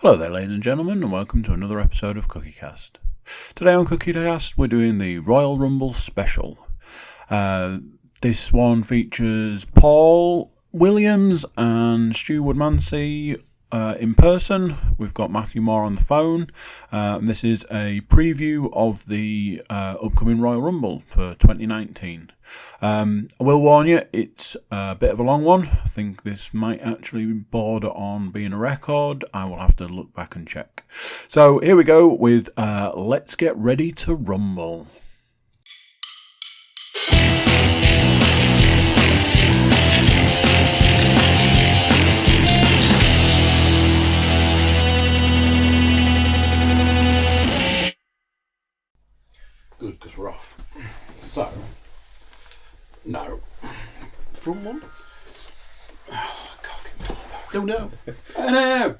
Hello there, ladies and gentlemen, and welcome to another episode of Cookiecast. Today on Cookiecast, we're doing the Royal Rumble special. This one features Paul Williams and Stuart Woodmansey in person. We've got Matthew Moore on the phone. And this is a preview of the upcoming Royal Rumble for 2019. I will warn you, it's a bit of a long one. I think this might actually border on being a record. I will have to look back and check. So here we go with Let's Get Ready to Rumble. Good, because we're off. So, no. Front one? Oh, God. No. No.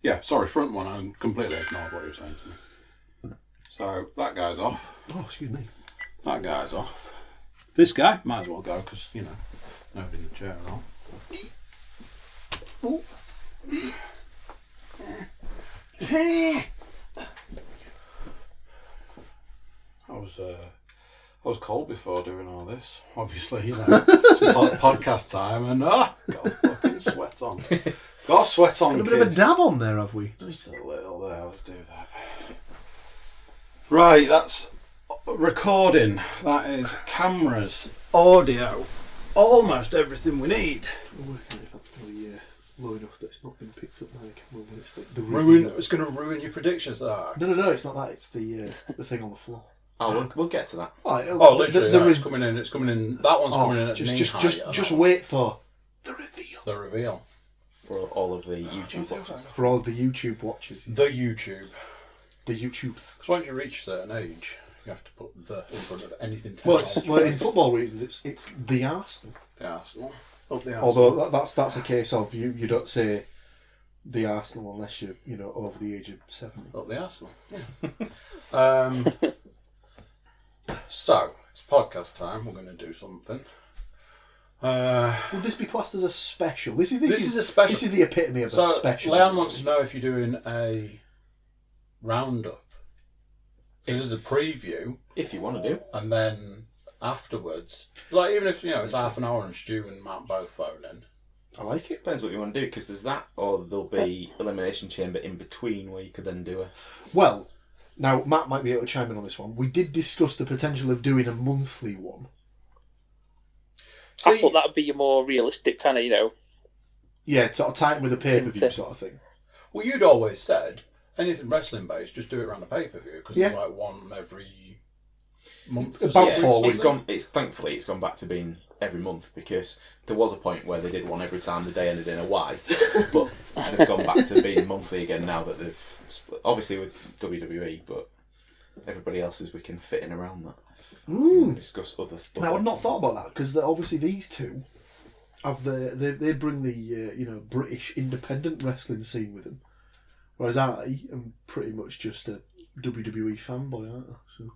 Yeah, sorry, front one. I completely ignored what you were saying to me. So, that guy's off. Oh, excuse me. That guy's off. This guy might as well go because, you know, nobody in the chair at all. Oh. I was cold before doing all this. Obviously, you know, it's podcast time, and got fucking sweat on. Got sweat on. Got a bit of a dab on there, have we? Just a little there. Let's do that. Right, that's recording. That is cameras, audio, almost everything we need. I'm working out if that's really low enough that it's not been picked up by the camera when it's the Ruin. It's going to ruin your predictions. No, it's not that. It's the thing on the floor. Oh, we'll get to that. Literally, it's coming in. It's coming in. That one's coming in at knee height. Just wait for the reveal. The reveal. For all of the YouTube watchers. For all of the YouTube watchers. The YouTube. The YouTubes. Because once you reach a certain age, you have to put the in front of anything. Well, in football reasons, it's the Arsenal. The Arsenal. Up the Arsenal. Although that's a case of you don't say the Arsenal unless you're over the age of 70. Up the Arsenal. Yeah. So, it's podcast time. We're going to do something. Will this be classed as a special? This is a special. This is the epitome of a special. Leanne wants to know if you're doing a roundup. This is a preview. If you want to do. And then afterwards, like even if it's half an hour and Stu and Matt both phone in. I like it. Depends what you want to do, because there's that, or there'll be Elimination Chamber in between where you could then do a... Well, now Matt might be able to chime in on this one. We did discuss the potential of doing a monthly one. I thought that would be your more realistic kind of, Yeah, sort of tighten with a pay-per-view sort of thing. Well, you'd always said, anything wrestling based, just do it around the pay-per-view, because it's like one every month. About 4 weeks. Thankfully, it's gone back to being every month, because there was a point where they did one every time the day ended in a Y, but they've gone back to being monthly again now that they've split. Obviously with WWE, but everybody else's we can fit in around that. Discuss other stuff. Now, I've not thought about that, because obviously these two have they bring the British independent wrestling scene with them, whereas I am pretty much just a WWE fanboy, aren't I? So.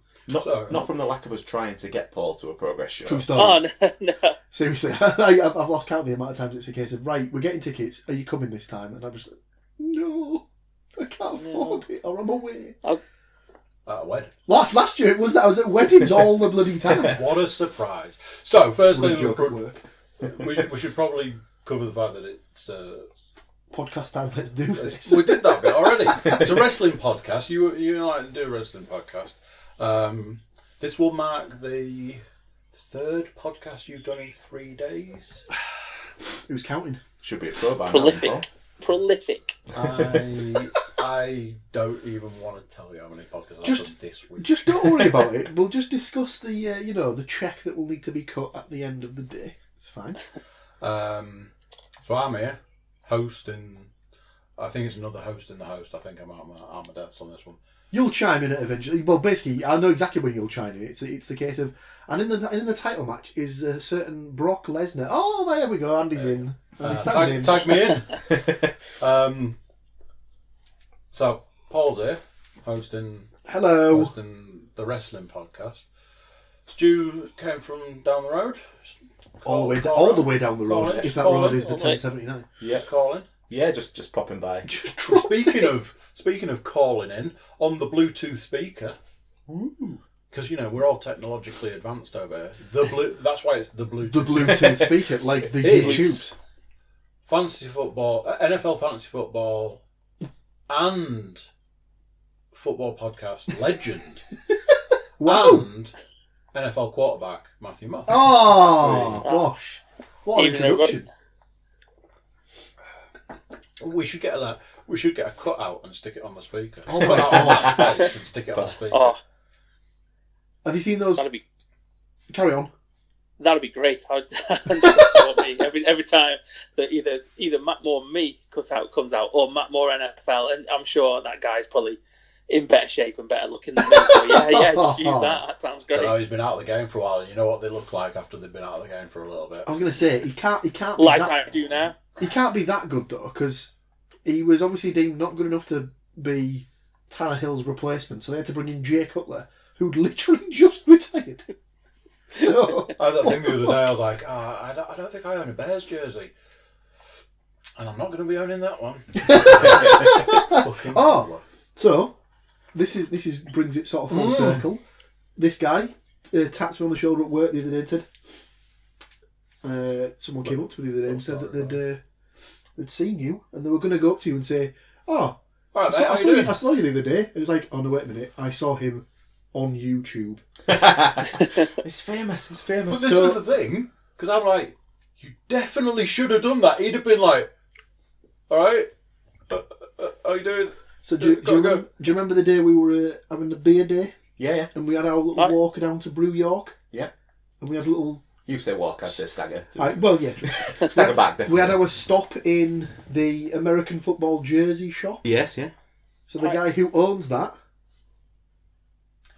Not from the lack of us trying to get Paul to a Progress show. True story. Oh, no. Seriously, I've lost count of the amount of times it's a case of, right, we're getting tickets, are you coming this time? And I'm just like, no, I can't afford it, or I'm away. At a wedding. Last year it was that I was at weddings all the bloody time. What a surprise! So, firstly, we should probably cover the fact that it's podcast time. Let's do this. We did that bit already. It's a wrestling podcast. You like to do a wrestling podcast. This will mark the third podcast you've done in 3 days. Who's counting? Should be a pro by now. Prolific. I don't even want to tell you how many podcasts I've done this week. Just don't worry about it. We'll just discuss the the check that will need to be cut at the end of the day. It's fine. So I'm here, hosting. I think it's another host in the host. I think I'm at my depths on this one. You'll chime in it eventually. Well, basically, I know exactly when you'll chime in. It's the case of, and in the title match is a certain Brock Lesnar. Oh, there we go. Andy's in. Tag me in. So Paul's here, hosting the wrestling podcast. Stu came from down the road. all the way down the road. If that road is the 1079. Yeah. Just calling. Yeah, just popping by. Speaking of calling in on the Bluetooth speaker, because we're all technologically advanced over here. That's why it's the Bluetooth. The Bluetooth speaker, like the YouTubes. Fantasy football, NFL fantasy football, and football podcast legend, and NFL quarterback Matthew Moss. Oh gosh, what an introduction! We should get a cutout and stick it on the speaker. Oh my god! And stick it on the speaker. Oh, Have you seen those? Carry on. that'd be great. Every time that either Matt Moore me cutout comes out or Matt Moore NFL, and I'm sure that guy's probably in better shape and better looking than me. So yeah, just use that. That sounds great. I know he's been out of the game for a while, and you know what they look like after they've been out of the game for a little bit. I was going to say he can't. Be Like that, I do now. He can't be that good though, because he was obviously deemed not good enough to be Tannehill's replacement. So they had to bring in Jay Cutler, who'd literally just retired. So I think the other day I was like, I don't think I own a Bears jersey, and I'm not going to be owning that one. So this brings it sort of full circle. This guy tapped me on the shoulder at work the other day and said, someone came up to me the other day and said that they'd seen you and they were going to go up to you and say, "Oh, all right, I saw you the other day." And it was like, "Oh no, wait a minute, I saw him on YouTube." It's famous. But this was the thing, because I'm like, you definitely should have done that. He'd have been like, "All right, how you doing?" So do you remember the day we were having the beer day? Yeah. And we had our little walk down to Brew York? Yeah. And we had a little... You say walk, I'd say stagger. Well, yeah. Stagger back, definitely. We had our stop in the American football jersey shop. Yes, yeah. So the guy who owns that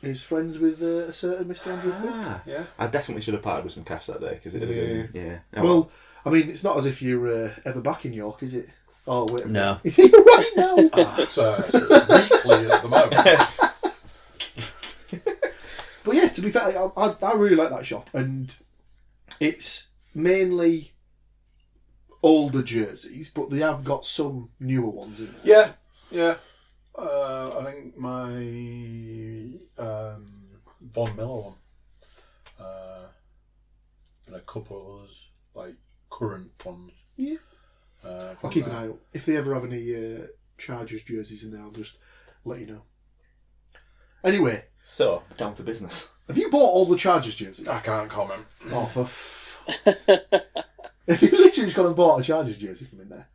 is friends with a certain Mr. Andrew Quick. Yeah. I definitely should have parted with some cash that day, because it would have been... Yeah. Well, I mean, it's not as if you're ever back in York, is it? Oh, wait a minute. No. It's here right now. It's weekly at the moment. But yeah, to be fair, I really like that shop, and it's mainly older jerseys, but they have got some newer ones in there. Yeah. I think my Von Miller one, and a couple of others, like current ones. Yeah. I'll keep an eye out. If they ever have any Chargers jerseys in there, I'll just let you know. Anyway. So, down to business. Have you bought all the Chargers jerseys? I can't comment. Oh, Have you literally just gone and bought a Chargers jersey from in there?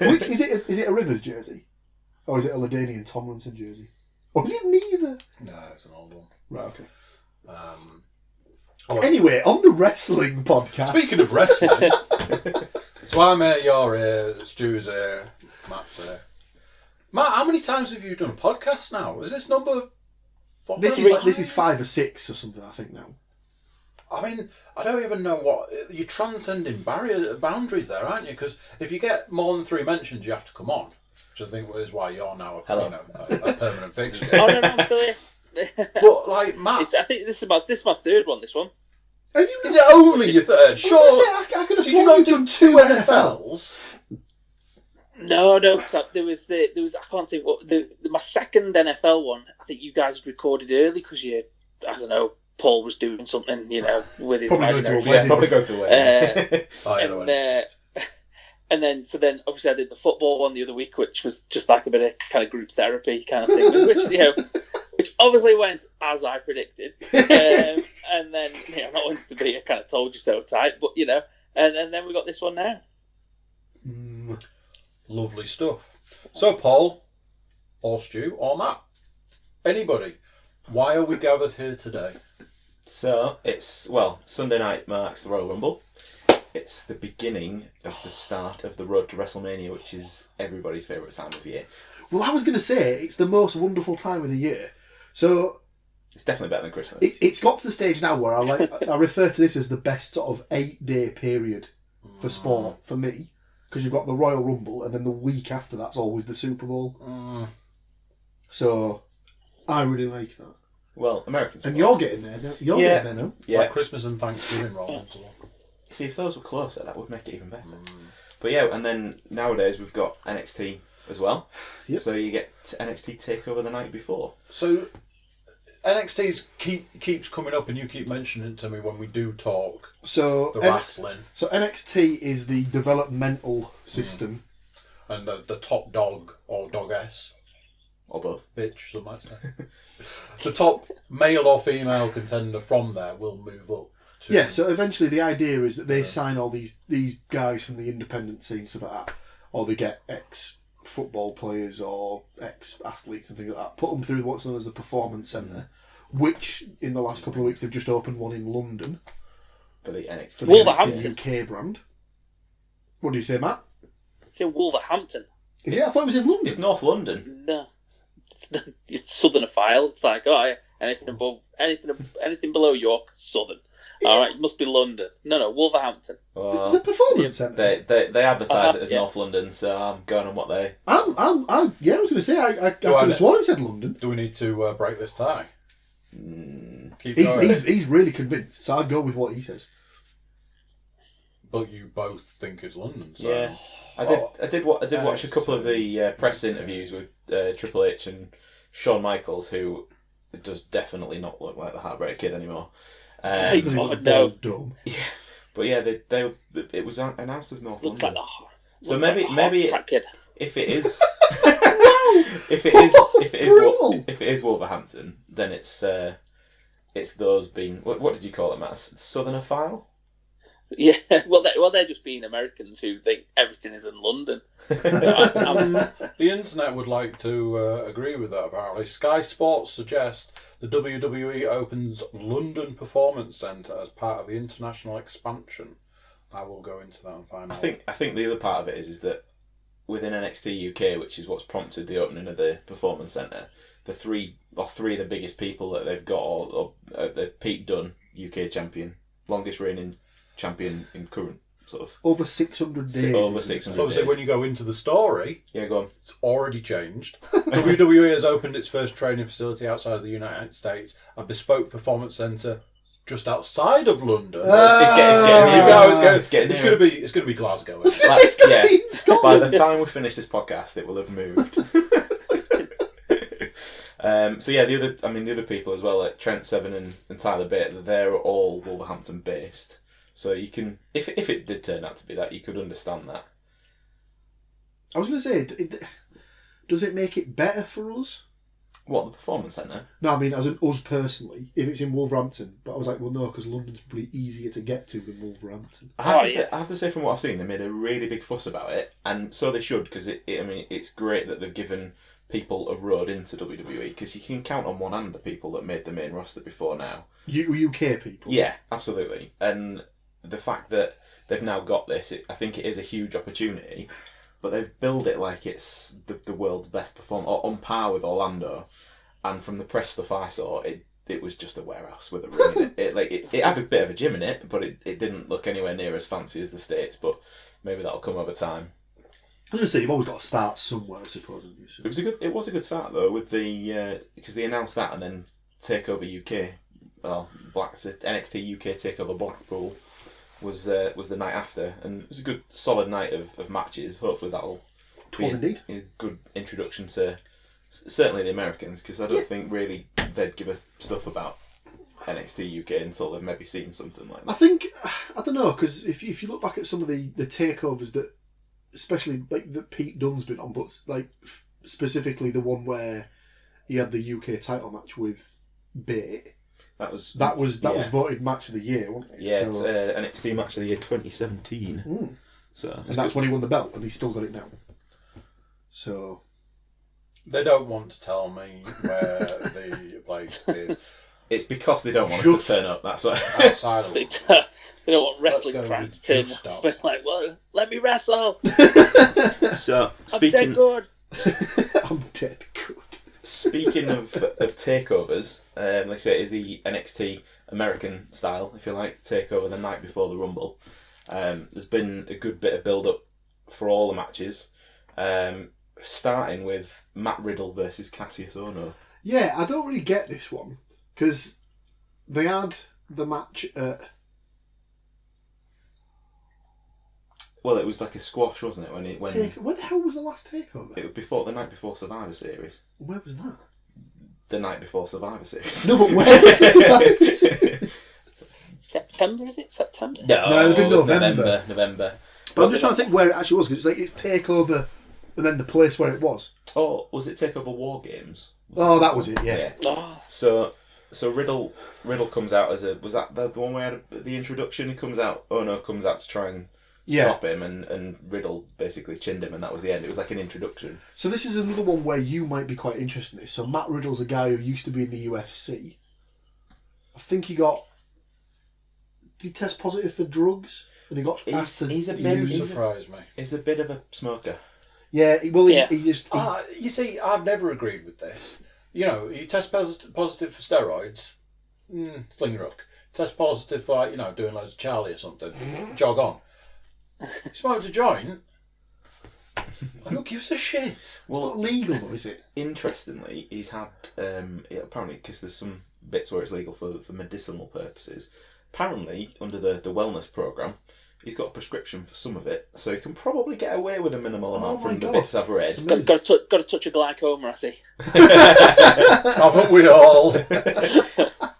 Which is it? Is it a Rivers jersey, or is it a LaDainian Tomlinson jersey, or is it neither? No, it's an old one. Right. Okay. Oh, anyway, on the wrestling podcast. Speaking of wrestling, so I'm here, you're here, Stu's here, Matt's here. Matt, how many times have you done a podcast now? Is this number? This is 5 or 6 or something, I think now. I mean, I don't even know what you're transcending boundaries there, aren't you? Because if you get more than 3 mentions, you have to come on, which I think is why you're now a permanent fixture. Oh no, I'm silly. But like Matt, I think this is my 3rd one. This one. Is it only your 3rd? Sure. I could have sworn you've done 2 NFLs. No, because there was I can't think what my 2nd NFL one. I think you guys had recorded early because I don't know, Paul was doing something, with his imaginary. Probably go to a wedding. And then obviously I did the football one the other week, which was just like a bit of kind of group therapy kind of thing, which obviously went as I predicted. And then not wanting to be a kind of told you so type, but and then we got this one now. Lovely stuff. So Paul, or Stu, or Matt, anybody, why are we gathered here today? So it's Sunday night marks the Royal Rumble. It's the beginning of the start of the road to WrestleMania, which is everybody's favourite time of year. Well, I was going to say, it's the most wonderful time of the year. So it's definitely better than Christmas. It's got to the stage now where I refer to this as the best sort of 8-day period for sport for me, because you've got the Royal Rumble and then the week after that's always the Super Bowl. So I really like that. Well, Americans. And you're getting there. You're Yeah. getting there now. It's like Christmas and Thanksgiving roll. See, if those were closer, that would make it even better. But yeah, and then nowadays we've got NXT as well. Yep. So you get NXT Takeover the night before. So NXT's keeps coming up, and you keep mentioning it to me when we do talk. So The wrestling. So NXT is the developmental system. And the top dog, or doggess, Or both. bitch, some might say. The top male or female contender from there will move up to... Yeah, so eventually the idea is that they sign all these guys from the independent scene, stuff like that, or they get ex-football players or ex-athletes and things like that, put them through what's known as the Performance Centre, which in the last couple of weeks they've just opened one in London. For the NXT. For the Wolverhampton. NXT UK brand. What do you say, Matt? It's in Wolverhampton. Is it? I thought it was in London. It's North London. No, it's Southernophile. It's like, oh, yeah, anything below York, Southern. All right, it must be London. No, Wolverhampton. Well, The Performance Centre. they advertise it as yeah. North London, so I'm going on what they... I was going to say, I could have sworn it said London. Do we need to break this tie? Keep He's, going. he's really convinced, so I'd go with what he says. But you both think it's London, so... Yeah. I did watch a couple of the press interviews with Triple H and Shawn Michaels, who does definitely not look like the Heartbreak Kid anymore. Hey, Doesn't he oh, look no. dumb? But yeah, it was announced as North Looks London. like the So looks like a heart maybe attack kid. if it is Brutal. if it is Wolverhampton, then it's those being what did you call it, Matt? Southernophile? Yeah, well, they're just being Americans who think everything is in London. The internet would like to agree with that, apparently. Sky Sports suggest the WWE opens London Performance Centre as part of the international expansion. I will go into that and find out. I think the other part of it is that within NXT UK, which is what's prompted the opening of the Performance Centre, the three of the biggest people that they've got are Pete Dunne, UK champion, longest reigning champion in current sort of Over 600 days. over isn't it? 600 So obviously days. when you go into the story, Yeah, go on. it's already changed. WWE has opened its first training facility outside of the United States, a bespoke performance centre just outside of London. It's getting There you nearer. go, It's getting it's nearer. going to be Glasgow. I was going to say it's going to be in Scotland. By the time we finish this podcast, it will have moved. So yeah, the other people as well, like Trent Seven and Tyler Bate, they're all Wolverhampton based. So you can, if it did turn out to be that, you could understand that. I was going to say, does it make it better for us? What, the Performance Centre? No, I mean, as in us personally, if it's in Wolverhampton. But I was like, well, no, because London's probably easier to get to than Wolverhampton. I have to say, from what I've seen, they made a really big fuss about it, and so they should, because it's great that they've given people a road into WWE, because you can count on one hand the people that made the main roster before now. UK people. Yeah, absolutely. And the fact that they've now got this, I think it is a huge opportunity, but they've billed it like it's the world's best performer, or on par with Orlando. And from the press stuff I saw, it was just a warehouse with a ring in it. It had a bit of a gym in it, but it didn't look anywhere near as fancy as the States, but maybe that'll come over time. I was going to say, you've always got to start somewhere, I suppose. Haven't you? So. It was a good start though, with the because they announced that, and then Takeover UK, NXT UK Takeover Blackpool was the night after, and it was a good solid night of matches. Hopefully that'll be indeed a good introduction to certainly the Americans, because I don't think really they'd give a stuff about NXT UK until they've maybe seen something like that. I don't know, because if you look back at some of the takeovers that, especially like that Pete Dunne's been on, but like specifically the one where he had the UK title match with Bate. That was voted match of the year, wasn't it? Yeah, so, it's NXT match of the year 2017. So and that's when he won the belt, and he's still got it now. So they don't want to tell me where the place is. It's because they don't want us to turn up. That's why. Outside of They don't want wrestling fans turning up and like, well, let me wrestle. So I'm dead good. I'm dead good. Speaking of takeovers, like I say, it is the NXT American style, if you like, takeover the night before the Rumble. There's been a good bit of build up for all the matches, starting with Matt Riddle versus Cassius Ohno. Yeah, I don't really get this one. Because they had the match at... Well, it was like a squash, wasn't it? Where the hell was the last takeover? It was the night before Survivor Series. Where was that? The night before Survivor Series. No, but where was the Survivor Series? September, is it? September? No, it'd been it was November. November. But I'm just trying to think where it actually was, because it's takeover and then the place where it was. Oh, was it Takeover War Games? That was it, yeah. Oh. So Riddle comes out as was that the one where had the introduction? He comes out to try and stop him, and Riddle basically chinned him, and that was the end. It was like an introduction. So this is another one where you might be quite interested in this. So Matt Riddle's a guy who used to be in the UFC. I think he got... Did he test positive for drugs? And he got asked to... He's a bit of a smoker. Yeah, he just... You see, I've never agreed with this. You know, you test positive for steroids, fling ruck. Test positive for, doing loads of Charlie or something, jog on. He smokes a joint. Who gives a shit? It's not legal, though, is it? Interestingly, he's had, apparently, because there's some bits where it's legal for medicinal purposes, apparently, under the wellness programme, he's got a prescription for some of it, so he can probably get away with a minimal amount from the bits I've read. Got a touch of glaucoma, I see. Haven't we all?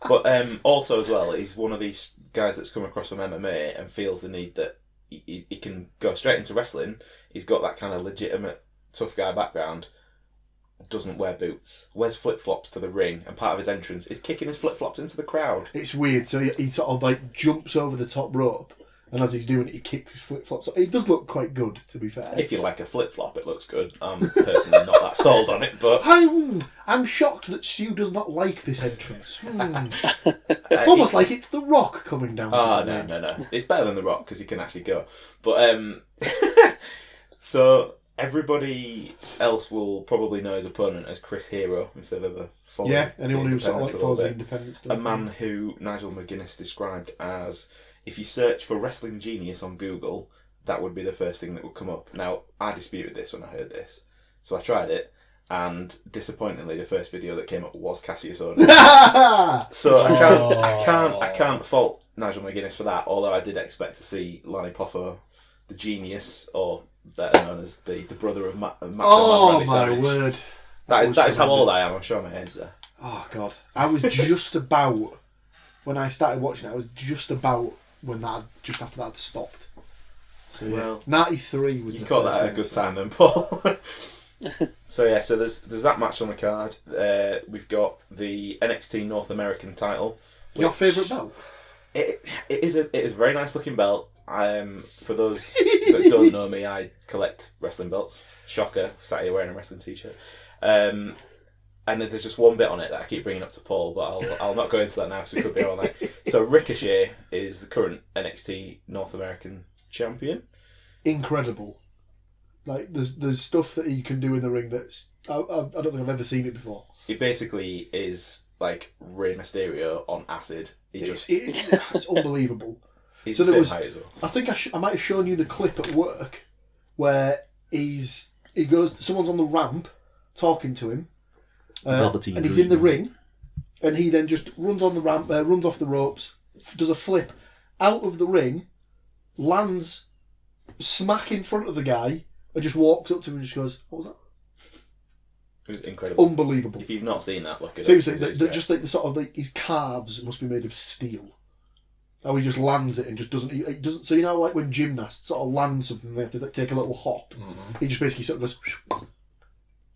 But also as well, he's one of these guys that's come across from MMA and feels the need that he can go straight into wrestling. He's got that kind of legitimate tough guy background. Doesn't wear boots, wears flip-flops to the ring, and part of his entrance is kicking his flip-flops into the crowd. It's weird. So he sort of like jumps over the top rope, and as he's doing it, he kicks his flip-flops. It does look quite good, to be fair. If you like a flip-flop, it looks good. I'm personally not that sold on it, but... I'm shocked that Stu does not like this entrance. It's almost like it's The Rock coming down. No. It's better than The Rock, because he can actually go. But, so... Everybody else will probably know his opponent as Chris Hero, if they've ever followed. Yeah, anyone who sort of like follows the independent stuff. A man who Nigel McGuinness described as, if you search for wrestling genius on Google, that would be the first thing that would come up. Now, I disputed this when I heard this, so I tried it, and disappointingly, the first video that came up was Cassius Ohno. So I can't fault Nigel McGuinness for that. Although I did expect to see Lanny Poffo, the genius, or better known as the brother of Matt. Oh my word! That is how old I am. I'm sure my head's there. Oh god! I was just about when I started watching it. I was just about when just after that had stopped. So yeah, 93 was. You caught that at a good time then, Paul. So there's that match on the card. We've got the NXT North American title. Your favourite belt? It is a very nice looking belt. For those that don't know me, I collect wrestling belts. Shocker, sat here wearing a wrestling t-shirt. And then there's just one bit on it that I keep bringing up to Paul, but I'll not go into that now because we could be all night. So Ricochet is the current NXT North American champion. Incredible. Like there's stuff that he can do in the ring that's I don't think I've ever seen it before. He basically is like Rey Mysterio on acid. It's unbelievable. He's so the there same was, height as well. I think I might have shown you the clip at work where someone's on the ramp talking to him, and he's in the ring, and he then just runs on the ramp, runs off the ropes, does a flip out of the ring, lands smack in front of the guy, and just walks up to him and just goes, "What was that?" It was incredible. Unbelievable. If you've not seen that, look at it. Seriously, just like the sort of like his calves must be made of steel. How he just lands it and just doesn't. So like when gymnasts sort of land something, they have to take a little hop. Mm-hmm. He just basically sort of goes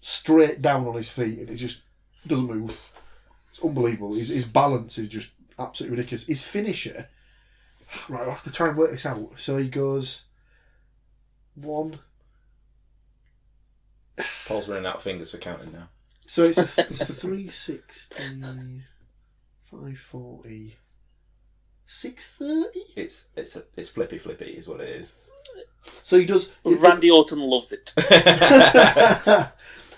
straight down on his feet, and it just doesn't move. It's unbelievable. His balance is just absolutely ridiculous. His finisher, right? I'll have to try and work this out. So he goes 1. Paul's running out of fingers for counting now. So it's a 360, 540. 630? It's flippy is what it is. So he does. Randy Orton loves it.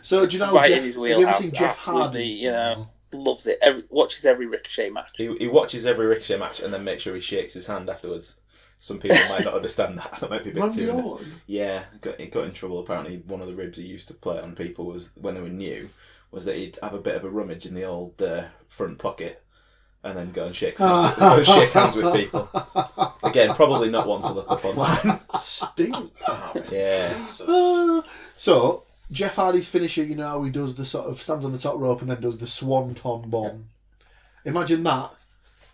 So do you know? Right in his wheelhouse. Have you ever seen Jeff Hardy? Loves it. Watches every Ricochet match. He watches every Ricochet match and then makes sure he shakes his hand afterwards. Some people might not understand that. That might be a bit Randy too. Orton? Yeah, he got in trouble. Apparently, one of the ribs he used to play on people was when they were new. Was that he'd have a bit of a rummage in the old front pocket. and then go and shake hands with people. Again, probably not one to look up online. Stink palm. Yeah. So, Jeff Hardy's finisher, you know how he does the sort of stands on the top rope and then does the swanton bomb. Yeah. Imagine that,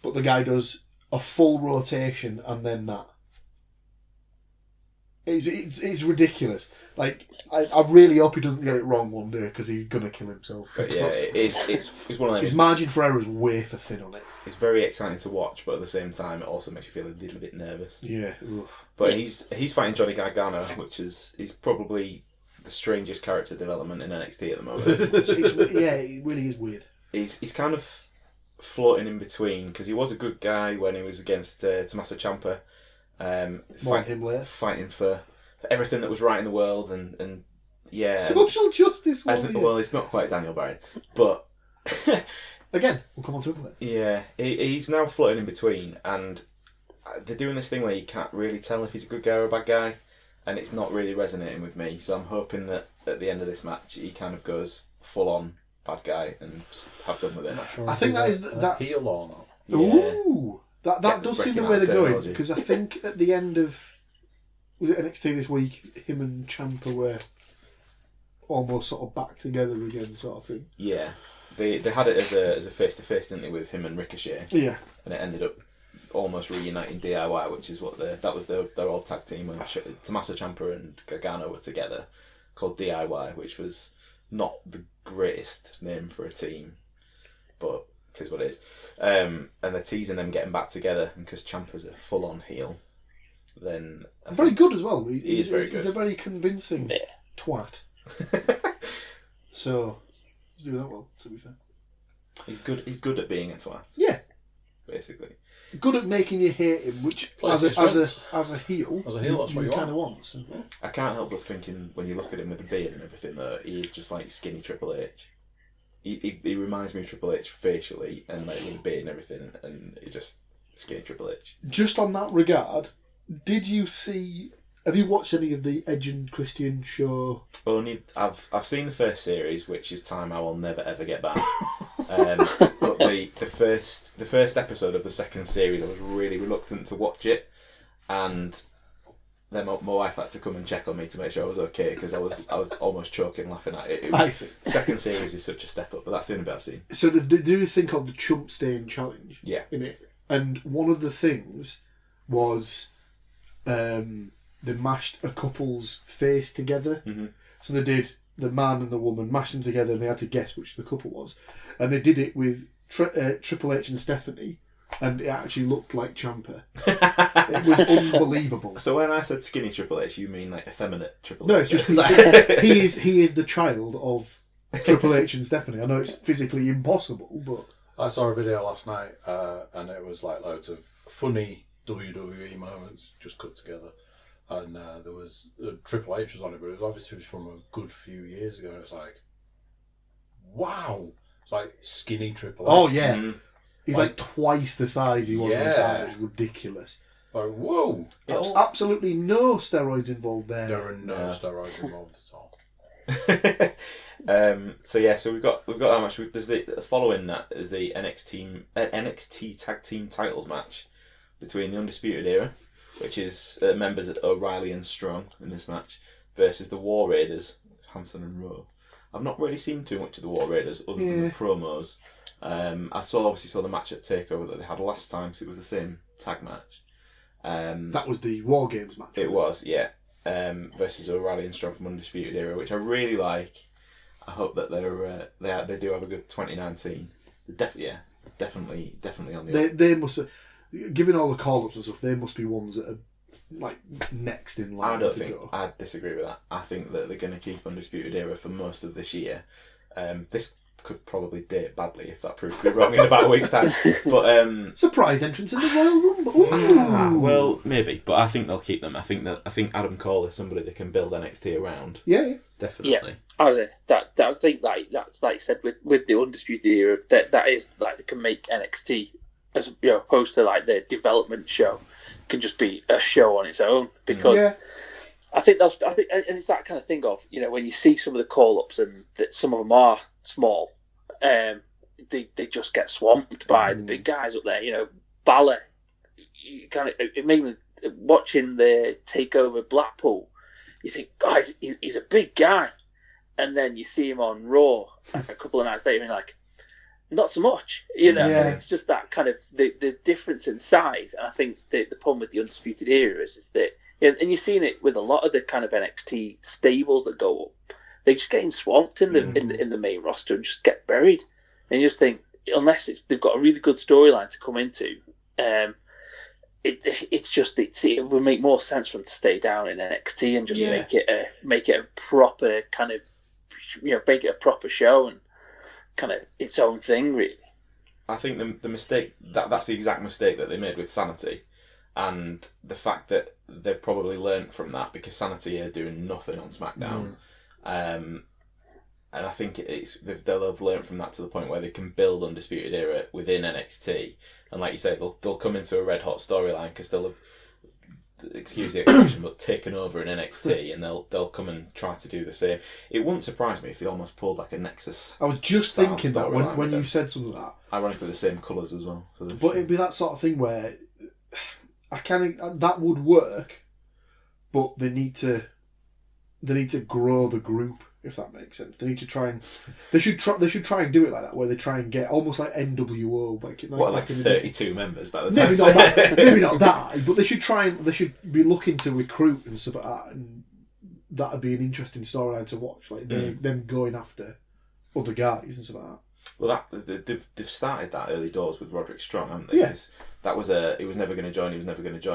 but the guy does a full rotation and then that. It's ridiculous. Like, I really hope he doesn't get it wrong one day because he's gonna kill himself. But yeah, it's one of them. His margin for error is way for thin on it. It's very exciting to watch, but at the same time, it also makes you feel a little bit nervous. Yeah. But he's fighting Johnny Gargano, which is probably the strangest character development in NXT at the moment. It really is weird. He's kind of floating in between because he was a good guy when he was against Tommaso Ciampa. Fighting for everything that was right in the world and yeah. Social justice warrior. Well, it's not quite Daniel Bryan, but again, we'll come on to it later. Yeah, he's now floating in between, and they're doing this thing where you can't really tell if he's a good guy or a bad guy, and it's not really resonating with me. So I'm hoping that at the end of this match, he kind of goes full on bad guy and just have done with it. Sure I think that is that heel or not. Yeah. Ooh. That does seem the way they're going, because I think at the end of was it NXT this week, him and Ciampa were almost sort of back together again, sort of thing. Yeah, they had it as a face to face, didn't they, with him and Ricochet? Yeah, and it ended up almost reuniting DIY, which is what that was their old tag team when Tommaso Ciampa and Gargano were together, called DIY, which was not the greatest name for a team, but it is what it is. And they're teasing them getting back together, and because Ciampa's a full-on heel, then very good as well. He's very good. He's a very convincing twat. So he's doing that well, to be fair. He's good at being a twat. Yeah, basically. Good at making you hate him, which as a heel, that's what you kind of want. So. I can't help but thinking when you look at him with the beard and everything that he is just like skinny Triple H. He reminds me of Triple H facially and like with the beard and everything, and he just skinny Triple H. Just on that regard, have you watched any of the Edge and Christian show? Only I've seen the first series, which is time I will never ever get back. But the first episode of the second series, I was really reluctant to watch it, and then my wife had to come and check on me to make sure I was okay, because I was almost choking laughing at it. The second series is such a step up, but that's the only bit I've seen. So they do this thing called the Chump Stain Challenge. Yeah. In it, and one of the things was they mashed a couple's face together. Mm-hmm. So they did the man and the woman, mashed them together, and they had to guess which the couple was. And they did it with Triple H and Stephanie, and it actually looked like Ciampa. It was unbelievable. So when I said skinny Triple H, you mean like effeminate Triple H? No, it's just he is the child of Triple H and Stephanie. I know it's physically impossible, but I saw a video last night, and it was like loads of funny WWE moments just cut together. And there was Triple H was on it, but it was obviously from a good few years ago. And it's like, wow, it's like skinny Triple H. Oh yeah, he's like twice the size he was on the side. It was ridiculous. Like whoa, There's absolutely no steroids involved there. There are no steroids involved at all. So we've got that match. There's the following that is the NXT Tag Team Titles match between the Undisputed Era, which is members of O'Reilly and Strong in this match, versus the War Raiders, Hanson and Rowe. I've not really seen too much of the War Raiders other than the promos. I obviously saw the match at TakeOver that they had last time, so it was the same tag match. That was the War Games match. It was, yeah. Versus O'Reilly and Strong from Undisputed Era, which I really like. I hope that they do have a good 2019. Definitely on the. They must have, given all the call ups and stuff, they must be ones that are like next in line to go. I disagree with that. I think that they're going to keep Undisputed Era for most of this year. This could probably date badly if that proves to be wrong in about a week's time. But surprise entrance in the Royal Rumble. Well, maybe, but I think they'll keep them. I think Adam Cole is somebody they can build NXT around. Yeah. Definitely. Yeah, I think that's like you said with the Undisputed Era, that is like they can make NXT as opposed to like the development show can just be a show on its own, because I think and it's that kind of thing of when you see some of the call ups and that some of them are small, they just get swamped by the big guys up there. You know, Balor. It made me watching the takeover Blackpool. You think, guys, he's a big guy, and then you see him on Raw a couple of nights later, and you're like, not so much, you know. Yeah. And it's just that kind of the difference in size. And I think the problem with the Undisputed Era is that, and you're seeing it with a lot of the kind of NXT stables that go up. They just getting swamped in the main roster and just get buried. And you just think, unless they've got a really good storyline to come into, it would make more sense for them to stay down in NXT and just make it a proper kind of, make it a proper show and kind of its own thing, really. I think the mistake that's the exact mistake that they made with Sanity, and the fact that they've probably learnt from that, because Sanity are doing nothing on SmackDown, and I think they'll have learnt from that to the point where they can build Undisputed Era within NXT, and like you say, they'll come into a red hot storyline because they'll have, excuse the expression, but taken over in NXT, and they'll come and try to do the same. It wouldn't surprise me if they almost pulled like a Nexus. I was just thinking that when you said something like that. Ironically, the same colours as well. But it'd be that sort of thing where that would work, but they need to grow the group, if that makes sense. They need to try and they should try and do it like that, where they try and get almost like NWO, like 32 members by the time. Maybe not that, but they should be looking to recruit and stuff like that, and that'd be an interesting storyline to watch, like them going after other guys and stuff like that. Well, they've started that early doors with Roderick Strong, haven't they? Yeah. That was he was never going to join.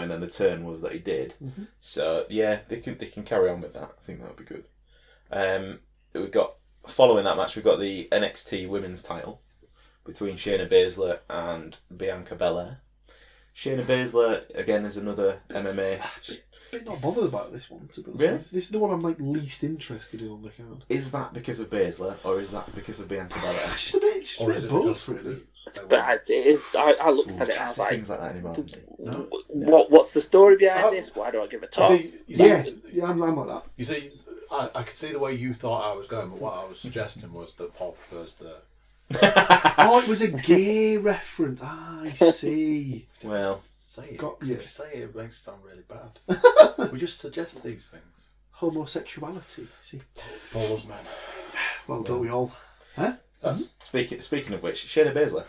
Then the turn was that he did. Mm-hmm. So yeah, they can carry on with that. I think that would be good. We've got, following that match, we've got the NXT Women's title between Shayna Baszler and Bianca Belair. Shayna Baszler again is another MMA. I'm not bothered about this one, to be honest. Really? This is the one I'm least interested in on the card. Is that because of Baszler, or is that because of Bianca Belair? It's just a bit of both, really. But it is. I looked at it and I was like, things like that anymore. No? What's the story behind this? Why do I give a toss? I'm like that. You see, I could see the way you thought I was going, but what I was suggesting was that Paul prefers the... Oh, it was a gay reference. I see. Well, say it. If you say it, it makes it sound really bad. We just suggest these things. Homosexuality. See. Paul loves men. Well, don't we all? Huh? Speaking of which, Shayna Baszler.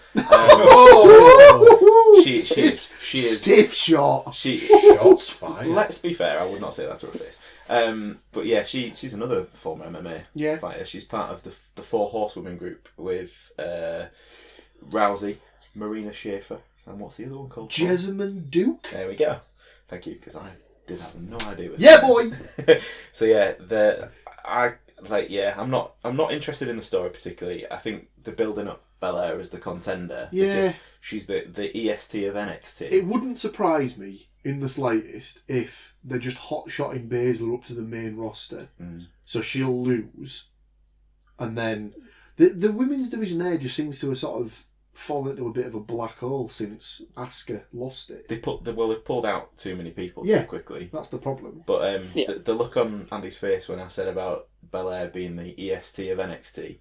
She is stiff shot. Shots fired. Let's be fair, I would not say that to her face. But yeah, she's another former MMA fighter. She's part of the Four Horsewomen group with Rousey, Marina Shafir, and what's the other one called? Jessamine Duke. There we go. Thank you, because I did have no idea. Boy. So yeah, I'm not interested in the story particularly. I think they're building up Belair as the contender. Yeah. Because she's the EST of NXT. It wouldn't surprise me in the slightest if they're just hot-shotting Baszler up to the main roster. So she'll lose. And then the women's division there just seems to have sort of fallen into a bit of a black hole since Asuka lost it. They've pulled out too many people too quickly. That's the problem. But the look on Andy's face when I said about Belair being the EST of NXT,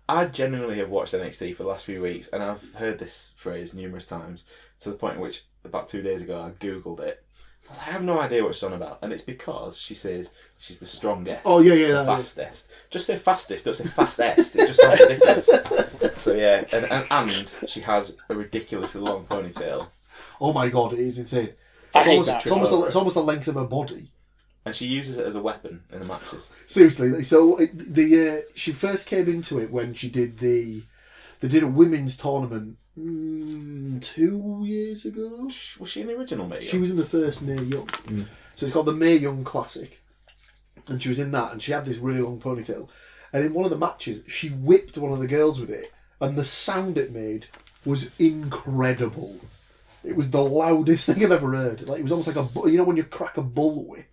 I genuinely have watched NXT for the last few weeks, and I've heard this phrase numerous times, to the point in which about 2 days ago I googled it. I have no idea what she's on about, and it's because she says she's the strongest. Oh yeah, the fastest. Just say fastest, don't say fastest. It just sounds ridiculous. So yeah, and she has a ridiculously long ponytail. Oh my god, it is insane. It's almost the length of her body. And she uses it as a weapon in the matches. Seriously, so she first came into it when she did they did a women's tournament 2 years ago. Was she in the original Mae Young? She was in the first Mae Young. So it's called the Mae Young Classic. And she was in that, and she had this really long ponytail. And in one of the matches, she whipped one of the girls with it, and the sound it made was incredible. It was the loudest thing I've ever heard. Like, it was almost like when you crack a bullwhip,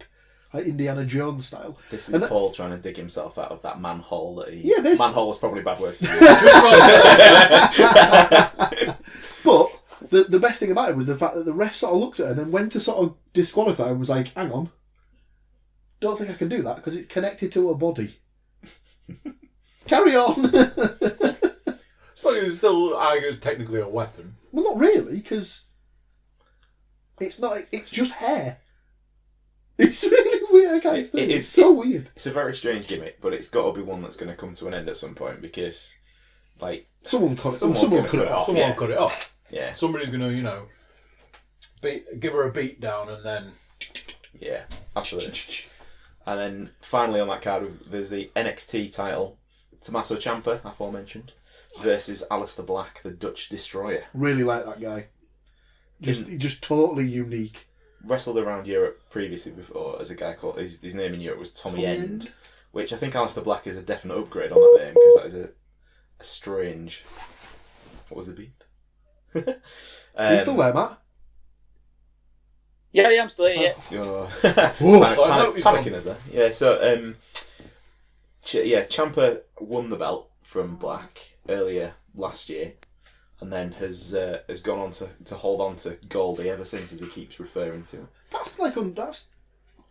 like Indiana Jones style. This is Paul trying to dig himself out of that manhole that he... Yeah, basically. Manhole was probably a bad word to use. But the best thing about it was the fact that the ref sort of looked at her and then went to sort of disqualify her and was like, hang on, don't think I can do that because it's connected to her body. Carry on. Well, it was still, I guess, technically a weapon. Well, not really, because it's not. It's just hair. It's really weird. I can't explain it. It's so weird. It's a very strange gimmick, but it's got to be one that's going to come to an end at some point because, like, someone cut it off. Someone cut it off. Yeah. Somebody's going to, give her a beat down and then. Yeah, absolutely. And then finally on that card, there's the NXT title, Tommaso Ciampa, aforementioned, versus Aleister Black, the Dutch Destroyer. Really like that guy. Just totally unique. Wrestled around Europe previously before as a guy called, his name in Europe was Tommy End, which I think Aleister Black is a definite upgrade on that name because that is a strange. What was the beep? Are you still there, Matt? Yeah, I'm still here. Panicking us there. Yeah, so Ciampa won the belt from Black earlier last year, and then has gone on to hold on to Goldie ever since, as he keeps referring to. That's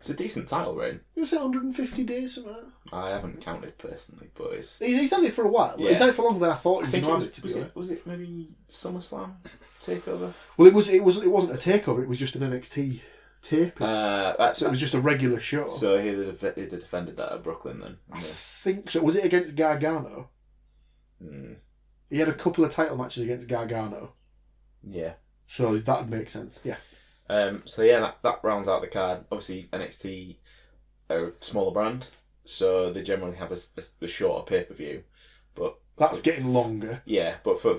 It's a decent title reign. It was 150 days, something like that. I haven't counted personally, but it's. He's had it for a while. Yeah. He's had it for longer than I thought he was it to be honest. was it maybe SummerSlam takeover? Well, it wasn't a takeover. It was just an NXT tape. So it was just a regular show. So he'd have defended that at Brooklyn then. I think so. Was it against Gargano? He had a couple of title matches against Gargano. Yeah. So that'd make sense. Yeah. That rounds out the card. Obviously, NXT are a smaller brand, so they generally have a shorter pay-per-view. But that's getting longer. Yeah, but for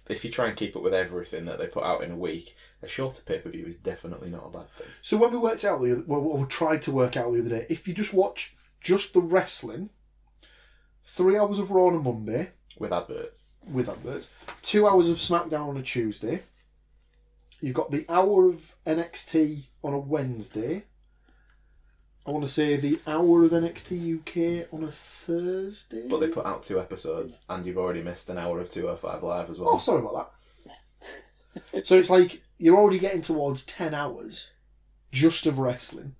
if you try and keep up with everything that they put out in a week, a shorter pay-per-view is definitely not a bad thing. So when we worked out we tried to work out the other day, if you just watch just the wrestling, 3 hours of Raw on a Monday with adverts, 2 hours of SmackDown on a Tuesday. You've got the hour of NXT on a Wednesday. I want to say the hour of NXT UK on a Thursday. But they put out 2 episodes, and you've already missed an hour of 205 Live as well. Oh, sorry about that. So it's like you're already getting towards 10 hours just of wrestling.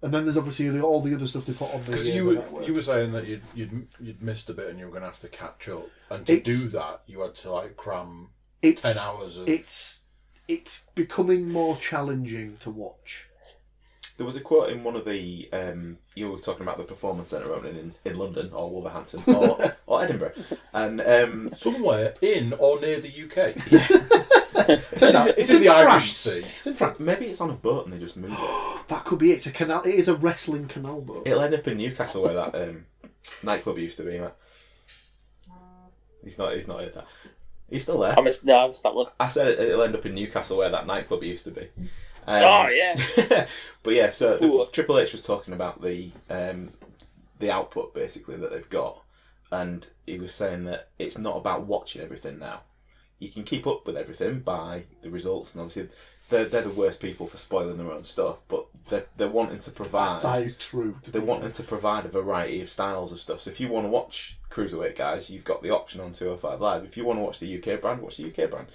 And then there's obviously all the other stuff they put on the network. You were saying that you'd missed a bit and you were going to have to catch up. And to do that, you had to cram 10 hours of... It's becoming more challenging to watch. There was a quote in one of the you were talking about the Performance Centre opening in London or Wolverhampton or Edinburgh, and somewhere in or near the UK. It's in the France. Irish Sea. It's in France. Maybe it's on a boat and they just move it. That could be it. It's a canal. It is a wrestling canal boat. It'll end up in Newcastle where that nightclub used to be. Matt. He's not heard that. He's still there. I missed that one. I said it'll end up in Newcastle where that nightclub used to be. Oh yeah. But yeah, so Triple H was talking about the output basically that they've got, and he was saying that it's not about watching everything now. You can keep up with everything by the results, and obviously they're the worst people for spoiling their own stuff, but they're wanting to provide. That is true. They're wanting to provide a variety of styles of stuff. So if you want to watch Cruiserweight guys, you've got the option on 205 Live. If you want to watch the UK brand, watch the UK brand.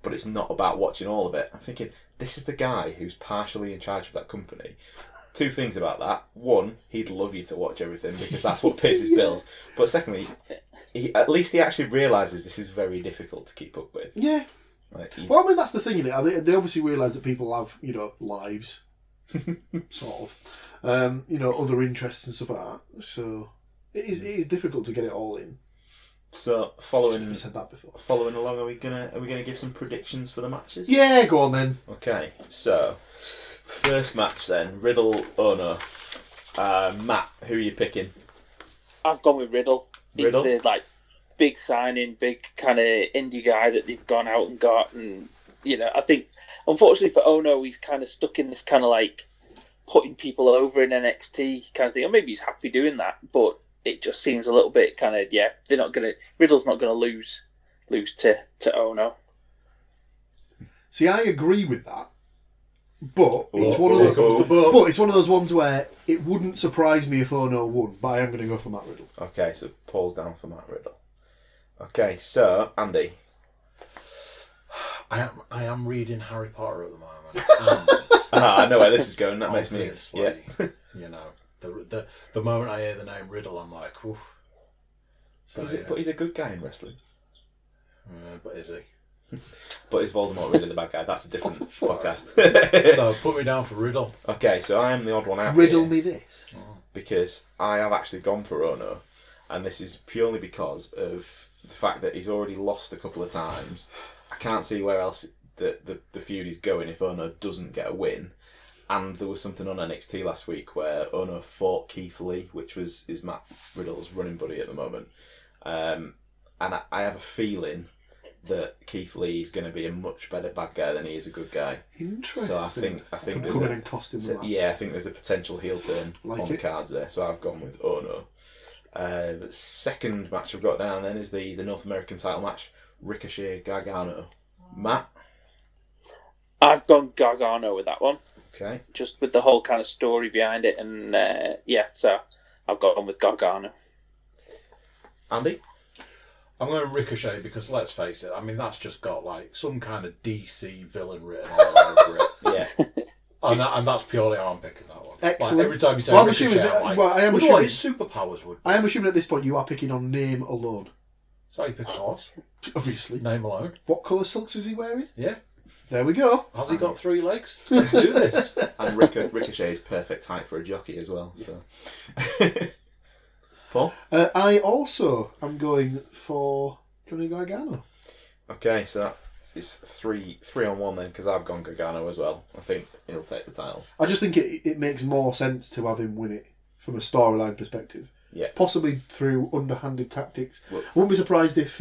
But it's not about watching all of it. I'm thinking, this is the guy who's partially in charge of that company. 2 things about that. 1, he'd love you to watch everything because that's what pays his bills. But secondly, at least he actually realises this is very difficult to keep up with. Yeah. Well, I mean, that's the thing, isn't it? They obviously realise that people have, lives, sort of, other interests and stuff like that. So it is difficult to get it all in. So following along, are we gonna give some predictions for the matches? Yeah, go on then. Okay, so first match then, Riddle Ono. Matt, who are you picking? I've gone with Riddle. He's the big signing, big kind of indie guy that they've gone out and got, and I think unfortunately for Ono, he's kind of stuck in this kind of putting people over in NXT kind of thing. Or maybe he's happy doing that, but it just seems a little bit kind of Riddle's not gonna lose to Ono. See, I agree with that, but it's one of those. But it's one of those ones where it wouldn't surprise me if Ono won. But I am going to go for Matt Riddle. Okay, so Paul's down for Matt Riddle. Okay, so Andy. I am reading Harry Potter at the moment. I know where this is going. That makes me. Yeah. The moment I hear the name Riddle, I'm like, oof. So, but he's a good guy in wrestling. But is he? But is Voldemort really the bad guy? That's a different podcast. So put me down for Riddle. Okay, so I am the odd one out Riddle here me this. because I have actually gone for Ono, and this is purely because of the fact that he's already lost a couple of times. I can't see where else the feud is going if Ono doesn't get a win. And there was something on NXT last week where Ono fought Keith Lee, which is Matt Riddle's running buddy at the moment. And I have a feeling that Keith Lee is going to be a much better bad guy than he is a good guy. Interesting. So I think there's come in and cost him the match. I think there's a potential heel turn on the cards there. So I've gone with Ono. Second match I've got down then is the North American title match, Ricochet Gargano. Matt? I've gone Gargano with that one. Okay. Just with the whole kind of story behind it, and so I've gone with Gargano. Andy? I'm going to Ricochet because let's face it, I mean that's just got like some kind of DC villain written all over it. Yeah. And that's purely how I'm picking that one. Excellent. Like, every time you say I'm Ricochet, assuming, I'm like, I am wonder what his assuming, superpowers would be. I am assuming at this point you are picking on name alone. So you pick a horse, Obviously. name alone. What colour silks is he wearing? Yeah. There we go. Has he got 3 legs? Let's do this. And Ricochet is perfect height for a jockey as well. So, Paul? I also am going for Johnny Gargano. Okay, so it's three on one then, because I've gone Gargano as well. I think he'll take the title. I just think it makes more sense to have him win it from a storyline perspective. Yeah. Possibly through underhanded tactics. Well, I wouldn't be surprised if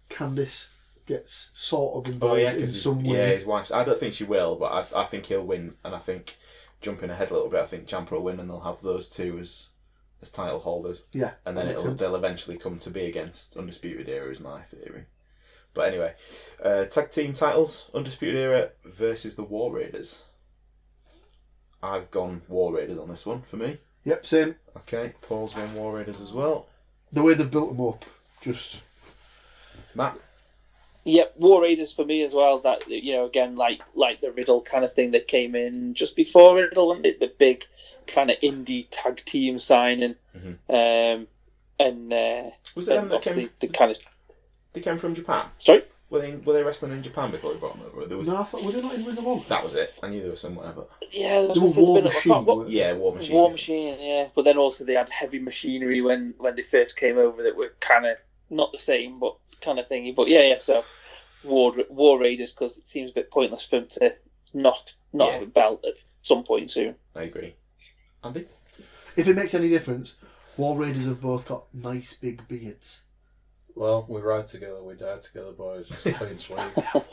Candice gets sort of involved in some way. Yeah, his wife's. I don't think she will, but I think he'll win. And I think, jumping ahead a little bit, I think Ciampa will win, and they'll have those two as title holders. Yeah, and then they'll eventually come to be against Undisputed Era, is my theory. But anyway, tag team titles: Undisputed Era versus the War Raiders. I've gone War Raiders on this one for me. Yep, same. Okay, Paul's gone War Raiders as well. The way they've built them up, just Matt. Yep, War Raiders for me as well. That again, like the Riddle kind of thing that came in just before Riddle, wasn't it? The big kind of indie tag team signing, Mm-hmm. Was it them that came? They came from Japan. Sorry, Were they wrestling in Japan before they brought them over? No, I thought were they not in Ring of Honor? That was it. I knew there was somewhere, but yeah, They were War Machine. War Machine. War Machine, yeah. But then also they had Heavy Machinery when they first came over that were kind of not the same, but kind of thingy. But yeah. So War Raiders, because it seems a bit pointless for them to not have a belt at some point soon. I agree. Andy? If it makes any difference, War Raiders have both got nice big beards. Well, we ride together, we die together, boys. Clean sweep.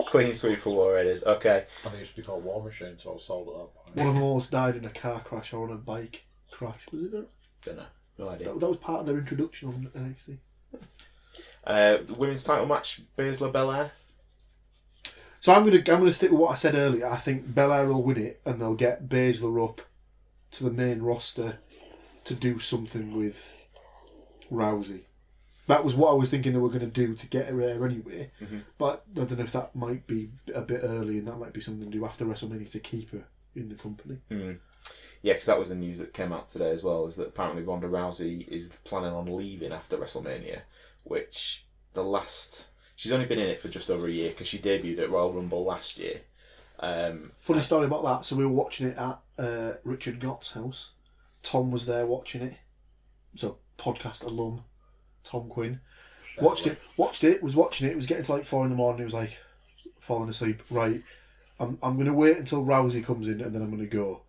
Clean sweep for War Raiders. Okay. And they used to be called War Machine, so I was sold at that point. One of them almost died in a car crash or on a bike crash. Was it that? Don't know. No idea. That was part of their introduction on NXT. The women's title match: Baszler Belair. So I'm gonna stick with what I said earlier. I think Belair will win it, and they'll get Baszler up to the main roster to do something with Rousey. That was what I was thinking they were going to do to get her there anyway. Mm-hmm. But I don't know if that might be a bit early, and that might be something to do after WrestleMania to keep her in the company. Mm. Yeah, because that was the news that came out today as well, is that apparently Ronda Rousey is planning on leaving after WrestleMania, which she's only been in it for just over a year because she debuted at Royal Rumble last year. Funny story about that. So we were watching it at Richard Gott's house. Tom was there watching it. So podcast alum, Tom Quinn. Watched it, was watching it. It was getting to like 4 a.m. He was like, falling asleep. Right, I'm going to wait until Rousey comes in and then I'm going to go.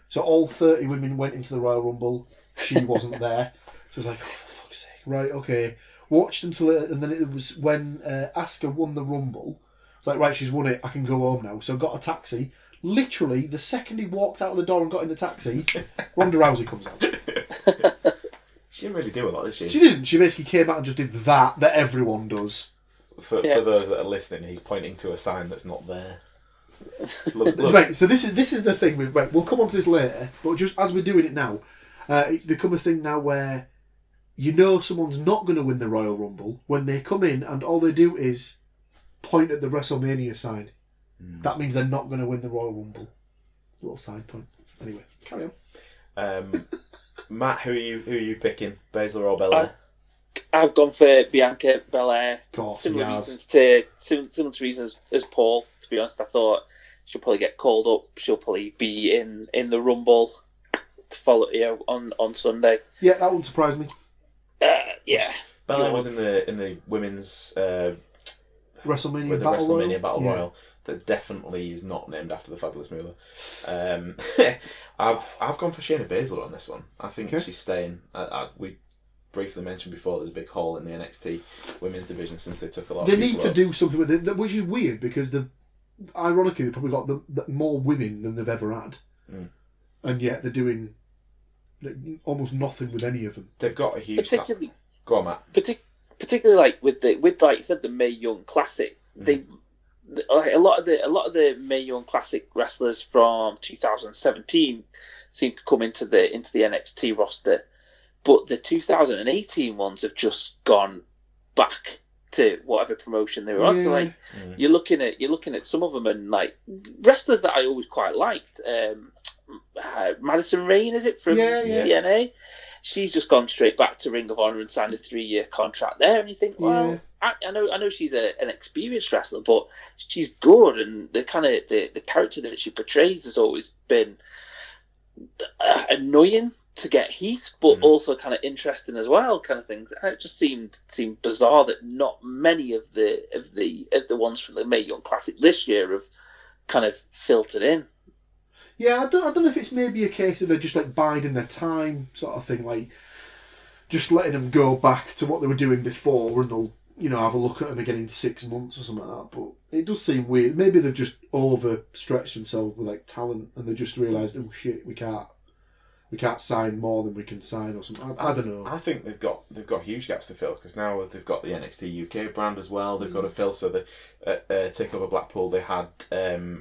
So all 30 women went into the Royal Rumble. She wasn't there. So I was like, oh, for fuck's sake. Right, okay. Watched until and then it was when Asuka won the Rumble. It's like, right, she's won it. I can go home now. So got a taxi. Literally, the second he walked out of the door and got in the taxi, Ronda Rousey comes out. She didn't really do a lot, did she? She didn't. She basically came out and just did that everyone does. For those that are listening, he's pointing to a sign that's not there. Look. Right, so this is the thing. We'll come on to this later, but just as we're doing it now, it's become a thing now where you know someone's not going to win the Royal Rumble when they come in and all they do is point at the WrestleMania sign. That means they're not going to win the Royal Rumble. Little side point. Anyway, carry on. Matt, who are you picking? Baszler or Belair? I've gone for Bianca Belair. Course, Similar yes. reasons as Paul. To be honest, I thought she'll probably get called up. She'll probably be in the Rumble to follow on Sunday. Yeah, that wouldn't surprise me. Yeah. Belair was in the women's WrestleMania Battle Royal. Royal. That definitely is not named after the Fabulous Moolah. I've gone for Shayna Baszler on this one. I think she's staying. We briefly mentioned before there's a big hole in the NXT women's division since they took a lot. They of need to up. do something with it, which is weird because ironically they've probably got the more women than they've ever had, and yet they're doing almost nothing with any of them. They've got a huge. Particularly, go on, Matt. Particularly like with like you said, the Mae Young Classic. A lot of the Mae Young Classic wrestlers from 2017 seem to come into the NXT roster, but the 2018 ones have just gone back to whatever promotion they were on. So like you're looking at some of them and like wrestlers that I always quite liked. Madison Rayne, is it from TNA? She's just gone straight back to Ring of Honor and signed a 3-year contract there. And you think, well, I know she's an experienced wrestler, but she's good, and the kind of the character that she portrays has always been annoying to get heat, but also kind of interesting as well, kind of things. And it just seemed bizarre that not many of the ones from the Mae Young Classic this year have kind of filtered in. Yeah, I don't know if it's maybe a case of they're just like biding their time sort of thing, like just letting them go back to what they were doing before, and they'll have a look at them again in 6 months or something like that. But it does seem weird. Maybe they've just overstretched themselves with like talent, and they just realised, oh shit, we can't sign more than we can sign or something. I don't know. I think they've got huge gaps to fill because now they've got the NXT UK brand as well. They've got to fill. So the take over Blackpool, they had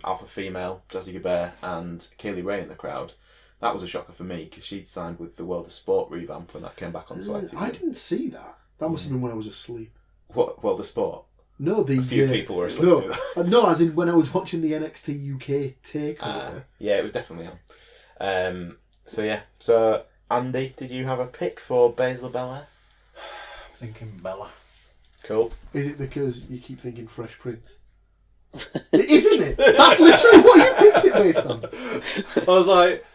Alpha Female, Jazzy Gabert, and Kaylee Ray in the crowd. That was a shocker for me because she'd signed with the World of Sport revamp when that came back onto ITV. I didn't see that. That must have been when I was asleep. What World of Sport? No, a few people were asleep. No, as in when I was watching the NXT UK takeover. Yeah, it was definitely on. So Andy, did you have a pick for Baszler Belair? I'm thinking Bella. Cool. Is it because you keep thinking Fresh Prince? Isn't it? That's literally what you picked it based on. I was like,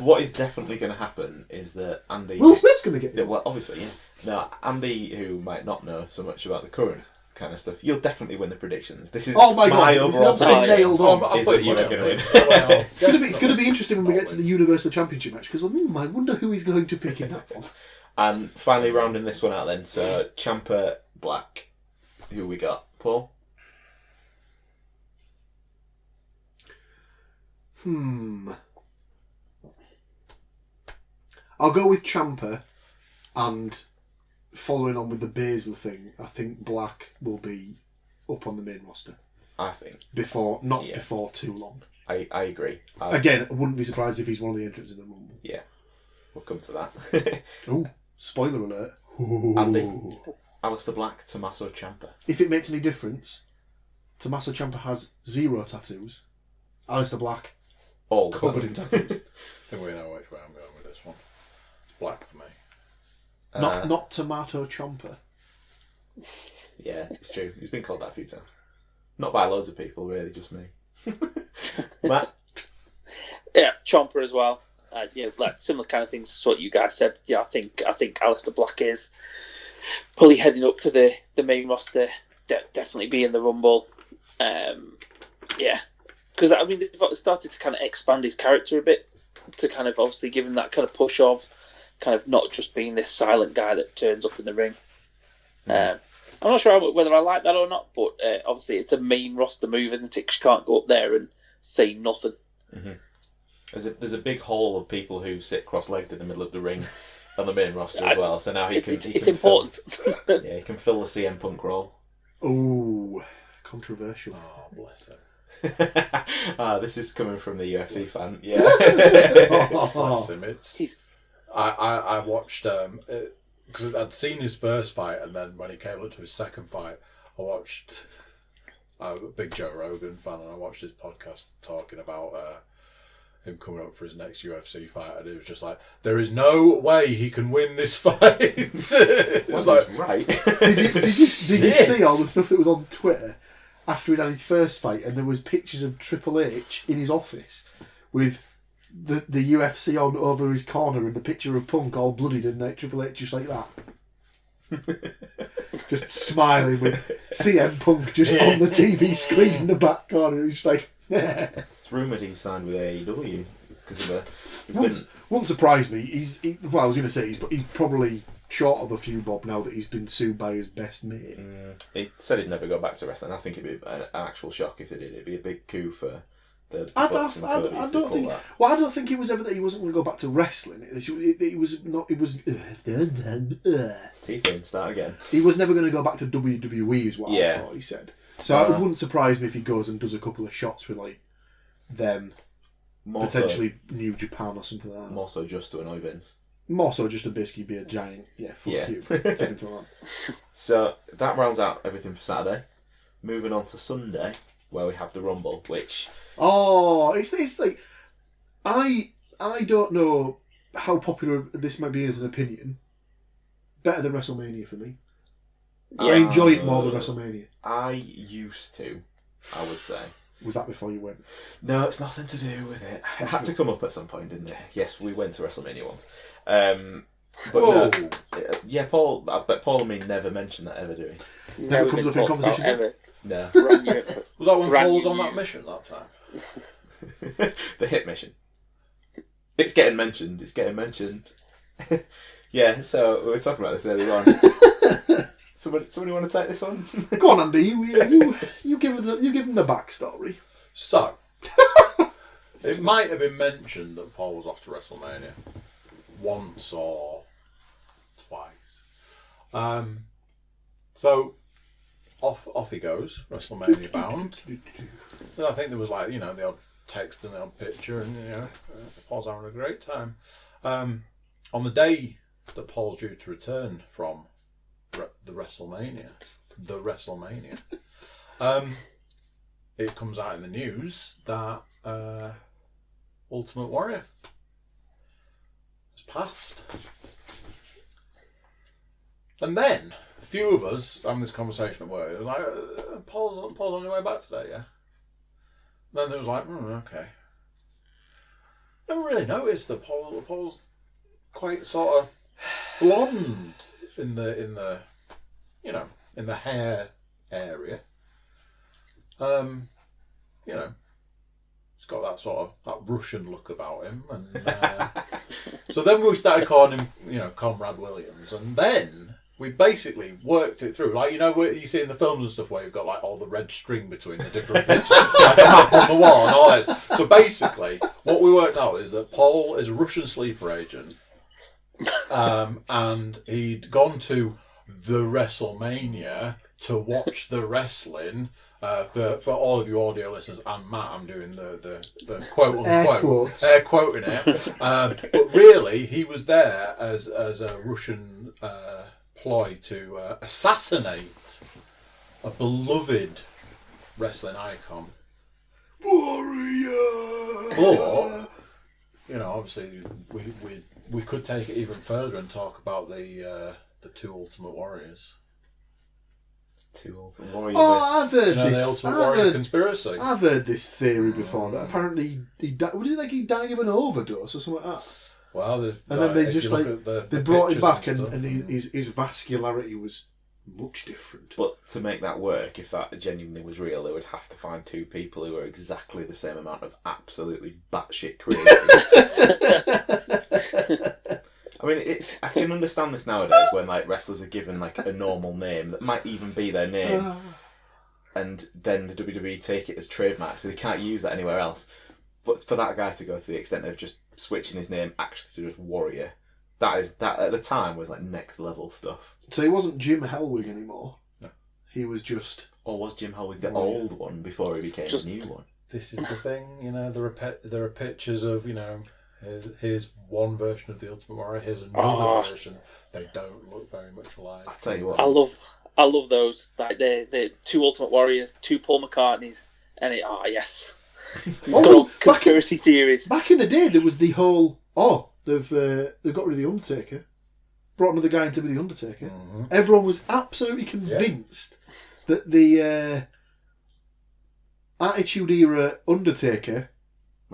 what is definitely going to happen is that Andy... Will Smith's going to get it. Well, obviously, yeah. No, Andy, who might not know so much about the current kind of stuff, you'll definitely win the predictions. This is my overall prediction is that you are going to win. It's going to be interesting when we get to the Universal Championship match, because I wonder who he's going to pick in that one. And finally rounding this one out then, so Ciampa Black. Who we got? Paul? I'll go with Ciampa, and following on with the Baszler thing, I think Black will be up on the main roster. I think. Before too long. I agree. Again, I wouldn't be surprised if he's one of the entrants in the Rumble. Yeah. We'll come to that. Oh, spoiler alert. Andy, Alistair Black, Tommaso Ciampa. If it makes any difference, Tommaso Ciampa has 0 tattoos. Alistair Black, all covered in tattoos. I think we know which way I'm going with this one. It's Black for me. Not Tomato Ciampa. Yeah, it's true. He's been called that a few times. Not by loads of people, really, just me. Matt? Yeah, Ciampa as well. Like similar kind of things to what you guys said. Yeah, I think Alistair Black is probably heading up to the main roster. Definitely be in the Rumble. Because I mean they've started to kind of expand his character a bit to kind of obviously give him that kind of push of kind of not just being this silent guy that turns up in the ring. I'm not sure whether I like that or not, but obviously it's a main roster move, and the you can't go up there and say nothing. Mm-hmm. There's a big hall of people who sit cross-legged in the middle of the ring on the main roster as well. So now it's important. He can fill the CM Punk role. Ooh, controversial. Oh, bless him. This is coming from the UFC fan. Yeah. Bless him. I watched because I'd seen his first fight, and then when he came up to his second fight, I watched. I'm a big Joe Rogan fan, and I watched his podcast talking about him coming up for his next UFC fight, and it was just like, there is no way he can win this fight. It was like, right. Did you see all the stuff that was on Twitter after he'd had his first fight, and there was pictures of Triple H in his office with the UFC on over his corner and the picture of Punk all bloodied and Triple H just like that. Just smiling with CM Punk just on the TV screen in the back corner. He's like, It's rumoured he's signed with AEW because of won't surprise me. I was going to say he's probably short of a few bob now that he's been sued by his best mate. He said he'd never go back to wrestling. I think it'd be an actual shock if they did. It'd be a big coup for the I Bucks and Cody don't if they think. pull that. Well, I don't think it was ever that he wasn't going to go back to wrestling. It was not. It was. Teeth in, start again. He was never going to go back to WWE, is what I thought he said. So it wouldn't surprise me if he goes and does a couple of shots with like them, potentially New Japan or something like that. More so just to annoy Vince. More so just to basically be a giant, fuck you. Second to one. So that rounds out everything for Saturday. Moving on to Sunday, where we have the Rumble, which... Oh, it's like... I don't know how popular this might be as an opinion. Better than WrestleMania for me. I enjoy it more than WrestleMania. I used to, I would say. Was that before you went? No, it's nothing to do with it. It had to come up at some point, didn't it? Yes, we went to WrestleMania once. But no, Paul. I bet Paul and me never mentioned that ever, do we? Never comes up in conversation. Ever. No. was that when Paul was on that mission that time? The hit mission. It's getting mentioned. Yeah, so we were talking about this earlier on. Somebody want to take this one? Go on, Andy. You give them the backstory. So, it might have been mentioned that Paul was off to WrestleMania once or twice. So off he goes, WrestleMania bound. And I think there was like, the odd text and the odd picture, and Paul's having a great time. On the day that Paul's due to return from the WrestleMania, it comes out in the news that Ultimate Warrior has passed. And then a few of us having this conversation at work, it was like, Paul's on your way back today, yeah? And then there was like, okay. Never really noticed that Paul's quite sort of blonde in the hair area. He's got that sort of that Russian look about him, and so then we started calling him, Comrade Williams, and then we basically worked it through, like where you see in the films and stuff where you've got like all the red string between the different pictures, like a map on the wall and all this. So basically, what we worked out is that Paul is a Russian sleeper agent. And he'd gone to the WrestleMania to watch the wrestling. For all of you audio listeners and Matt, I'm doing the quote unquote air quoting it. But really, he was there as a Russian ploy to assassinate a beloved wrestling icon. Warrior. But obviously, we could take it even further and talk about the two Ultimate Warriors. Two Ultimate Warriors. Oh, I've heard this. The Ultimate Warrior conspiracy. I've heard this theory before that apparently he died. Was it like he died of an overdose or something like that? Well, and then they just they brought him back and his vascularity was much different. But to make that work, if that genuinely was real, they would have to find two people who were exactly the same amount of absolutely batshit crazy. I mean, I can understand this nowadays when like wrestlers are given like a normal name that might even be their name, and then the WWE take it as trademark, so they can't use that anywhere else. But for that guy to go to the extent of just switching his name actually to just Warrior, that at the time was like next level stuff. So he wasn't Jim Hellwig anymore. No. He was just... Or was Jim Hellwig the old one before he became the new one? This is the thing, there are pictures of, here's one version of the Ultimate Warrior, here's another version. They don't look very much alike. I tell you what. I love those. Like the two Ultimate Warriors, two Paul McCartneys, and yes. Conspiracy theories. Back in the day, there was the whole they've got rid of the Undertaker, brought another guy in to be the Undertaker. Mm-hmm. Everyone was absolutely convinced that the Attitude Era Undertaker.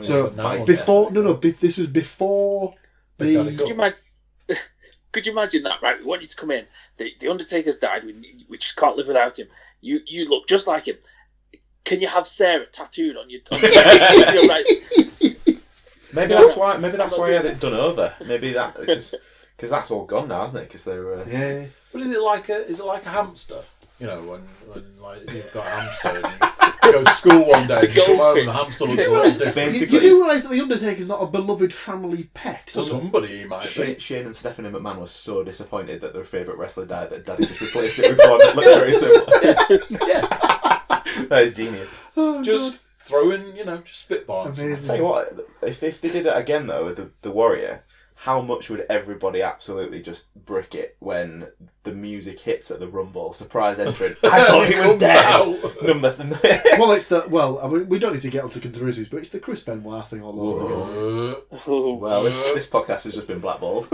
So before this was before the. Could you imagine that? Right, we want you to come in. The Undertaker's died. We just can't live without him. You look just like him. Can you have Sarah tattooed on your? Right. Maybe that's why he had it done over. Maybe that because that's all gone now, isn't it? Because they were. Yeah. But is it like a hamster? You know, when like you've got a hamster and you go to school one day and you come home and the hamster looks a little different. You do realise that the Undertaker's not a beloved family pet. To somebody, he might be. Shane and Stephanie McMahon were so disappointed that their favourite wrestler died that Daddy just replaced it with one that looked very similar. Yeah. That is genius. Oh, just throwing, just spitballs. Amazing. I'll tell you what, if they did it again though with the Warrior, how much would everybody absolutely just brick it when the music hits at the Rumble? Surprise entrant. I thought he was dead. We don't need to get onto conspiracies, but it's the Chris Benoit thing all over again. Well, this podcast has just been blackballed.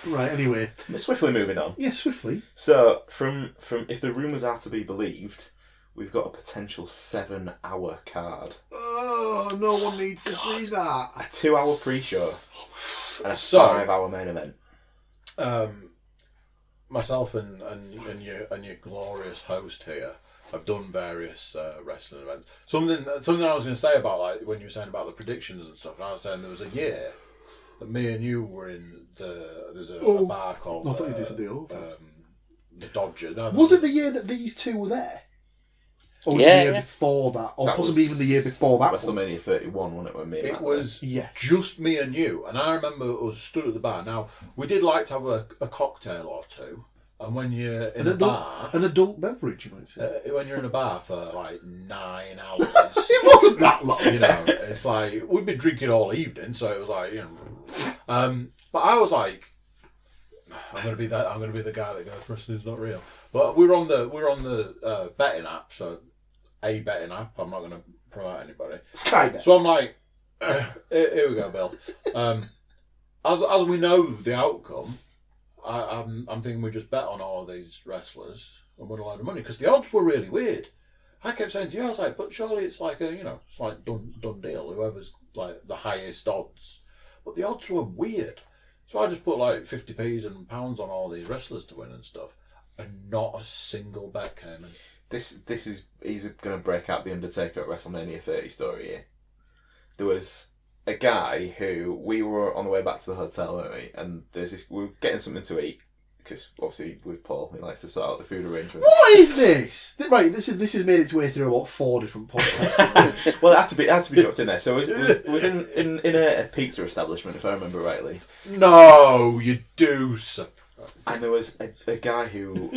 Right, anyway. Swiftly moving on. Yeah, swiftly. So, from if the rumours are to be believed, we've got a potential 7-hour card. Oh, no one needs to see that. A 2-hour pre-show and a 5-hour main event. Myself and your glorious host here have done various wrestling events. Something I was going to say about like when you were saying about the predictions and stuff. And I was saying there was a year that me and you were in there's a bar called I thought you did the Dodger. No, was it the year that these two were there? Or was it the year before that? Or that possibly even the year before that? WrestleMania 31, wasn't it? When me and it was just me and you. And I remember us stood at the bar. Now, we did like to have a cocktail or two. And when you're in a bar... An adult beverage, you might say. When you're in a bar for like 9 hours... It wasn't that long. It's like... We'd been drinking all evening, so it was like, but I was like... I'm gonna be the guy that goes, wrestling's not real. But we're on the betting app, so a betting app. I'm not gonna promote anybody. Skybet. So I'm like, here we go, Bill. As we know the outcome, I'm thinking we just bet on all of these wrestlers and win a load of money because the odds were really weird. I kept saying to you, I was like, but surely it's like it's like done deal. Whoever's like the highest odds, but the odds were weird. So I just put like 50p's and pounds on all these wrestlers to win and stuff, and not a single bet came in. He's going to break out the Undertaker at WrestleMania 30 story here. There was a guy who we were on the way back to the hotel, weren't we? And we were getting something to eat because obviously with Paul, he likes to sort out the food arrangement. What is this? Right, this has made its way through about 4 different podcasts. Well, it had to be dropped in there. So it was in a pizza establishment, if I remember rightly. No, you do. And there was a guy who,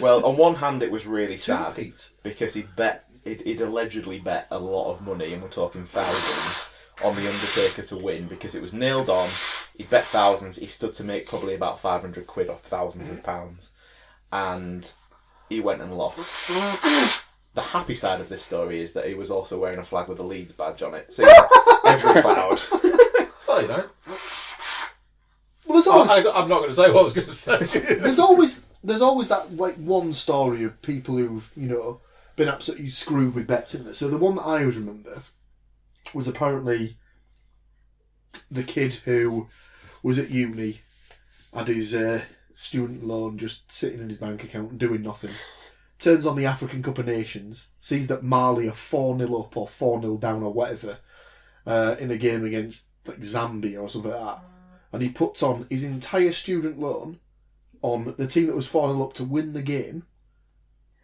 well, on one hand it was really sad because he'd allegedly bet a lot of money, and we're talking thousands, on the Undertaker to win because it was nailed on. He bet thousands. He stood to make probably about 500 quid off thousands of pounds, and he went and lost. The happy side of this story is that he was also wearing a flag with a Leeds badge on it, so every cloud. Well, you know. Well, there's always, I'm not going to say what I was going to say. there's always that like one story of people who've been absolutely screwed with bets, isn't there? So the one that I always remember was apparently the kid who was at uni, had his student loan just sitting in his bank account and doing nothing. Turns on the African Cup of Nations, sees that Mali are 4-0 up or 4-0 down or whatever in a game against like Zambia or something like that. And he puts on his entire student loan on the team that was 4-0 up to win the game,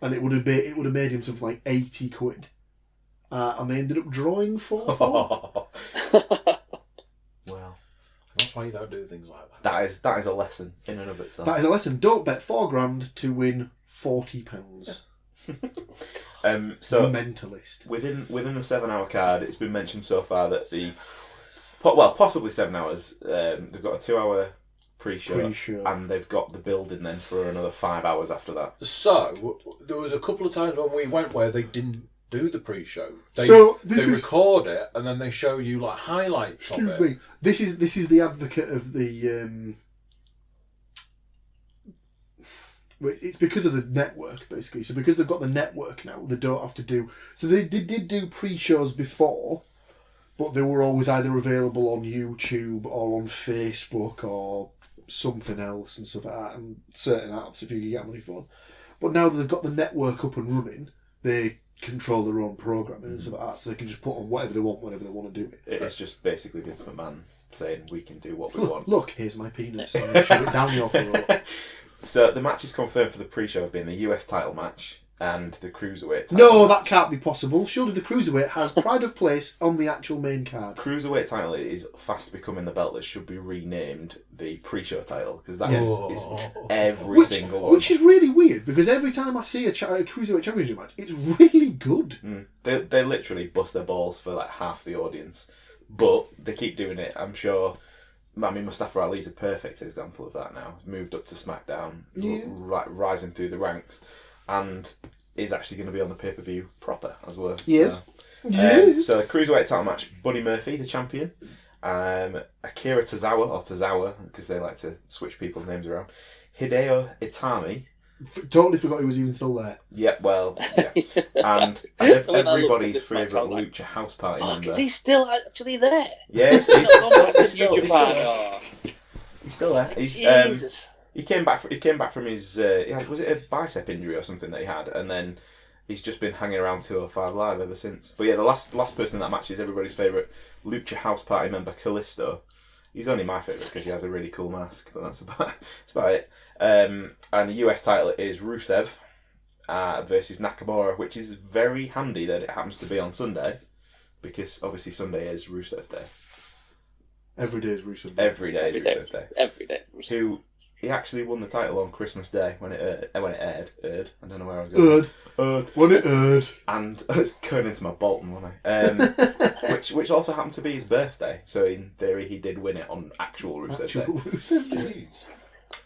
and it would have made him something like 80 quid. And they ended up drawing 4-4. Well, that's why you don't do things like that. That is a lesson in and of itself. That is a lesson. Don't bet $4,000 to win £40. So mentalist. Within the 7-hour card, it's been mentioned so far that possibly 7 hours. They've got a 2-hour pre-show, and they've got the building then for another 5 hours after that. So there was a couple of times when we went where they didn't do the pre-show. They record it and then they show you like highlights of it. Excuse me. This is the advocate of the. It's because of the network, basically. So because they've got the network now, they don't have to do. So they did do pre-shows before, but they were always either available on YouTube or on Facebook or something else and stuff like that, and certain apps if you can get money for them. But now that they've got the network up and running, they control their own programming and stuff like that, so they can just put on whatever they want whenever they want to do it. It's just basically Vince McMahon saying we can do what we want. Look, here's my penis. I'm going to shove it down your throat. So the match is confirmed for the pre-show have been the US title match and the Cruiserweight title No, match. that can't be possible. Surely the Cruiserweight has pride of place on the actual main card. Cruiserweight title is fast becoming the belt that should be renamed the pre-show title, because that is every single one. Which is really weird, because every time I see a Cruiserweight Championship match, it's really good. They literally bust their balls for like half the audience, but they keep doing it. I'm sure. I mean, Mustafa Ali's a perfect example of that now. He's moved up to SmackDown, rising through the ranks, and is actually going to be on the pay-per-view proper as well. Yes. So Cruiserweight title match, Buddy Murphy, the champion, Akira Tozawa, because they like to switch people's names around, Hideo Itami. Totally forgot he was even still there. Yeah, and everybody's favourite Lucha House Party member. Is he still actually there? Yes, he's still there. Jesus. He came back from his was it a bicep injury or something that he had, and then he's just been hanging around 205 Live ever since. But yeah, the last person in that match is everybody's favourite Lucha House Party member, Kalisto. He's only my favourite because he has a really cool mask, but that's about it. And the US title is Rusev versus Nakamura, which is very handy that it happens to be on Sunday, because obviously Sunday is Rusev Day. Every day is Rusev Day. Every day is Rusev Day. Every day. He actually won the title on Christmas Day when it aired. I don't know where I was going. When it aired. And I was going into my Bolton, wasn't I? Which also happened to be his birthday. So in theory, he did win it on actual Rusev Day.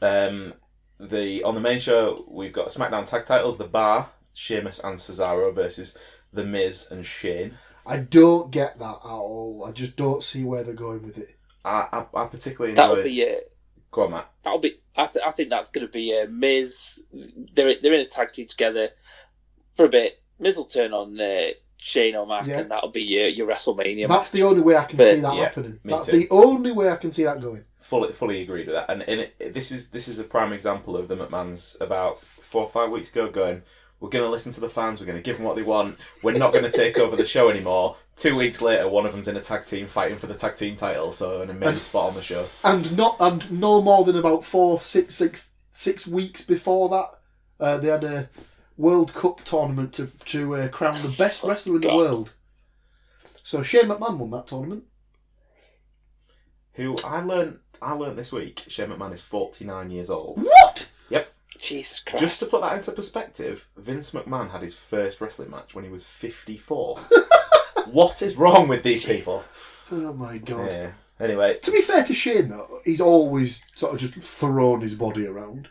On the main show, we've got SmackDown tag titles: The Bar, Sheamus and Cesaro versus The Miz and Shane. I don't get that at all. I just don't see where they're going with it. I particularly enjoy. That'll be it. Go on, Matt. That'll be. I think that's going to be Miz. They're in a tag team together for a bit. Miz will turn on Shane O'Mac, and that'll be your WrestleMania. That's the only way I can see that happening. That's the only way I can see that going. Fully agreed with that. And this is a prime example of the McMahons about 4 or 5 weeks ago going, we're going to listen to the fans, we're going to give them what they want, we're not going to take over the show anymore. 2 weeks later, one of them's in a tag team fighting for the tag team title, so an amazing spot on the show. And no more than about 6 weeks before that, they had a World Cup tournament to crown the best wrestler in the world. So Shane McMahon won that tournament. Who I learned this week, Shane McMahon is 49 years old. What? Yep. Jesus Christ. Just to put that into perspective, Vince McMahon had his first wrestling match when he was 54. What is wrong with these people? Oh my God. Yeah. Anyway. To be fair to Shane though, he's always sort of just thrown his body around.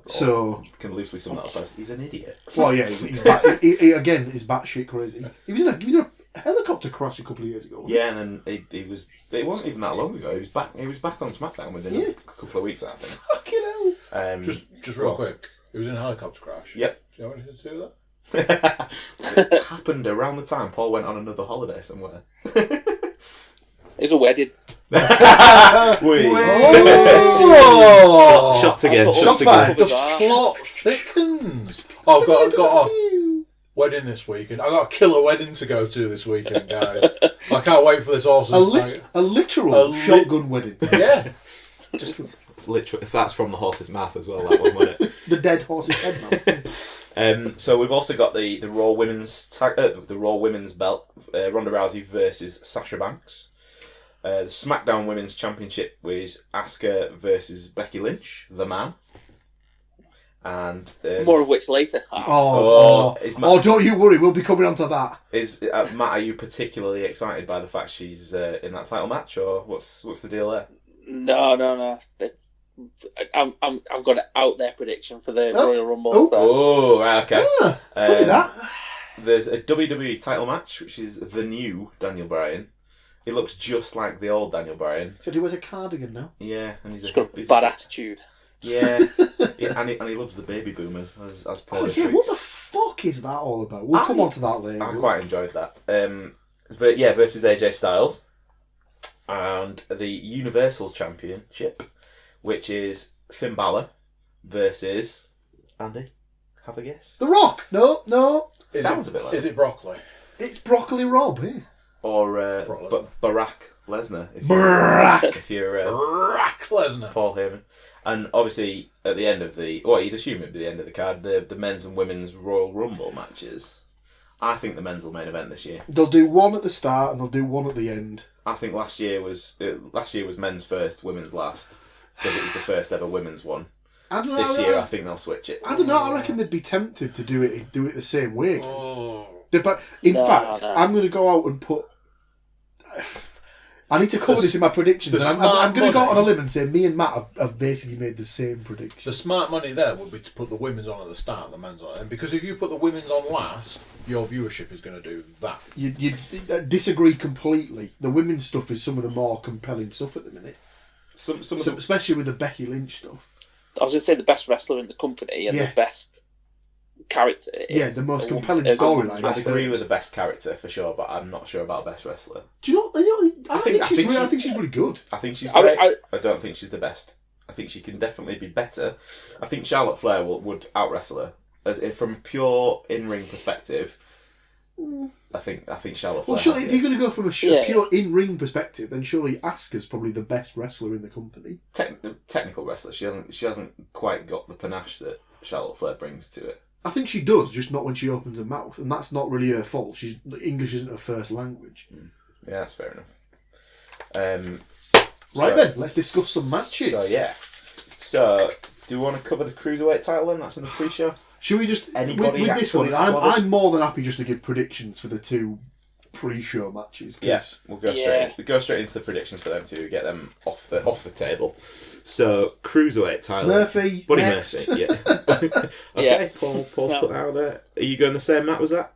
So can loosely sum that up as he's an idiot. Well, yeah, he's batshit crazy. He was in a helicopter crash a couple of years ago. Yeah, and then he was. It wasn't even that long ago. He was back on SmackDown within a couple of weeks. I think. Fucking hell. Just real quick. It was in a helicopter crash. Yep. Do you have anything to do with that? It happened around the time Paul went on another holiday somewhere. It's a wedding. Shots again. Shots fired. The plot thickens. I've got a wedding this weekend. I've got a killer wedding to go to this weekend, guys. I can't wait for this awesome a literal shotgun wedding. Yeah. Just literally, if that's from the horse's mouth as well, that one, wasn't it? The dead horse's head mouth. So we've also got the Raw Women's belt, Ronda Rousey versus Sasha Banks. The SmackDown Women's Championship was Asuka versus Becky Lynch, the man. And more of which later. Don't you worry, we'll be coming on to that. Matt, are you particularly excited by the fact she's in that title match, or what's the deal there? No. I've got an out there prediction for the Royal Rumble. Oh, right, okay. Funny that. There's a WWE title match, which is the new Daniel Bryan. He looks just like the old Daniel Bryan. So he wears a cardigan now. Yeah, and he's got a bad attitude. Yeah, and he loves the baby boomers as Paul. Oh yeah, what the fuck is that all about? We'll come on to that later. I quite enjoyed that. Versus AJ Styles, and the Universal Championship, which is Finn Balor versus Andy. Have a guess. The Rock. No. Sounds a bit like. Is it broccoli? It's Broccoli Rob. Eh? Or Lesnar. Barack Lesnar. If you're Barack Lesnar. Paul Heyman. And obviously, at the end of you'd assume it'd be the end of the card, the men's and women's Royal Rumble matches. I think the men's will main event this year. They'll do one at the start and they'll do one at the end. I think last year was men's first, women's last, because it was the first ever women's one. I don't know. This year, I think they'll switch it. I don't know. I reckon they'd be tempted to do it the same way. Oh. But in fact, I'm going to go out and put. I need to cover this in my predictions. And I'm going to go out on a limb and say me and Matt have basically made the same prediction. The smart money there would be to put the women's on at the start and the men's on. And because if you put the women's on last, your viewership is going to do that. You disagree completely. The women's stuff is some of the more compelling stuff at the minute. Especially with the Becky Lynch stuff. I was going to say the best wrestler in the company and the best character. The most compelling storyline. I agree with the best character for sure, but I'm not sure about best wrestler. Do you know? I think she's really good. I think she's great. I don't think she's the best. I think she can definitely be better. I think Charlotte Flair would out wrestle her. From a pure in-ring perspective, I think Charlotte Flair. Well, surely if you're going to go from a pure in-ring perspective, then surely Asuka's probably the best wrestler in the company. Technical wrestler. She hasn't quite got the panache that Charlotte Flair brings to it. I think she does, just not when she opens her mouth, and that's not really her fault. English isn't her first language. Yeah, that's fair enough. Then, let's discuss some matches. So, do you want to cover the Cruiserweight title then? That's in the pre-show? Should we just... Anybody with this one, I'm more than happy just to give predictions for the two pre-show matches. Yes, we'll go straight into the predictions for them too. Get them off the table. So Cruiserweight title, Murphy, Buddy next. Murphy. Yeah. Okay, Paul's put that out there. Are you going the same, Matt? Was that?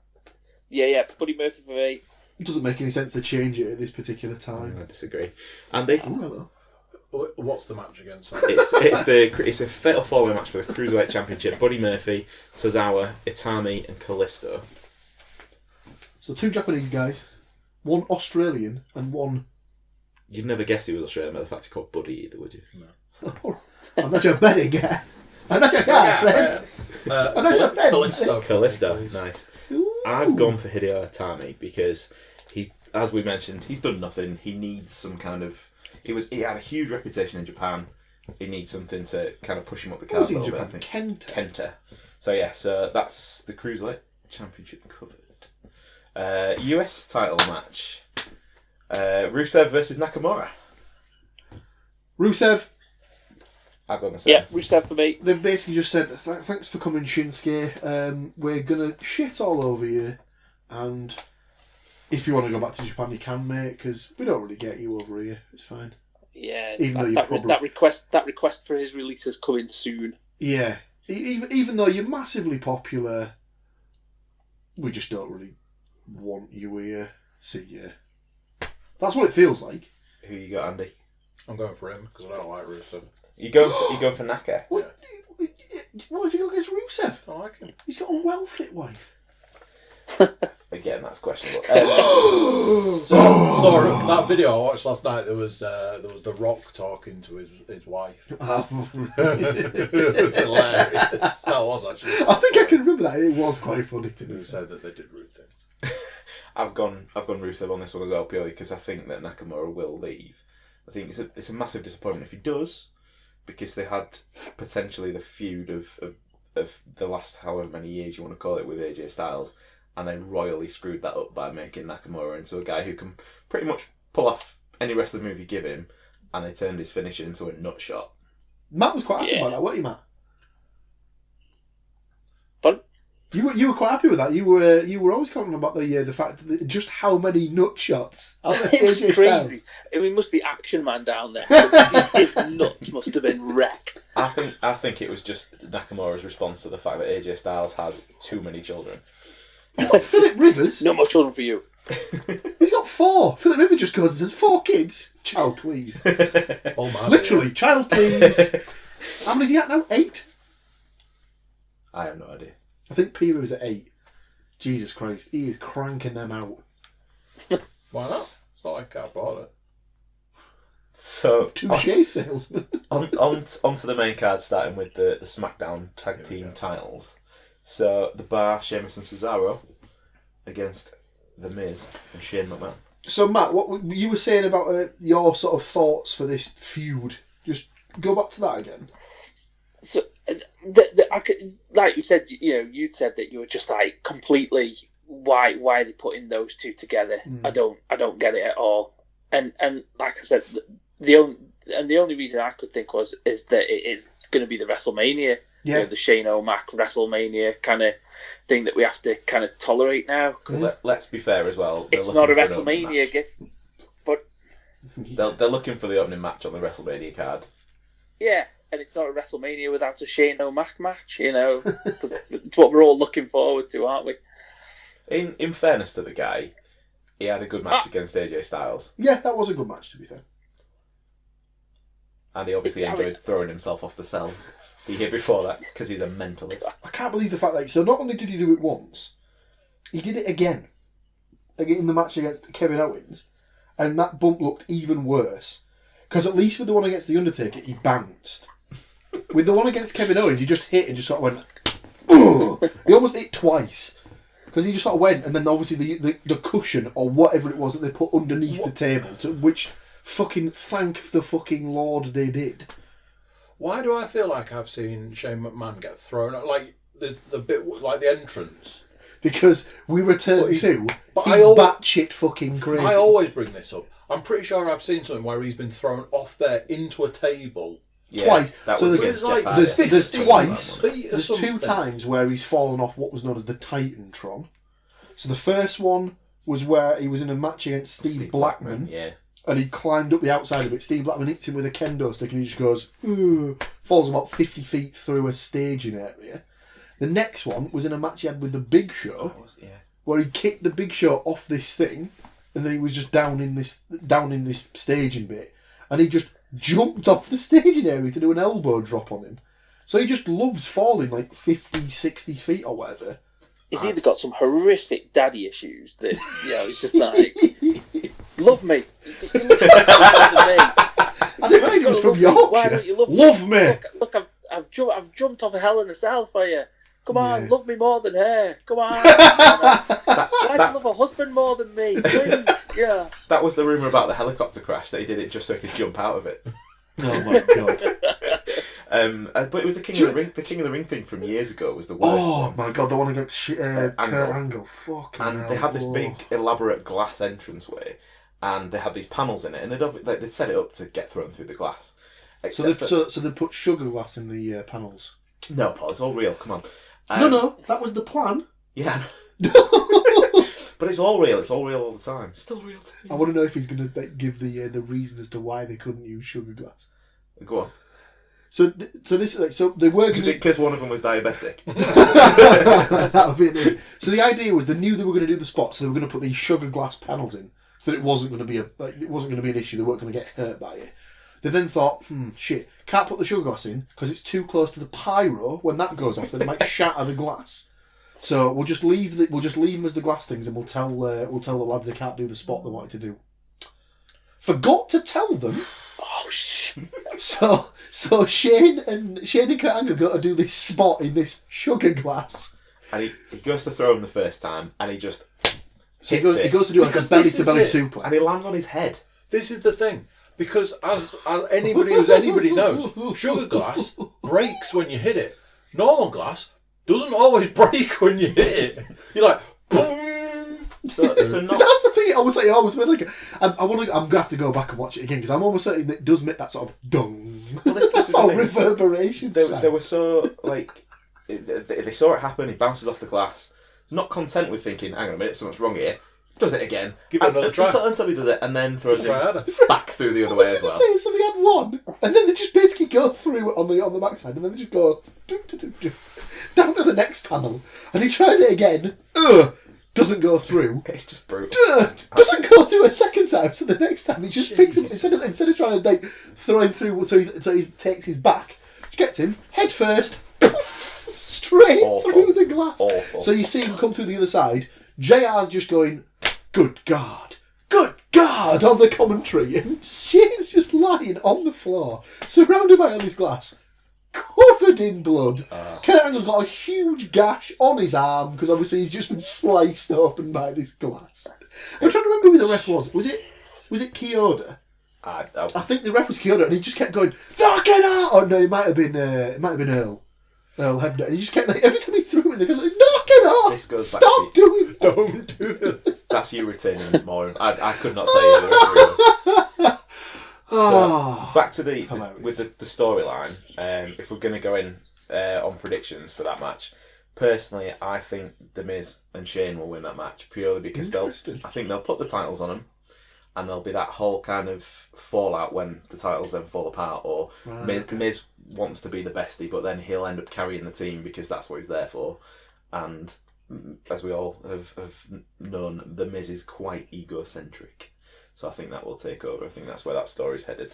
Yeah. Buddy Murphy for me. It doesn't make any sense to change it at this particular time. I disagree. Andy? Hello. What's the match again? It's a fatal four-way match for the Cruiserweight Championship. Buddy Murphy, Tozawa, Itami, and Kalisto. So 2 Japanese guys, 1 Australian, and 1. You'd never guess he was Australian by the fact he called Buddy either, would you? No. I'm not your betting guy. I'm not your guy, friend. I'm not your friend. Kalisto, nice. Ooh. I've gone for Hideo Itami because he's, as we mentioned, he's done nothing. He needs some kind of. He had a huge reputation in Japan. He needs something to kind of push him up the card a little bit. I think Kenta. So that's the Cruiserweight Championship covered. US title match. Rusev versus Nakamura. Rusev. I've got the same. Yeah, Rusev for me. They've basically just said, thanks for coming, Shinsuke. We're going to shit all over you. And if you want to go back to Japan, you can, mate, because we don't really get you over here. It's fine. Yeah, even though that request for his release is coming soon. Yeah. Even though you're massively popular, we just don't really want you here. See ya. That's what it feels like. Who you got, Andy? I'm going for him because I don't like Rusev. You going for Naka? What have you got against Rusev? I like him. He's got a well-fit wife. Again, that's questionable. So that video I watched last night, there was The Rock talking to his wife. It was hilarious. That was actually. I think I can remember that. It was quite funny to me. Who said that they did rude things. I've gone Rusev on this one as well, purely because I think that Nakamura will leave. I think it's a massive disappointment if he does, because they had potentially the feud of the last however many years you want to call it with AJ Styles, and they royally screwed that up by making Nakamura into a guy who can pretty much pull off any wrestling move you give him, and they turned his finisher into a nut shot. Matt was quite happy about that, weren't you, Matt? But you were quite happy with that. You were always commenting about the fact that just how many nut shots. It was crazy. Styles. I mean, must be Action Man down there. His nuts must have been wrecked. I think it was just Nakamura's response to the fact that AJ Styles has too many children. He's got Philip Rivers. No more children for you. He's got 4. Philip Rivers just goes and says, 4 kids. Child, please. Oh, man. Literally, child, please. How many is he at now? 8? I have no idea. I think P Rivers at 8. Jesus Christ, he is cranking them out. Why not? It's not like I can't afford it. So, Touche, salesman. onto the main card, starting with the SmackDown Tag Team titles. So, The Bar, Sheamus and Cesaro against The Miz and Shane McMahon. So, Matt, what you were saying about your sort of thoughts for this feud, just go back to that again. So, I could, like you said, you'd said that you were just like completely why are they putting those two together? I don't get it at all. And like I said, the only reason I could think is that it is going to be the WrestleMania, the Shane O'Mac WrestleMania kind of thing that we have to kind of tolerate now. Let's be fair as well. It's not a WrestleMania gift, but they're looking for the opening match on the WrestleMania card. Yeah. And it's not a WrestleMania without a Shane O'Mac match, because it's what we're all looking forward to, aren't we? In fairness to the guy, he had a good match against AJ Styles. Yeah, that was a good match, to be fair. And he obviously enjoyed throwing himself off the cell the year before that, because he's a mentalist. I can't believe the fact that... So not only did he do it once, he did it again in the match against Kevin Owens, and that bump looked even worse. Because at least with the one against The Undertaker, he bounced. With the one against Kevin Owens, he just hit and just sort of went... Ugh! He almost hit twice. Because he just sort of went, and then obviously the cushion, or whatever it was that they put underneath the table, to which fucking thank the fucking Lord they did. Why do I feel like I've seen Shane McMahon get thrown out? Like, there's the bit, like the entrance. Because we return to, he's batshit fucking crazy. I always bring this up. I'm pretty sure I've seen something where he's been thrown off there into a table. Yeah, twice. That so was there's, against Jeff Hardy. there's twice. There's There's 2 times where he's fallen off what was known as the Titantron. So the first one was where he was in a match against Steve Blackman. Yeah. And he climbed up the outside of it. Steve Blackman hits him with a kendo stick and he just goes, ugh, falls about 50 feet through a staging area. The next one was in a match he had with the Big Show, where he kicked the Big Show off this thing, and then he was just down in this staging bit, and he just jumped off the staging area to do an elbow drop on him. So he just loves falling like 50, 60 feet or whatever. He's either got some horrific daddy issues that, it's just like, love me. You love me more than me. I didn't realise it was from Yorkshire. Why don't you love me? Look, I've jumped off a Hell in a Cell for you. Come on, love me more than her. Come on. Why do you love a husband more than me? Please, yeah. That was the rumour about the helicopter crash, that he did it just so he could jump out of it. Oh my god. But it was the King of the Ring thing from years ago was the worst. Oh my god, the one against Kurt Angle. Fucking and hell, they had this big elaborate glass entranceway, and they had these panels in it, and they'd set it up to get thrown through the glass. So they put sugar glass in the panels. No, Paul, it's all real. Come on. No, that was the plan. Yeah. But it's all real. It's all real all the time. It's still real too. I want to know if he's going to give the reason as to why they couldn't use sugar glass. Go on. So they were because one of them was diabetic. That would be it. So the idea was they knew they were going to do the spot, so they were going to put these sugar glass panels in, so that it wasn't going to be an issue. They weren't going to get hurt by it. They then thought, shit, can't put the sugar glass in because it's too close to the pyro. When that goes off, then it might shatter the glass. So we'll just leave them as the glass things, and we'll tell the lads they can't do the spot they wanted to do. Forgot to tell them. Oh shit! So Shane and Kurt Angle got to do this spot in this sugar glass, and he goes to throw him the first time, and he just he goes to do like a belly to belly suplex, and he lands on his head. This is the thing. Because as anybody knows, sugar glass breaks when you hit it. Normal glass doesn't always break when you hit it. You're like, boom. So not... That's the thing. I was like, I'm gonna have to go back and watch it again because I'm almost certain that it does make that sort of dung. Well, that's all reverberation. They were so like they saw it happen. He bounces off the glass, not content with thinking, "Hang on a minute, something's wrong here." Does it again. Give it another try. Until he does it, and then throws it harder. back through the other way as well. So they had one, and then they just basically go through it on the backside, and then they just go down to the next panel, and he tries it again. Doesn't go through. It's just brutal. Doesn't go through a second time. So the next time he just picks him instead of trying to throw him through. So he takes his back, just gets him head first, poof, straight through the glass. Awful. So you see him come through the other side. JR's just going, good God, on the commentary, and Shane's just lying on the floor, surrounded by all this glass, covered in blood. Kurt Angle's got a huge gash on his arm because obviously he's just been sliced open by this glass. I'm trying to remember who the ref was. Was it Kyoto? I think the ref was Kyoto, and he just kept going, knock it out! Oh no, it might have been Earl Hebner, and he just kept every time he threw it, he goes, knock it off! This goes back Stop doing that! Don't do it. That's you retaining more. I could not tell you the referee. So, back to the storyline. If we're going to go in on predictions for that match, personally, I think The Miz and Shane will win that match purely because I think they'll put the titles on them, and there'll be that whole kind of fallout when the titles then fall apart. Or Miz wants to be the bestie, but then he'll end up carrying the team because that's what he's there for. And as we all have known, The Miz is quite egocentric. So I think that will take over. I think that's where that story's headed.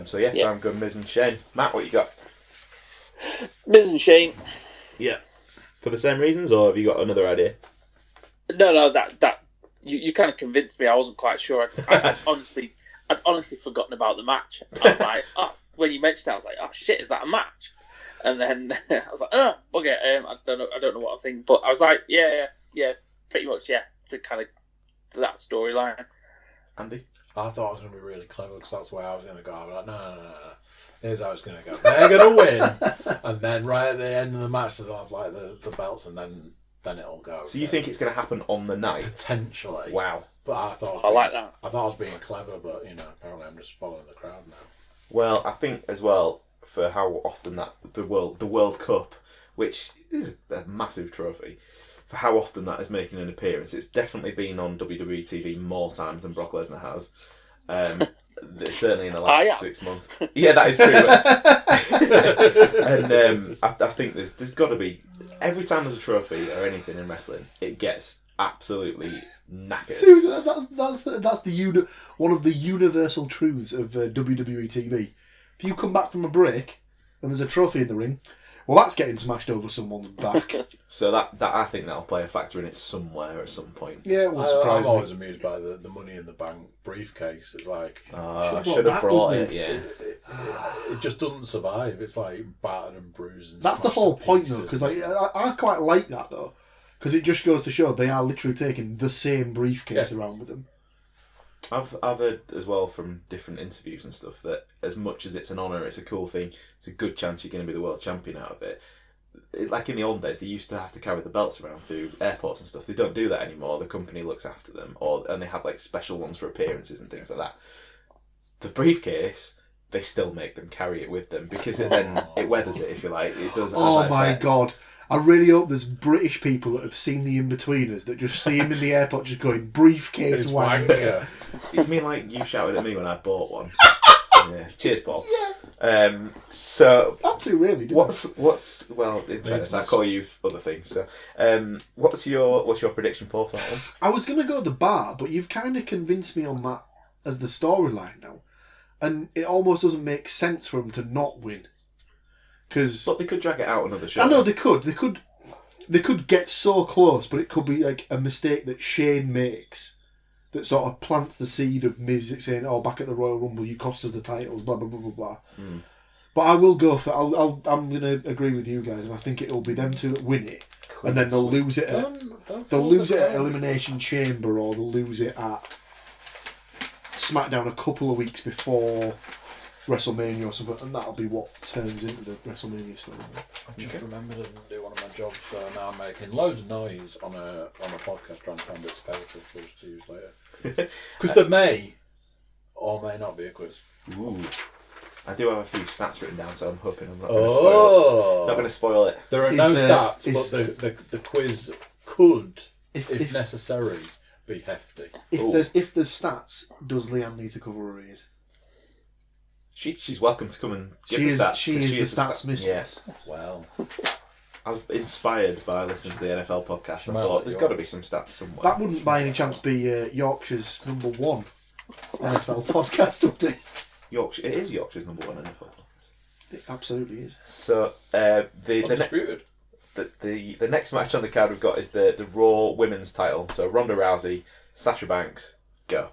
So I'm going Miz and Shane. Matt, what you got? Miz and Shane. Yeah. For the same reasons, or have you got another idea? No, that you kind of convinced me. I wasn't quite sure. I'd honestly forgotten about the match. I was like, when you mentioned it, I was like, oh shit, is that a match? And then I was like, bugger. I don't know what I think, but I was like, yeah, pretty much, yeah, to kind of that storyline. Andy? I thought I was going to be really clever because that's where I was going to go. I was like, no. Here's how it's going to go. They're going to win, and then right at the end of the match, they'll have like the belts, and then it'll go. So you think it's going to happen on the night? Potentially. Wow. But I like that. I thought I was being clever, but apparently I'm just following the crowd now. Well, I think as well for how often that the World Cup, which is a massive trophy, for how often that is making an appearance, it's definitely been on WWE TV more times than Brock Lesnar has. Certainly in the last 6 months. Yeah, that is true. And I think there's got to be, every time there's a trophy or anything in wrestling, it gets absolutely knackered. Seriously, that's one of the universal truths of WWE TV. If you come back from a break and there's a trophy in the ring, well, that's getting smashed over someone's back. So that I think that'll play a factor in it somewhere at some point. Yeah, it will surprise me. I'm always amused by the Money in the Bank briefcase. It's like, I should have brought it. Yeah, it just doesn't survive. It's like battered and bruised. And that's the whole point, though, because I quite like that though, because it just goes to show they are literally taking the same briefcase around with them. I've heard as well from different interviews and stuff that as much as it's an honour, it's a cool thing, it's a good chance you're going to be the world champion out of it. Like in the old days, they used to have to carry the belts around through airports and stuff. They don't do that anymore. The company looks after them, and they have like special ones for appearances and things like that. The briefcase, they still make them carry it with them because it weathers it, if you like. It does. Oh my god! I really hope there's British people that have seen the In-Betweeners that just see him in the airport just going, briefcase wanker. You mean like you shouted at me when I bought one? Yeah. Cheers, Paul. Yeah. So I'm too really. What's well? In fairness, I call you other things. So, what's your prediction, Paul, for that one? I was going to go the bar, but you've kind of convinced me on that as the storyline now, and it almost doesn't make sense for them to not win. But they could drag it out another show. I know they could. They could get so close, but it could be like a mistake that Shane makes that sort of plants the seed of Miz saying, "Oh, back at the Royal Rumble, you cost us the titles." Blah blah blah blah blah. Mm. But I will go for. I'm going to agree with you guys, and I think it'll be them two that win it, and then they'll lose it. They'll lose it at Elimination Chamber, or they'll lose it at SmackDown a couple of weeks before WrestleMania or something, and that'll be what turns into the WrestleMania story. I just remembered to do one of my jobs, so now I'm making loads of noise on a podcast trying to find bits of paper for us to use later. Because there may or may not be a quiz. Ooh. I do have a few stats written down, so I'm hoping I'm not going to spoil it. Not going to spoil it. There are no stats, but the quiz could if necessary, be hefty. If there's stats, does Leanne need to cover her ears? She's welcome to come and give She the stats. is the stats mistress. Yes. Well, I was inspired by listening to the NFL podcast. I thought there's got to be some stats somewhere. That wouldn't by any chance be Yorkshire's number one NFL podcast, would it? Yorkshire, it is Yorkshire's number one NFL podcast. It absolutely is. So the next match on the card we've got is the Raw Women's title. So Ronda Rousey, Sasha Banks, go.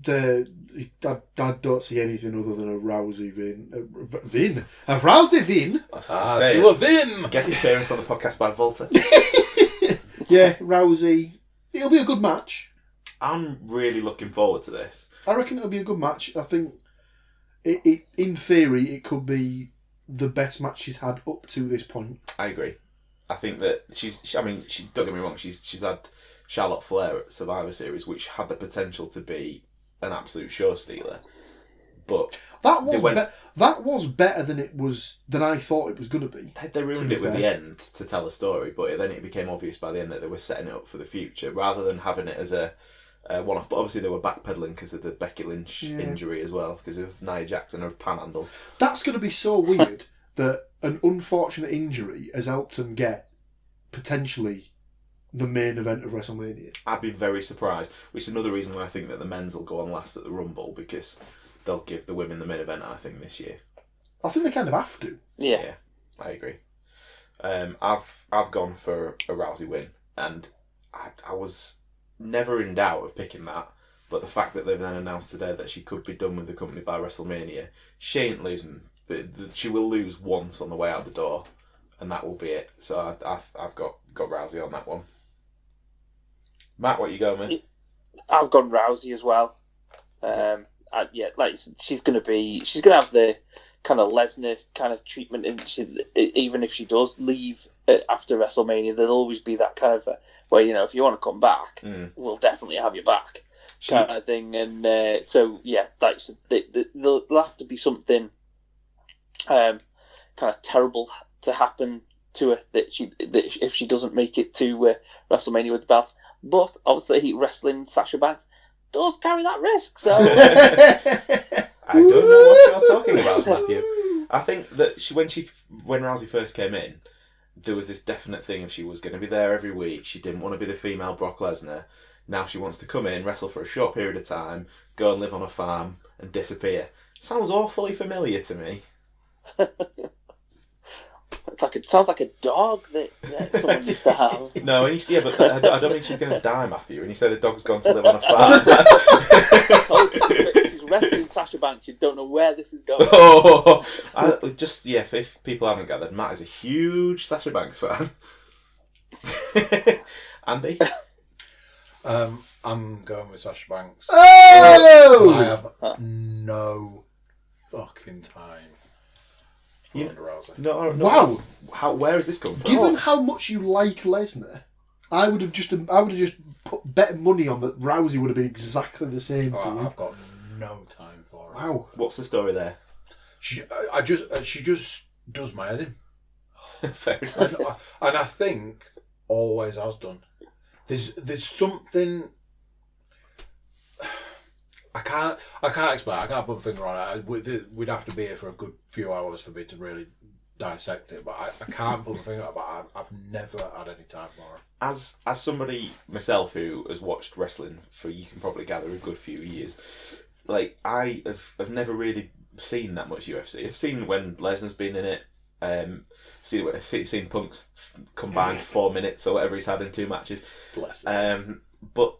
I don't see anything other than a Rousey Vin. A Rousey Vin. Still a Vin. Guest appearance on the podcast by Volta. Yeah, Rousey. It'll be a good match. I'm really looking forward to this. I reckon it'll be a good match. I think, it in theory, it could be the best match she's had up to this point. I agree. I think that don't get me wrong, she's had Charlotte Flair at Survivor Series, which had the potential to be an absolute show stealer. But that was better than I thought it was going to be. They ruined it with the end to tell a story, but then it became obvious by the end that they were setting it up for the future rather than having it as a one-off. But obviously they were backpedaling because of the Becky Lynch injury as well, because of Nia Jax and her panhandle. That's going to be so weird that an unfortunate injury has helped them get potentially the main event of WrestleMania. I'd be very surprised, which is another reason why I think that the men's will go on last at the Rumble, because they'll give the women the main event, I think, this year. I think they kind of have to. Yeah, I agree. I've gone for a Rousey win, and I was never in doubt of picking that, but the fact that they've then announced today that she could be done with the company by WrestleMania, she ain't losing. She will lose once on the way out the door, and that will be it. So I've got Rousey on that one. Matt, what you going with? I've gone Rousey as well. She's going to have the kind of Lesnar kind of treatment, and even if she does leave after WrestleMania, there'll always be that kind of if you want to come back, we'll definitely have you back kind of thing. And there'll have to be something kind of terrible to happen to her that if she doesn't make it to WrestleMania with the belt. But obviously, wrestling Sasha Banks does carry that risk. So I don't know what you're talking about, Matthew. I think that when Rousey first came in, there was this definite thing of she was going to be there every week. She didn't want to be the female Brock Lesnar. Now she wants to come in, wrestle for a short period of time, go and live on a farm and disappear. Sounds awfully familiar to me. It sounds like a dog that someone used to have. No, but I don't mean she's going to die, Matthew. When you say the dog's gone to live on a farm, she's wrestling Sasha Banks. You don't know where this is going. If people haven't gathered, Matt is a huge Sasha Banks fan. Andy? I'm going with Sasha Banks. Oh! I have no fucking time. No. Wow! Where has this come from? Given how much you like Lesnar, I would have just bet money on that Rousey would have been exactly the same for you. I've got no time for it. Wow! What's the story there? She just does my head in. Fair enough. And I think always has done. There's something. I can't explain. I can't put a finger on it. We'd have to be here for a good few hours for me to really dissect it. But I can't put a finger on it. But I've never had any time for it. As somebody myself who has watched wrestling for, you can probably gather, a good few years, I have never really seen that much UFC. I've seen when Lesnar's been in it. Seen Punk's combined 4 minutes or whatever he's had in 2 matches. Bless him. But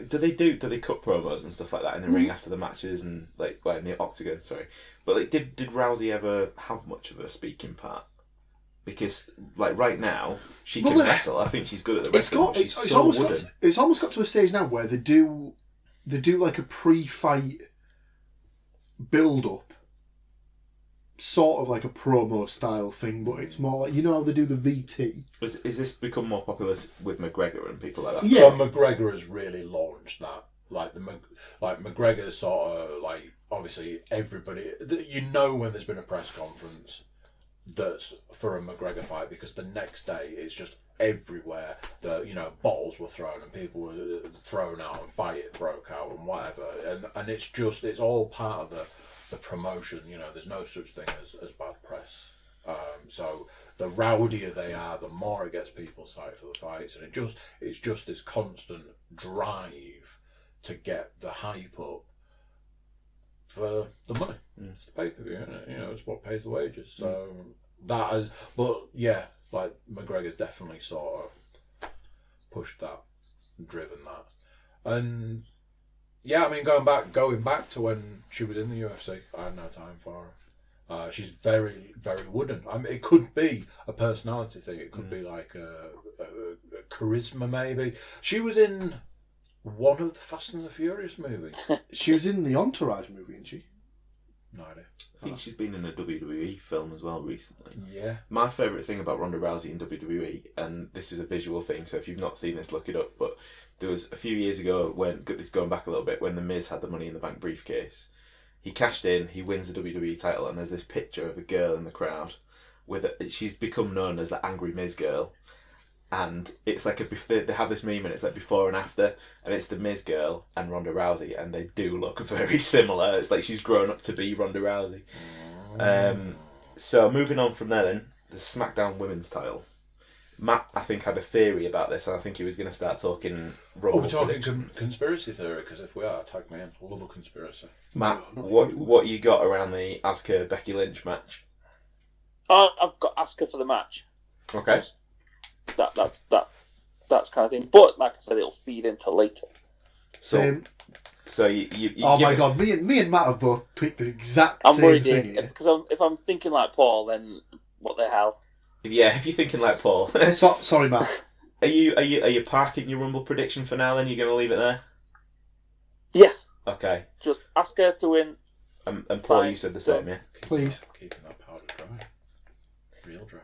do they cut promos and stuff like that in the ring after the matches and in the octagon? Sorry, but did Rousey ever have much of a speaking part? Because right now she can wrestle. I think she's good at the wrestling. It's almost got to a stage now where they do like a pre-fight build up. Sort of like a promo style thing, but it's more like, how they do the VT. Is this become more popular with McGregor and people like that? Yeah. So McGregor has really launched that. McGregor's sort of obviously everybody. When there's been a press conference, that's for a McGregor fight, because the next day it's just everywhere. Bottles were thrown and people were thrown out and fight broke out and whatever, and it's all part of the promotion. There's no such thing as bad press. So the rowdier they are, the more it gets people psyched for the fights, and it's just this constant drive to get the hype up for the money. It's the pay-per-view, it's what pays the wages. So that is, but yeah, like McGregor's definitely sort of pushed that, driven that, and yeah, I mean going back to when she was in the UFC, I had no time for her. She's very, very wooden. I mean, it could be a personality thing. It could be like a charisma, maybe. She was in one of the Fast and the Furious movies. She was in the Entourage movie, isn't she? No idea. I think she's been in a WWE film as well recently. Yeah. My favourite thing about Ronda Rousey in WWE, and this is a visual thing, so if you've not seen this, look it up, but there was a few years ago, going back a little bit, when The Miz had the Money in the Bank briefcase. He cashed in, he wins the WWE title, and there's this picture of a girl in the crowd. She's become known as the Angry Miz girl. And it's like they have this meme, and it's like before and after, and it's the Miz girl and Ronda Rousey, and they do look very similar. It's like she's grown up to be Ronda Rousey. So moving on from there then, the SmackDown Women's title. Matt, I think, had a theory about this, and I think he was going to start talking Rumble. We're talking conspiracy theory, because if we are, tag me in. I love a conspiracy. Matt, what you got around the Asuka-Becky Lynch match? I've got Asuka for the match. Okay. That's kind of thing. But like I said, it'll feed into later. Same. So you oh my god, me and Matt have both picked the exact I'm same worried thing. Because if I'm thinking like Paul, then what the hell? Yeah, if you're thinking like Paul. Sorry, Matt. Are you parking your Rumble prediction for now? Then you're going to leave it there? Yes. Okay. Just ask her to win. And Paul, you said the same, yeah. Please. Keeping that powder dry. Real dry.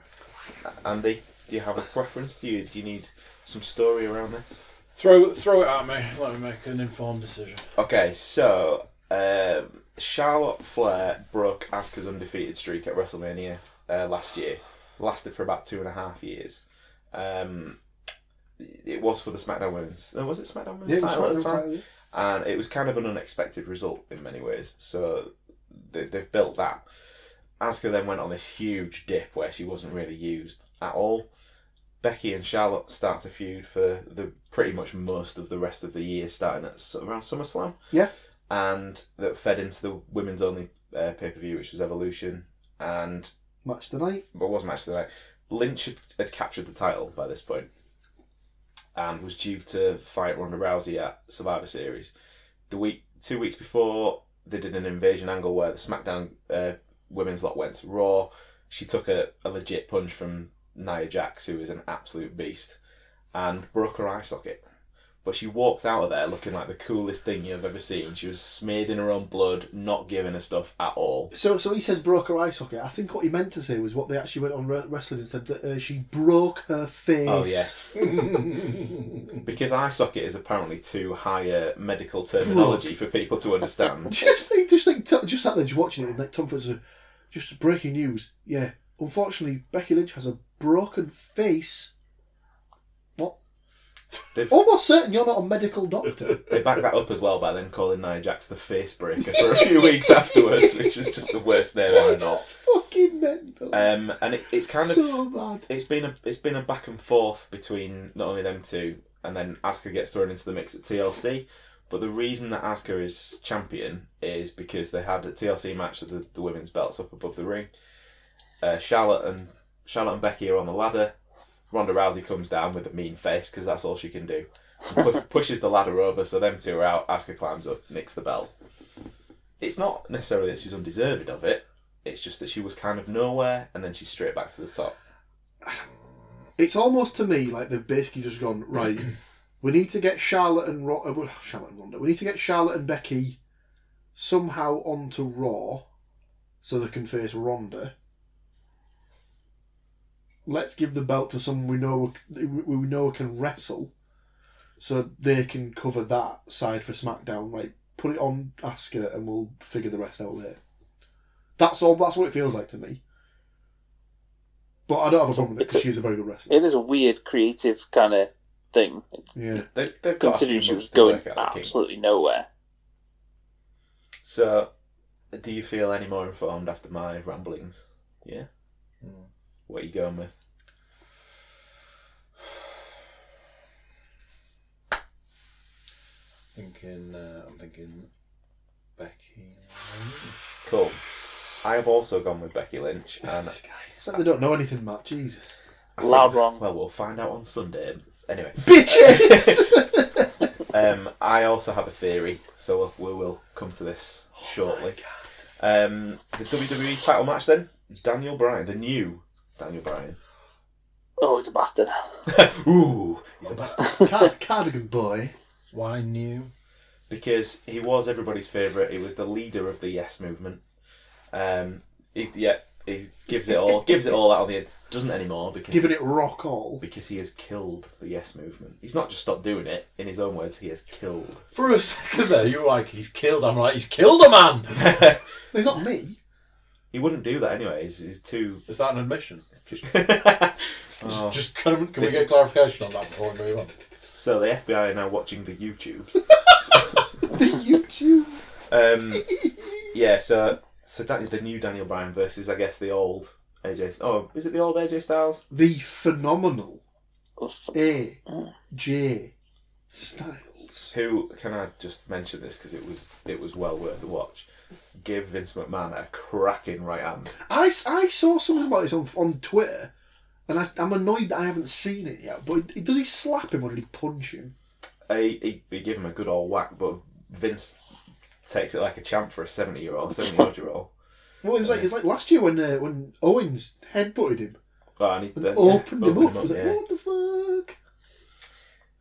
Andy, do you have a preference? Do you need some story around this? Throw it at me. Let me make an informed decision. Okay, so Charlotte Flair broke Asuka's undefeated streak at WrestleMania last year. Lasted for about 2.5 years. It was for the SmackDown Women's. Was it SmackDown Women's title at the time? Yeah. And it was kind of an unexpected result in many ways. So they've built that. Asuka then went on this huge dip where she wasn't really used at all. Becky and Charlotte start to feud for the pretty much most of the rest of the year, starting at around SummerSlam. Yeah. And that fed into the women's only pay-per-view, which was Evolution. And Match of the night. But it was Match of the night. Lynch had captured the title by this point and was due to fight Ronda Rousey at Survivor Series. 2 weeks before, they did an invasion angle where the SmackDown women's lot went to Raw. She took a legit punch from Nia Jax, who is an absolute beast, and broke her eye socket. But she walked out of there looking like the coolest thing you've ever seen. She was smeared in her own blood, not giving her stuff at all. So he says broke her eye socket. I think what he meant to say was what they actually went on wrestling and said that she broke her face. Oh yeah. Because eye socket is apparently too higher medical terminology for people to understand. just sat there watching it, and like Tom Fitz, just breaking news. Yeah, unfortunately, Becky Lynch has a broken face. What? Almost certain you're not a medical doctor. They backed that up as well by then calling Nia Jax the face breaker for a few weeks afterwards, which is just the worst name ever. Just fucking mental. And it's kind of so bad. It's been a back and forth between not only them two, and then Asuka gets thrown into the mix at TLC. But the reason that Asuka is champion is because they had a TLC match with the women's belts up above the ring. Charlotte and Becky are on the ladder. Ronda Rousey comes down with a mean face because that's all she can do. Pushes the ladder over, so them two are out. Asuka climbs up, nicks the belt. It's not necessarily that she's undeserving of it. It's just that she was kind of nowhere, and then she's straight back to the top. It's almost to me like they've basically just gone, right, we need to get Charlotte and Ronda. We need to get Charlotte and Becky somehow onto Raw so they can face Ronda. Let's give the belt to someone we know can wrestle, so they can cover that side for SmackDown. Right, put it on Asuka, and we'll figure the rest out later. That's all. That's what it feels like to me. But I don't have a problem with it because she's a very good wrestler. It is a weird, creative kind of thing. Yeah. They've got Considering a she few was months to going work out the kinks. absolutely nowhere. So, do you feel any more informed after my ramblings? Yeah? What are you going with? I'm thinking Becky. Cool. I have also gone with Becky Lynch. And This guy. It's like they don't know anything, Matt. Jesus. Loud wrong. Well, we'll find out on Sunday. Anyway. Bitches! I also have a theory, so we will come to this shortly. The WWE title match then. Daniel Bryan, the new Daniel Bryan. Oh, he's a bastard. Ooh, he's a bastard. Cardigan boy. Why new? Because he was everybody's favourite. He was the leader of the Yes movement. He gives it all out on the end. Doesn't anymore because Giving it rock all. because he has killed the Yes movement. He's not just stopped doing it. In his own words, he has killed. For a second there, you were like, he's killed. I'm like, he's killed a man. He's not me. He wouldn't do that anyway. He's too. Is that an admission? It's too... Oh. Just can we get clarification on that before we move on? So the FBI are now watching the YouTubes. The YouTube. Yeah. So the new Daniel Bryan versus, I guess, the old AJ. Oh, is it the old AJ Styles? The phenomenal AJ Styles. Who, can I just mention this because it was well worth a watch. Give Vince McMahon a cracking right hand. I saw something about this on Twitter, and I'm annoyed that I haven't seen it yet. But does he slap him or did he punch him? He gave him a good old whack, but Vince takes it like a champ for a 70-odd-year-old. Well, it's like last year when Owens headbutted him Oh, and and opened him up. I was like, yeah. what the fuck?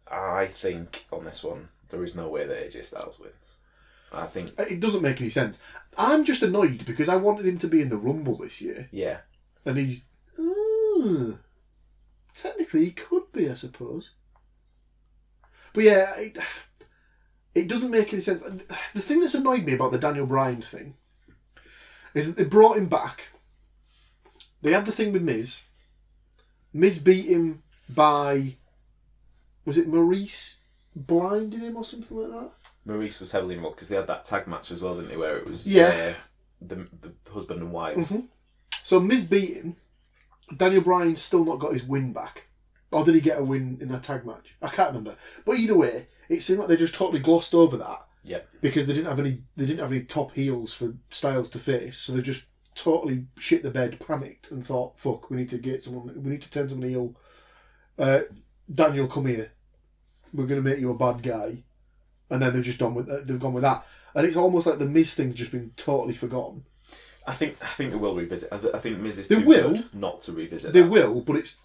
I think on this one there is no way that AJ Styles wins. I think It doesn't make any sense. I'm just annoyed because I wanted him to be in the Rumble this year, yeah. and he's technically he could be, I suppose. But yeah, it doesn't make any sense. The thing that's annoyed me about the Daniel Bryan thing is that they brought him back. They had the thing with Miz. Miz beat him by, was it Maurice blinded him or something like that? Maurice was heavily involved because they had that tag match as well, didn't they? Where it was Yeah. The husband and wives. Mm-hmm. So Miz beat him. Daniel Bryan's still not got his win back. Or did he get a win in that tag match? I can't remember. But either way, it seemed like they just totally glossed over that. Yep. Because they didn't have any top heels for Styles to face, so they just totally shit the bed, panicked, and thought, "Fuck, we need to turn someone heel." Daniel, come here. We're going to make you a bad guy, and then they've gone with that, and it's almost like the Miz thing's just been totally forgotten. I think they will revisit. I think Miz is They too will. good not to revisit. They that. will, but it's.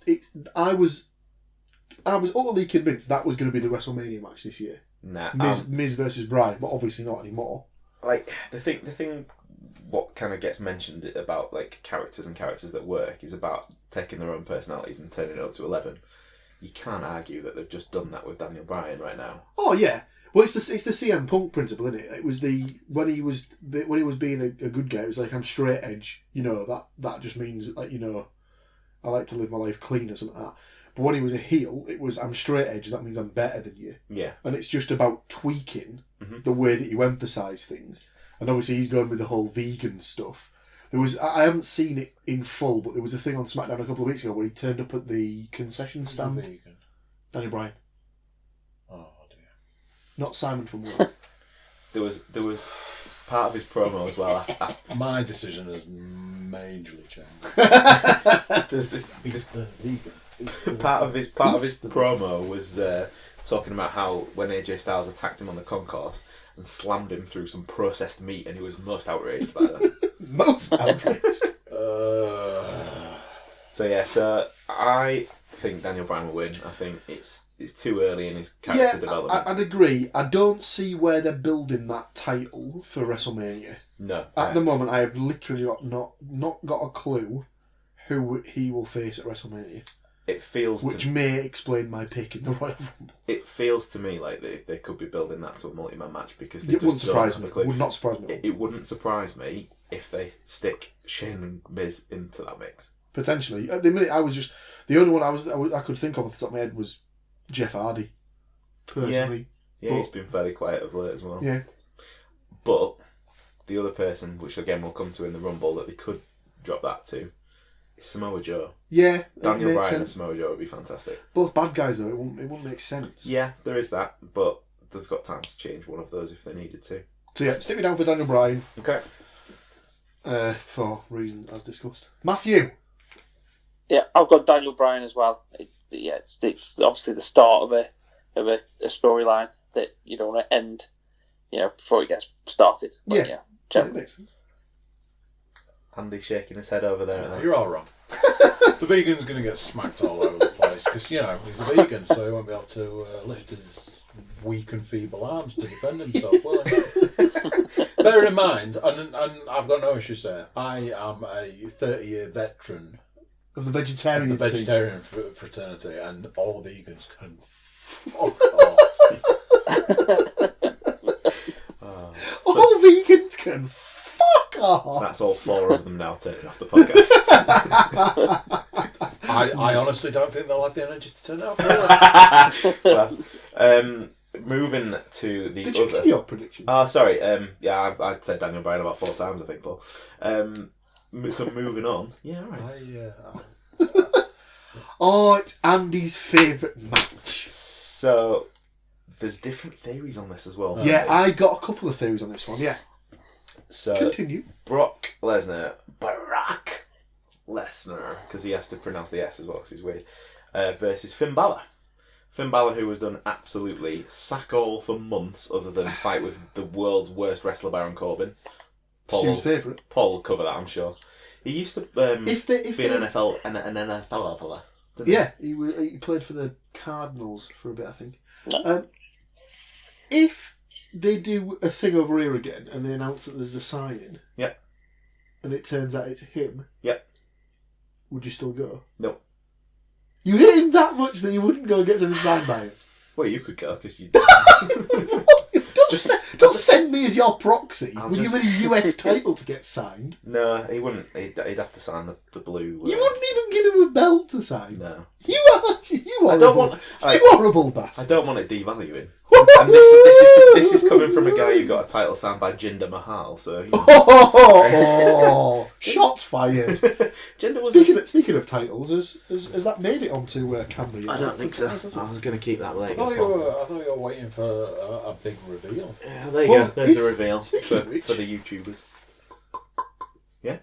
I was utterly convinced that was going to be the WrestleMania match this year. Nah, Miz versus Bryan, but obviously not anymore. like the thing what kind of gets mentioned about like characters and characters that work is about taking their own personalities and turning it up to 11. You can't argue that they've just done that with Daniel Bryan right now. Oh yeah, well it's the CM Punk principle, isn't it? It was when he was being a good guy. It was like, I'm straight edge, that just means like, I like to live my life clean or something like that. But when he was a heel, it was, I'm straight edge, that means I'm better than you. Yeah. And it's just about tweaking the way that you emphasise things. And obviously he's going with the whole vegan stuff. I haven't seen it in full, but there was a thing on SmackDown a couple of weeks ago where he turned up at the concession stand. Vegan. Daniel Bryan. Oh dear. Not Simon from Work. There was part of his promo as well. My decision has majorly changed. There's this Vegan. part of his promo was talking about how when AJ Styles attacked him on the concourse and slammed him through some processed meat, and he was most outraged by that. Most outraged. So I think Daniel Bryan will win. I think it's too early in his character development. I'd agree. I don't see where they're building that title for WrestleMania. No. At the moment, I have literally not got a clue who he will face at WrestleMania. It feels which may explain my pick in the Royal Rumble. It feels to me like they could be building that to a multi-man match because they it wouldn't surprise me. Would not surprise me. It wouldn't surprise me if they stick Shane and Miz into that mix. Potentially. At the minute, the only one I could think of off the top of my head was Jeff Hardy. Personally. Yeah, he's been fairly quiet of late as well. Yeah. But the other person, which again we'll come to in the Rumble, that they could drop that to, is Samoa Joe. Yeah. Daniel Bryan and Samoa Joe would be fantastic. Both bad guys though, it wouldn't make sense. Yeah, there is that, but they've got time to change one of those if they needed to. So yeah, stick me down for Daniel Bryan. Okay. For reasons as discussed. Matthew. Yeah, I've got Daniel Bryan as well. It's obviously the start of a storyline that you don't want to end, before it gets started. But, That makes sense. Andy's shaking his head over there. You're all wrong. The vegan's going to get smacked all over the place because, he's a vegan, so he won't be able to lift his weak and feeble arms to defend himself, will he? Bear in mind, and I've got no issues there, I am a 30-year veteran of the vegetarian fraternity, and all vegans can all vegans can fuck off. So that's all 4 of them now turning off the podcast. I honestly don't think they'll have the energy to turn it off. Well, moving to the Did other. you give your prediction? Oh, sorry. I'd said Daniel Bryan about 4 times, I think, Paul. So moving on. Yeah, all right. Oh, it's Andy's favourite match. So there's different theories on this as well. Yeah, I've got a couple of theories on this one. Yeah. So Continue. Brock Lesnar, because he has to pronounce the S as well because he's weird, versus Finn Balor. Finn Balor, who has done absolutely sack all for months other than fight with the world's worst wrestler, Baron Corbin. Stu's favourite. Paul will cover that, I'm sure. He used to be an NFL fella. Yeah, he played for the Cardinals for a bit, I think. If they do a thing over here again and they announce that there's a signing, and it turns out it's him, would you still go? No. You hate him that much that you wouldn't go and get something signed by him? Well, you could go because you. Don't send me as your proxy. Would you win a US title to get signed? No, he wouldn't. He'd have to sign the blue. You wouldn't even give him a belt to sign. No. You horrible bastard. I don't want it devaluing. And this is coming from a guy who got a title signed by Jinder Mahal. So. Shots fired. Jinder was. Speaking of titles, has that made it onto Camry? I don't think so. I was going to keep that later. I thought you were waiting for a big reveal. Yeah, there you go. There's the reveal for the YouTubers. Yeah.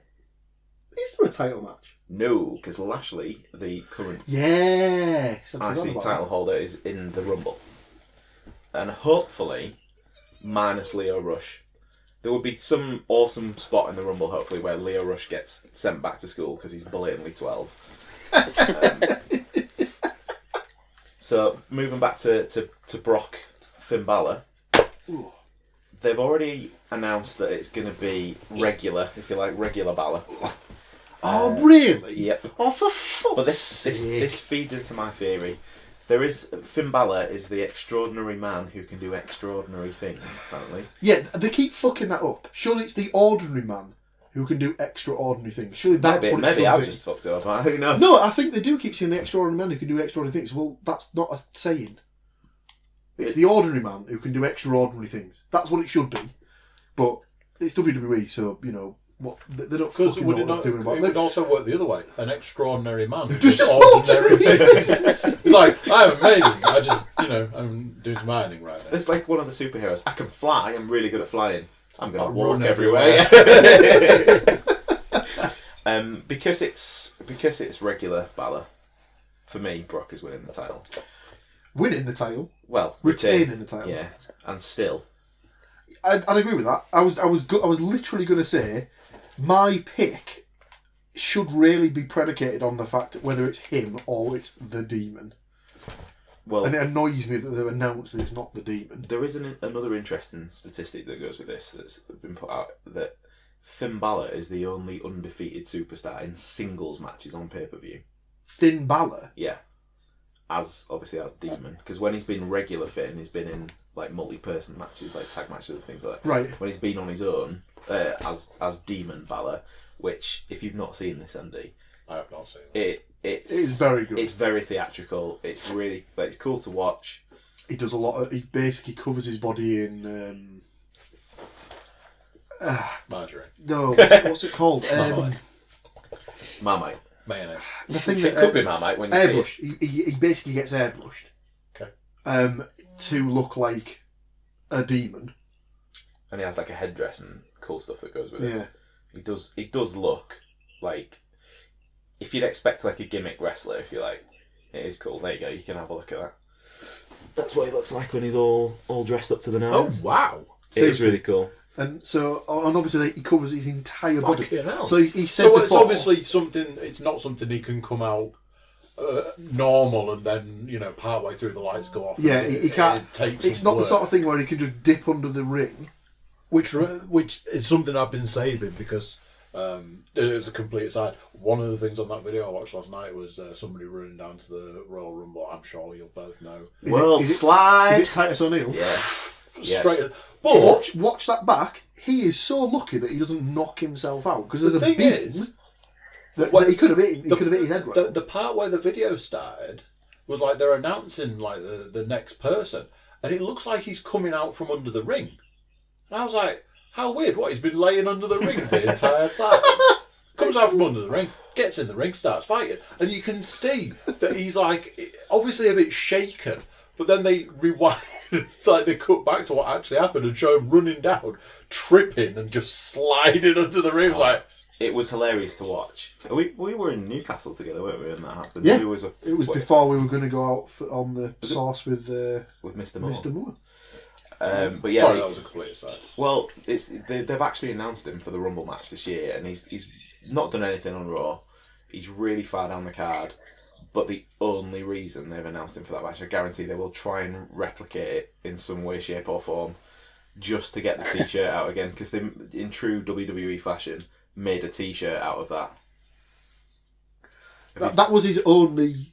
Is there a title match? No, because Lashley, the current IC title holder, is in the Rumble. And hopefully, minus Leo Rush. There would be some awesome spot in the Rumble, hopefully, where Leo Rush gets sent back to school because he's blatantly 12. So, moving back to Brock, Finn Balor. Ooh. They've already announced that it's going to be regular, if you like, regular Balor. Oh, really? Yep. Oh, for fuck's But sake. this feeds into my theory. Finn Balor is the extraordinary man who can do extraordinary things, apparently. Yeah, they keep fucking that up. Surely it's the ordinary man who can do extraordinary things. Surely that's what it maybe should I've be. just fucked it up. Who knows? No, I think they do keep saying the extraordinary man who can do extraordinary things. Well, that's not a saying. It's the ordinary man who can do extraordinary things. That's what it should be. But it's WWE, so, what they don't fucking know what they're doing about it. It would also work the other way. An extraordinary man who Just does ordinary things. It's like, I'm amazing. I just, I'm doing some ironing right now. It's like one of the superheroes. I can fly. I'm really good at flying. I'm going to I'll walk run everywhere. Because it's regular Balor. For me, Brock is winning the title. Winning the title? Well, retaining the title. Yeah, and still. I'd agree with that. I was literally going to say, my pick should really be predicated on the fact that whether it's him or it's the Demon. Well, and it annoys me that they've announced that it's not the Demon. There is another interesting statistic that goes with this that's been put out, that Finn Balor is the only undefeated superstar in singles matches on pay-per-view. Finn Balor? Yeah. Obviously as Demon. Because when he's been regular Finn, he's been in like multi-person matches, like tag matches and things like that. Right. When he's been on his own, as Demon Balor, which, if you've not seen this, Andy, I have not seen it. It is very good. It's very theatrical. It's really it's cool to watch. He does a lot of. He basically covers his body in. Margarine. No, what's it called? Marmite. Mayonnaise. The thing It that could be Marmite when you airbrush. see it. He basically gets airbrushed. Okay. To look like a demon. And he has like a headdress and cool stuff that goes with it. Yeah. He does look like if you'd expect like a gimmick wrestler, if you like. It is cool. There you go. You can have a look at that. That's what he looks like when he's all dressed up to the nose. Oh wow! It is really cool. And so, and obviously, he covers his entire body. Hell. So he said so before. it's obviously something. It's not something he can come out normal and then partway through the lights go off. Yeah, he can't. It's not the sort of thing where he can just dip under the ring. Which is something I've been saving because. As a complete aside, one of the things on that video I watched last night was somebody running down to the Royal Rumble. I'm sure you'll both know. Slide. Is it Titus O'Neil? Yeah. Straight. But watch that back. He is so lucky that he doesn't knock himself out because there's a thing beam is, that he could have hit. He could have hit his head right. The part where the video started was like they're announcing like the next person, and it looks like he's coming out from under the ring, and I was like, how weird! What, he's been laying under the ring the entire time. Comes out from under the ring, gets in the ring, starts fighting, and you can see that he's like obviously a bit shaken. But then they rewind, it's like they cut back to what actually happened and show him running down, tripping and just sliding under the ring. It was hilarious to watch. We were in Newcastle together, weren't we, when that happened? Yeah, it was before we were going to go out on the sauce with Mr. Moore. Mr. Moore. But yeah, sorry, that was a complete aside. Well, they've actually announced him for the Rumble match this year, and he's not done anything on Raw. He's really far down the card, but the only reason they've announced him for that match, I guarantee they will try and replicate it in some way, shape, or form, just to get the T-shirt out again, because they, in true WWE fashion, made a T-shirt out of that. That was his only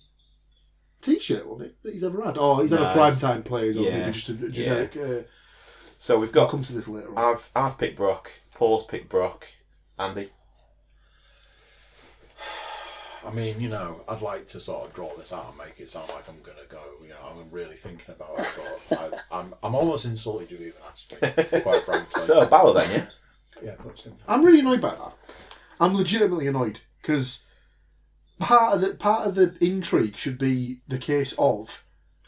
T-shirt, wasn't it, that he's ever had? Or he's had a primetime players, or maybe just a generic. Yeah. So we've got. I'll come to this later on. I've picked Brock. Paul's picked Brock. Andy. I mean, I'd like to sort of draw this out and make it sound like I'm going to go. I'm really thinking about it, but I'm almost insulted you even asked me, quite frankly. So, Balor then, yeah? Yeah, I'm really annoyed by that. I'm legitimately annoyed, because part of the intrigue should be the case of,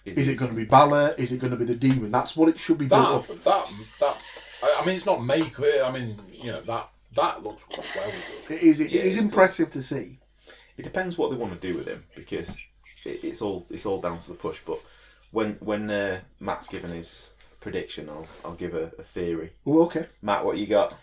is it going to be Balor? Is it going to be the Demon? That's what it should be built up. I mean, it's not make. I mean, that looks well good. It is impressive to see. It depends what they want to do with him, because it's all down to the push. But when Matt's given his prediction, I'll give a theory. Oh, okay. Matt, what you got?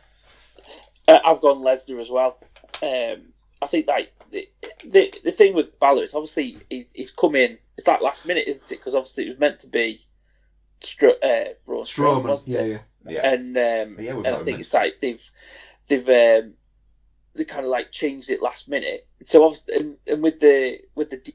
I've gone Lesnar as well. I think like the thing with Balor is obviously he's come in. It's like last minute, isn't it? Because obviously it was meant to be Braun Strowman, wasn't it? Yeah. And I think it's like they've kind of like changed it last minute. So obviously, and with the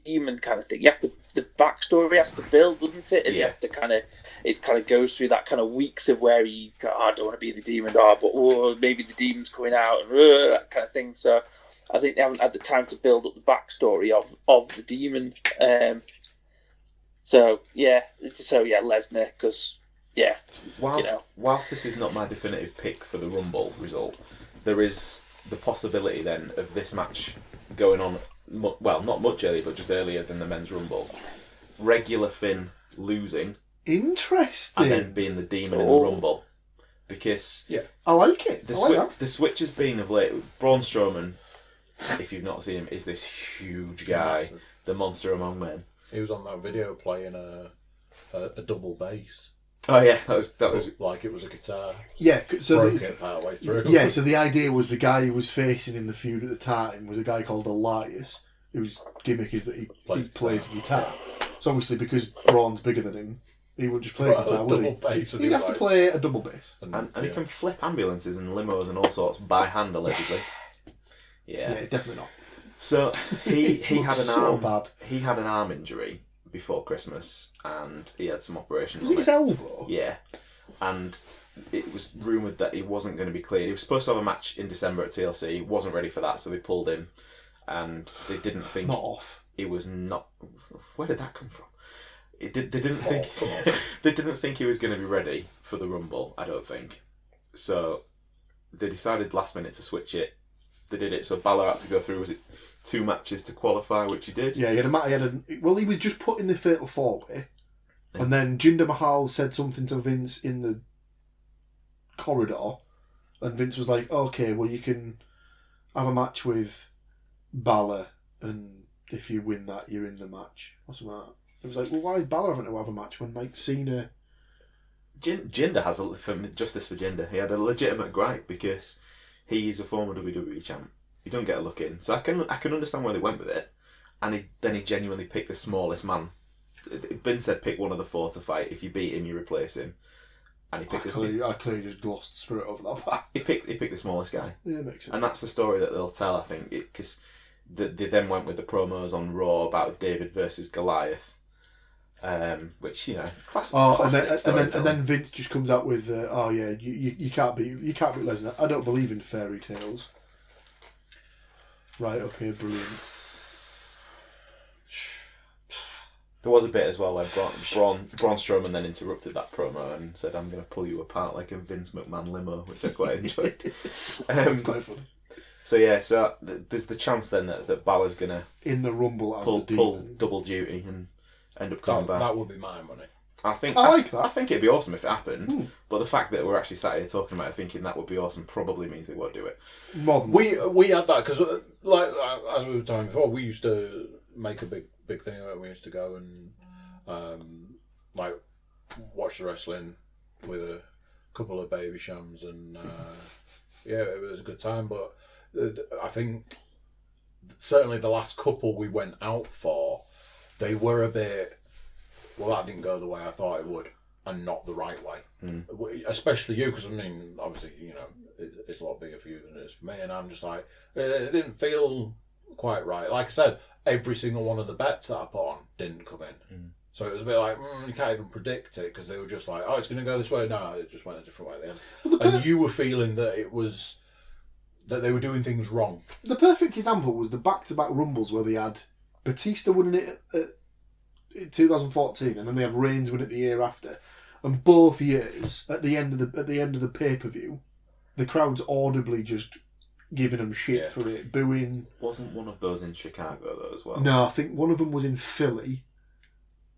Demon kind of thing, you have to, the backstory has to build, doesn't it? And you have to it kind of goes through that kind of weeks of where I don't want to be the Demon, but maybe the Demon's coming out, and that kind of thing. So I think they haven't had the time to build up the backstory of the Demon. So Lesnar, because whilst this is not my definitive pick for the Rumble result, there is the possibility then of this match going on, not much earlier, but just earlier than the men's Rumble. Regular Finn losing. Interesting. And then being the Demon in the Rumble. Because I like it. The switch has been of late. Braun Strowman, if you've not seen him, is this huge guy, the monster among men. He was on that video playing a double bass. Oh yeah, that was like it was a guitar. Yeah, so broke it partway through. Yeah, so the idea was the guy he was facing in the feud at the time was a guy called Elias, whose gimmick is that he plays guitar. So obviously, because Braun's bigger than him, he wouldn't just play guitar, would he? Bass, he'd have to play a double bass. And he can flip ambulances and limos and all sorts by hand, allegedly. Yeah, definitely not. So he had an arm. Bad. He had an arm injury before Christmas, and he had some operations. Was it his elbow? Yeah, and it was rumoured that he wasn't going to be cleared. He was supposed to have a match in December at TLC. He wasn't ready for that, so they pulled him. and they didn't think Not off. it was not. Where did that come from? They didn't think they didn't think he was going to be ready for the Rumble. I don't think. So they decided last minute to switch it. They did it so Balor had to go through. Was it 2 matches to qualify, which he did? Yeah, he was just put in the Fatal 4-Way, and then Jinder Mahal said something to Vince in the corridor, and Vince was like, "Okay, well you can have a match with Balor, and if you win that, you're in the match." Or something like that. It was like, well, why is Balor having to have a match when like Cena? Jinder has justice for Jinder. He had a legitimate gripe because he's a former WWE champ. He don't get a look in, so I can understand where they went with it. And then he genuinely picked the smallest man. Vince said pick one of the 4 to fight. If you beat him, you replace him. And he picked. I clearly just glossed straight over that. He picked the smallest guy. Yeah, it makes sense. And that's the story that they'll tell, I think, because they then went with the promos on Raw about David versus Goliath. Which it's classic. And then Vince just comes out with, you can't beat Lesnar. I don't believe in fairy tales. Right, okay, brilliant. There was a bit as well where Braun Strowman then interrupted that promo and said, "I'm going to pull you apart like a Vince McMahon limo," which I quite enjoyed. It's quite funny. So there's the chance then that Balor's going to in the Rumble as pull double duty and end up coming back. That would be my money. I like that. I think it'd be awesome if it happened, but the fact that we're actually sat here talking about it, thinking that would be awesome, probably means they won't do it. We had that because, like as we were talking before, we used to make a big thing of it. We used to go and like watch the wrestling with a couple of baby shams, and it was a good time. But I think certainly the last couple we went out for, they were a bit. Well, that didn't go the way I thought it would, and not the right way. Especially you, because I mean, obviously, it's a lot bigger for you than it is for me, and I'm just like, it didn't feel quite right. Like I said, every single one of the bets that I put on didn't come in, so it was a bit like you can't even predict it because they were just like, oh, it's going to go this way. No, it just went a different way at the end, and you were feeling that it was that they were doing things wrong. The perfect example was the back-to-back Rumbles where they had Batista winning it at in 2014, and then they have Reigns win it the year after, and both years at the end of the pay-per-view, the crowd's audibly just giving them shit for it, booing. Wasn't one of those in Chicago though as well? No, I think one of them was in Philly,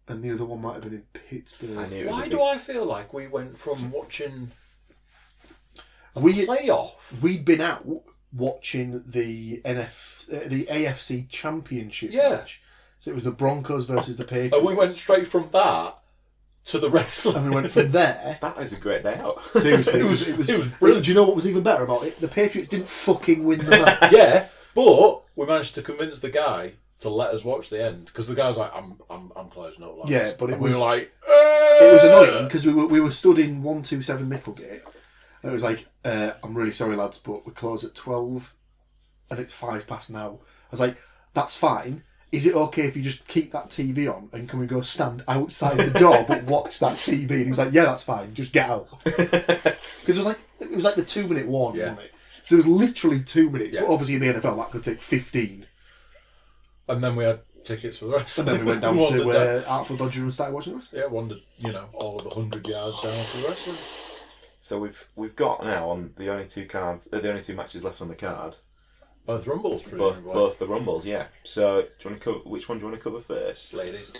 and the other one might have been in Pittsburgh. Why do I feel like we went from watching a playoff? We'd been out watching the AFC Championship match. So it was the Broncos versus the Patriots. And we went straight from that to the wrestling. And we went from there. That is a great day out. Seriously, it was brilliant. Do you know what was even better about it? The Patriots didn't fucking win the match. Yeah, but we managed to convince the guy to let us watch the end because the guy was like, "I'm closing up." Yeah, but we were like, it was annoying because we were stood in 127 Micklegate, and it was like, "I'm really sorry, lads, but we close at 12, and it's 5 past now." I was like, "That's fine. Is it okay if you just keep that TV on and can we go stand outside the door but watch that TV?" And he was like, "Yeah, that's fine. Just get out." Because it was like the 2-minute warning, wasn't it? So it was literally 2 minutes. Yeah. But obviously in the NFL that could take 15. And then we had tickets for the rest. And then we went down to Artful Dodger and started watching the rest. Yeah, wandered, all of 100 yards down for the wrestling. So we've got now on the only two matches left on the card. Both Rumbles, both the Rumbles, yeah. So, which one do you want to cover first? Ladies.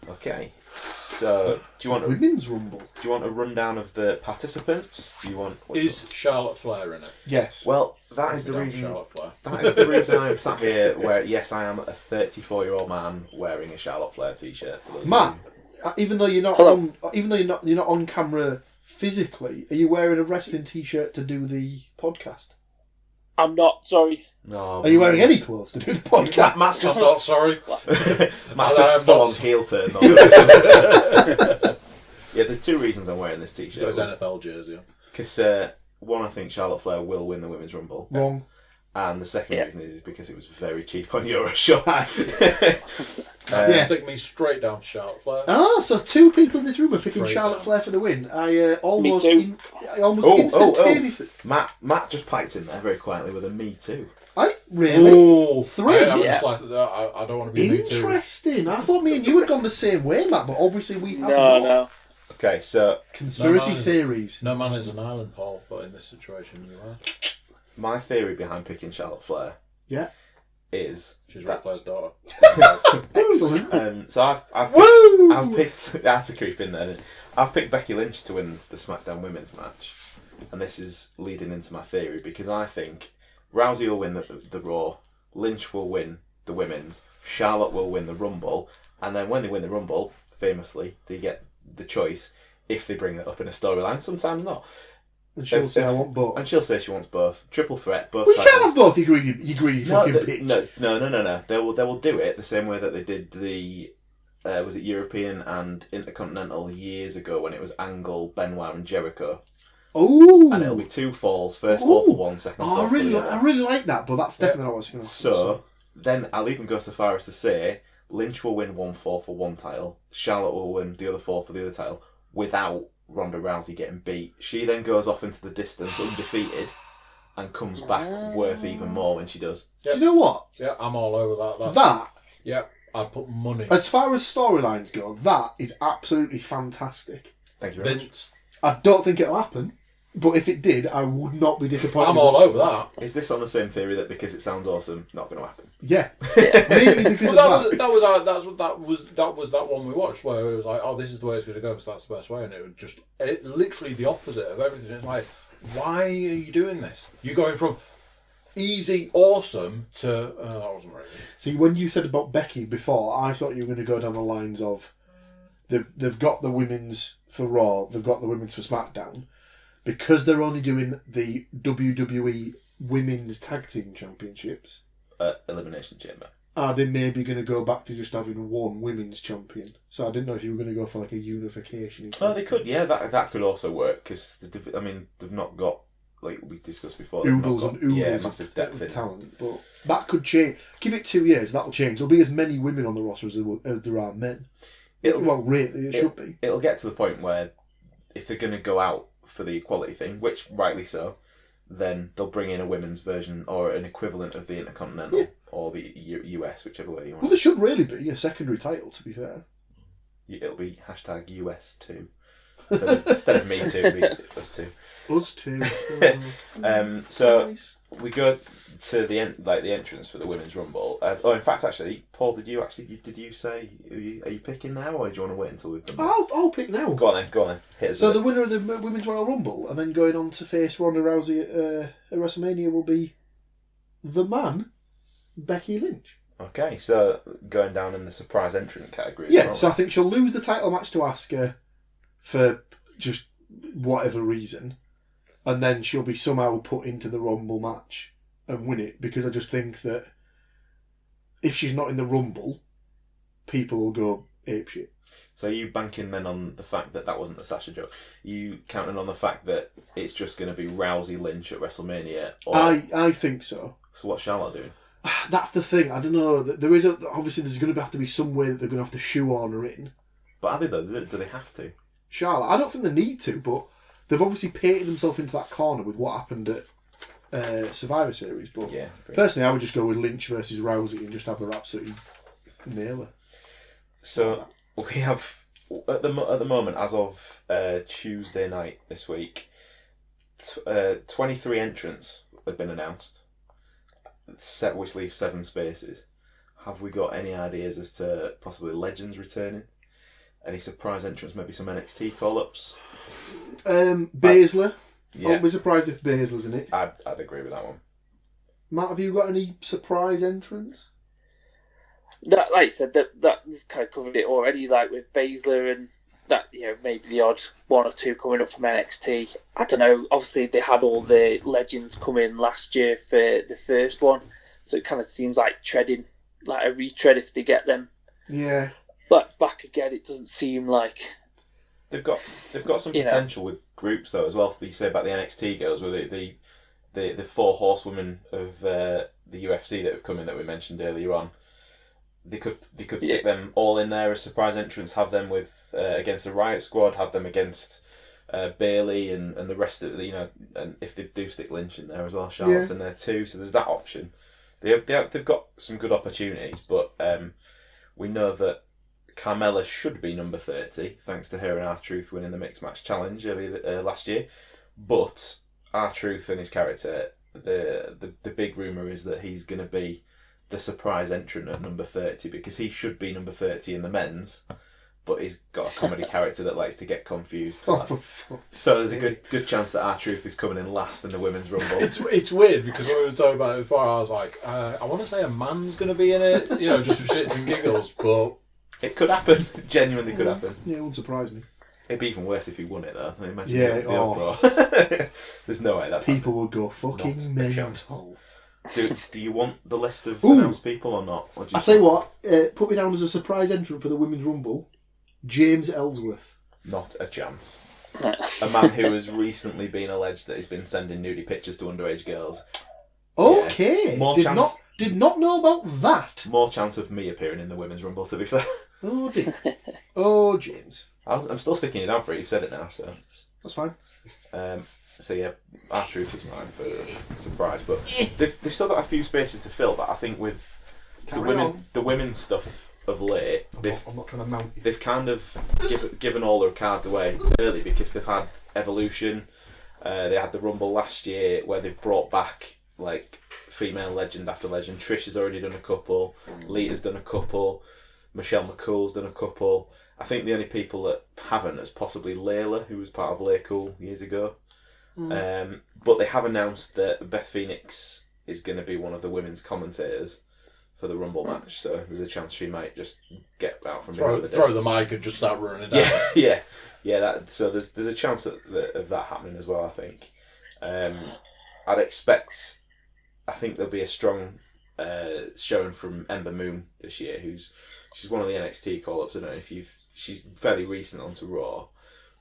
Okay. So, do you want Women's Rumble? Do you want a rundown of the participants? Is Charlotte Flair in it? Yes. Well, that is the reason. Charlotte Flair. That is the reason I'm sat here. Where yes, I am a 34-year-old man wearing a Charlotte Flair t-shirt. Matt, even though you're not on camera physically, are you wearing a wrestling t-shirt to do the podcast? I'm not, sorry. No, are you wearing any clothes to do the podcast? Matt's just not sorry. Matt's just full on heel turn. Yeah, there's 2 reasons I'm wearing this t-shirt. It's an NFL jersey. Because one, I think Charlotte Flair will win the Women's Rumble. Wrong. And the second reason is because it was very cheap on Euroshop. Stick me straight down for Charlotte Flair. Ah, so 2 people in this room are picking Charlotte Flair for the win. I almost instantaneously. Matt just piped in there very quietly with a me too. Really? Oh, 3? I don't want to be me too. Interesting. I thought me and you had gone the same way, Matt, but obviously we have No. Okay, so conspiracy theories. No man is an island, Paul, but in this situation you are. my theory behind picking Charlotte Flair Yeah. is She's Ric Flair's daughter. Excellent. so I've Woo! picked that's a creep in there. I've picked Becky Lynch to win the SmackDown Women's match, and this is leading into my theory because I think Rousey will win the Raw, Lynch will win the Women's, Charlotte will win the Rumble, and then when they win the Rumble, famously, they get the choice if they bring it up in a storyline. Sometimes not. And she'll say, I want both. And she'll say she wants both. Triple threat, both. Well, you can't have both, you greedy fucking bitch. No. They will do it the same way that they did the was it European and Intercontinental years ago when it was Angle, Benoit, and Jericho. Oh, and it'll be 2 falls. First fall for one, second fall I for the other. I really like that, but that's definitely not what I was going to say. So then I'll even go so far as to say Lynch will win 1 fall for one title, Charlotte will win the other 4 for the other title without Ronda Rousey getting beat. She then goes off into the distance undefeated and comes back worth even more when she does. Do you know what? Yeah, I'm all over that. That, yeah, I'd put money. as far as storylines go, that is absolutely fantastic. Thank you very much. Vince. I don't think it'll happen, but if it did, I would not be disappointed. I'm all over that. Is this on the same theory that because it sounds awesome, not going to happen? Yeah, mainly because Well, of that. that was that one we watched where it was like, oh, this is the way it's going to go because that's the best way, and it was literally the opposite of everything. It's like, why are you doing this? You're going from easy, awesome to that wasn't right. See, when you said about Becky before, I thought you were going to go down the lines of they've got the women's for Raw, they've got the women's for SmackDown, because they're only doing the WWE Women's Tag Team Championships. Elimination Chamber. Are they maybe going to go back to just having one women's champion? So I didn't know if you were going to go for like a unification. Oh, they could, yeah, that could also work because they've not got, like we discussed before, Oodles and oodles massive of depth in talent, but that could change. Give it 2 years, that'll change. There'll be as many women on the roster as there are men. It should be. It'll get to the point where if they're going to go out for the equality thing, which rightly so, then they'll bring in a women's version or an equivalent of the Intercontinental or the US, whichever way you want. Well, there should really be a secondary title, to be fair. It'll be #US2 instead of me too. It'll be us two. Us too. So nice. we go to the entrance for the women's rumble. In fact, actually, Paul, did you say are you picking now, or do you want to wait until we've done this? I'll pick now. Go on then. Hit us So with the it. winner of the Women's Royal Rumble, and then going on to face Ronda Rousey at WrestleMania, will be the man, Becky Lynch. Okay, so going down in the surprise entrant category. Yeah, so I think she'll lose the title match to Asuka for just whatever reason, and then she'll be somehow put into the Rumble match and win it, because I just think that if she's not in the Rumble, people will go apeshit. So are you banking then on the fact that wasn't the Sasha joke? You counting on the fact that it's just going to be Rousey Lynch at WrestleMania? Or... I think so. So what's Charlotte doing? That's the thing. I don't know. Obviously there's going to have to be some way that they're going to have to shoehorn her in. But are they though? Do they have to? Charlotte, I don't think they need to, but they've obviously painted themselves into that corner with what happened at Survivor Series. But yeah, personally, I would just go with Lynch versus Rousey and just have her absolutely nail her. So we have at the moment, as of Tuesday night this week, 23 entrants have been announced, which leaves 7 spaces. Have we got any ideas as to possibly legends returning? Any surprise entrants? Maybe some NXT call-ups? Baszler. Yeah. I won't be surprised if Baszler's in it. I'd agree with that one. Matt, have you got any surprise entrants? That, like I said, that we've kind of covered it already, like with Baszler and that, maybe the odd 1 or 2 coming up from NXT. I don't know. Obviously, they had all the legends come in last year for the first one, so it kind of seems like treading, like a retread if they get them. Yeah. But back again, it doesn't seem like they've got some potential with groups though as well. You say about the NXT girls, with the 4 horsewomen of the UFC that have come in that we mentioned earlier on. They could stick them all in there as surprise entrants. Have them with against the Riot Squad. Have them against Bayley and the rest of and if they do stick Lynch in there as well, Charlotte's in there too. So there's that option. they've got some good opportunities, but we know that Carmella should be number 30, thanks to her and R-Truth winning the Mixed Match Challenge earlier last year. But R-Truth and his character, the big rumour is that he's going to be the surprise entrant at number 30, because he should be number 30 in the men's, but he's got a comedy character that likes to get confused. So there's a good chance that R-Truth is coming in last in the women's rumble. It's weird, because when we were talking about it before, I was like, I want to say a man's going to be in it, just for shits and giggles, but it could happen. It genuinely could happen. Yeah, it wouldn't surprise me. It'd be even worse if he won it, though. Imagine the uproar. There's no way that's people happening. Would go fucking mental. Do you want the list of announced people or not? Or I'll tell you what, put me down as a surprise entrant for the Women's Rumble, James Ellsworth. Not a chance. A man who has recently been alleged that he's been sending nudie pictures to underage girls. Okay. Yeah. Did not know about that. More chance of me appearing in the Women's Rumble, to be fair. Oh dear. Oh, James. I'm still sticking it down for it. You've said it now, so that's fine. So yeah, R-Truth was mine for a surprise, but they've still got a few spaces to fill. But I think with the women's stuff of late, I'm not trying to mount you. They've kind of given all their cards away early, because they've had Evolution. They had the Rumble last year where they've brought back like female legend after legend. Trish has already done a couple. Lita's done a couple. Michelle McCool's done a couple. I think the only people that haven't is possibly Layla, who was part of Laycool years ago. But they have announced that Beth Phoenix is going to be one of the women's commentators for the Rumble match, so there's a chance she might just get out from throw the mic and just start running down. Yeah. So there's a chance of that happening as well. I think. I'd expect. I think there'll be a strong showing from Ember Moon this year. She's one of the NXT call-ups. I don't know if she's fairly recent onto Raw,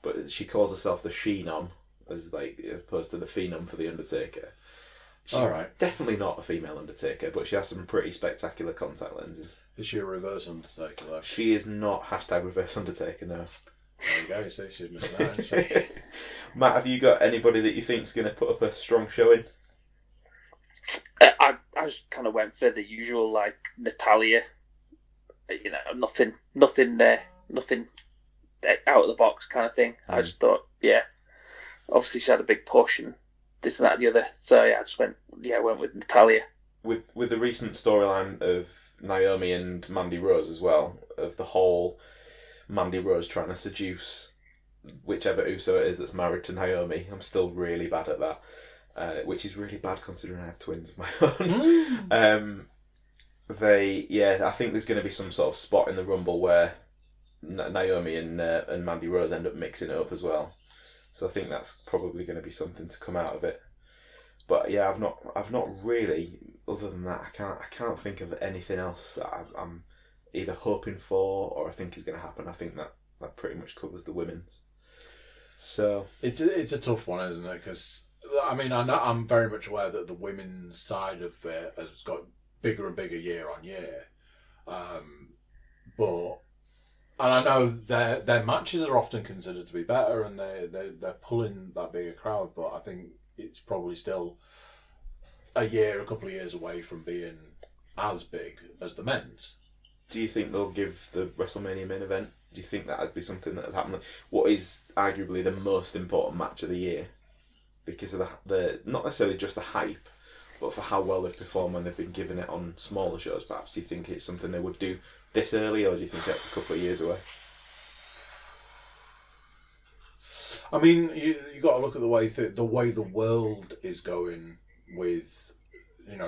but she calls herself the She-Nom, as opposed to the Phenom for the Undertaker. She's definitely not a female Undertaker, but she has some pretty spectacular contact lenses. Is she a reverse Undertaker, though? She is not #reverse Undertaker, no. There you go, you see, she's missing out, isn't she? Matt, have you got anybody that you think's going to put up a strong showing? I just kind of went for the usual, like Natalia. Nothing out of the box kind of thing. I just thought, obviously she had a big push and this and that and the other. So I just went with Natalia. With the recent storyline of Naomi and Mandy Rose as well, of the whole Mandy Rose trying to seduce whichever Uso it is that's married to Naomi. I'm still really bad at that, which is really bad considering I have twins of my own. I think there's going to be some sort of spot in the Rumble where Naomi and Mandy Rose end up mixing it up as well. So I think that's probably going to be something to come out of it. But yeah, I've not really, other than that, I can't think of anything else that I'm either hoping for or I think is going to happen. I think that pretty much covers the women's. So it's a tough one, isn't it? Because I mean, I'm very much aware that the women's side of it has got bigger and bigger year on year, and I know their matches are often considered to be better, and they're pulling that bigger crowd. But I think it's probably still a couple of years away from being as big as the men's. Do you think they'll give the WrestleMania main event? Do you think that would be something that would happen? What is arguably the most important match of the year, because of the not necessarily just the hype, but for how well they've performed when they've been given it on smaller shows, perhaps. Do you think it's something they would do this early, or do you think that's a couple of years away? I mean, you got to look at the way the world is going with,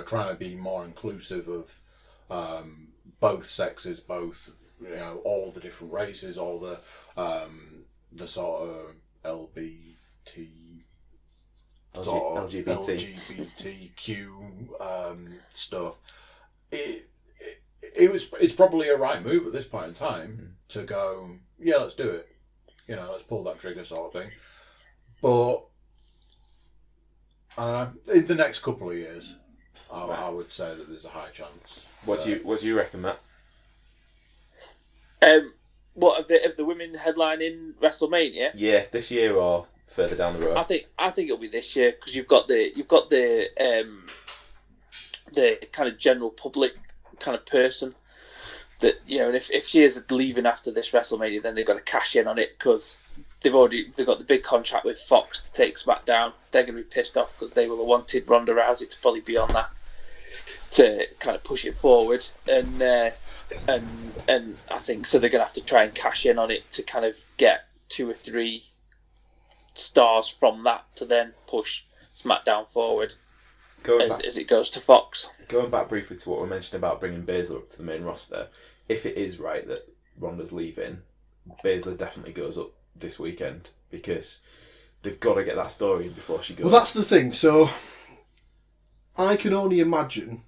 trying to be more inclusive of both sexes, both all the different races, all the sort of LGBTQ stuff. It's probably a right move at this point in time to go, let's do it. Let's pull that trigger sort of thing. But in the next couple of years, I would say that there's a high chance. What do you reckon, Matt? What of the women headlining WrestleMania? Yeah, this year or further down the road. I think it'll be this year, because you've got the the kind of general public kind of person that, you know, and if she is leaving after this WrestleMania, then they've got to cash in on it because they've got the big contract with Fox to take SmackDown. They're going to be pissed off because they will have wanted Ronda Rousey to probably be on that to kind of push it forward, and I think so they're going to have to try and cash in on it to kind of get 2 or 3 stars from that to then push SmackDown forward as it goes to Fox. Going back briefly to what we mentioned about bringing Baszler up to the main roster, if it is right that Ronda's leaving, Baszler definitely goes up this weekend because they've got to get that story in before she goes. Well, that's the thing. So I can only imagine.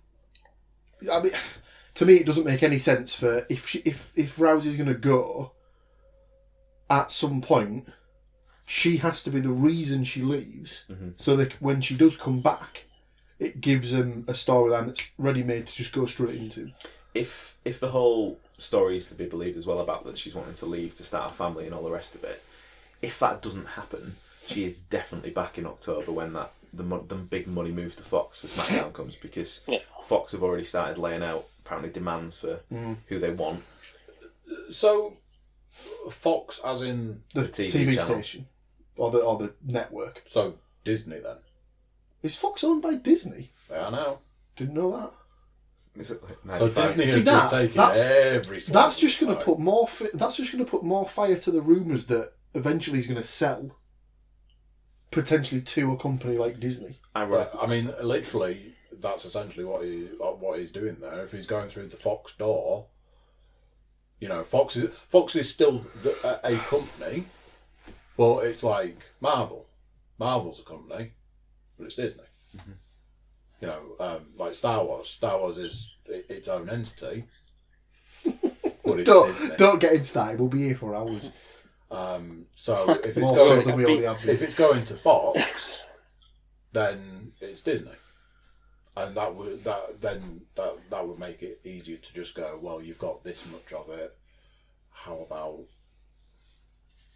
I mean, to me, it doesn't make any sense for if Rousey's going to go at some point, she has to be the reason she leaves, so that when she does come back, it gives them a storyline that's ready-made to just go straight into. If the whole story is to be believed as well about that she's wanting to leave to start a family and all the rest of it, if that doesn't happen, she is definitely back in October when the big money move to Fox for SmackDown comes, because Fox have already started laying out apparently demands for who they want. So Fox, as in the TV station or the network. So Disney then. Is Fox owned by Disney? They are now. Didn't know that. So Disney has just taken every. That's just going to put more. That's just going to put more fire to the rumours that eventually he's going to sell, potentially to a company like Disney. I mean, literally, that's essentially what he's doing there. If he's going through the Fox door, you know, Fox is still a company, but it's like Marvel. Marvel's a company, but it's Disney. Mm-hmm. You know, like Star Wars. Star Wars is its own entity, but it's Disney. Don't get him started. We'll be here for hours. So if it's going to Fox, then it's Disney, and that would make it easier to just go, well, you've got this much of it. How about?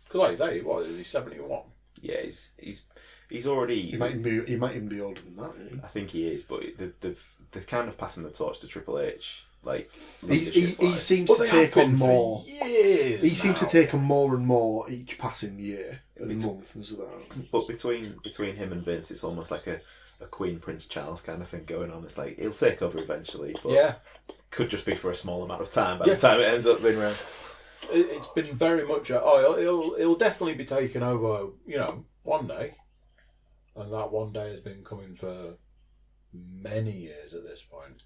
Because like you say, what is he, 71? Yeah, he's already. He might even be older than that. Isn't he? I think he is, but they're kind of passing the torch to Triple H. Like he seems to take on more. He seems to take on more and more each passing year and month and so on. But between him and Vince, it's almost like a Queen Prince Charles kind of thing going on. It's like he'll take over eventually, but could just be for a small amount of time by the time it ends up being around. It's been very much he'll definitely be taken over, you know, one day, and that one day has been coming for many years at this point.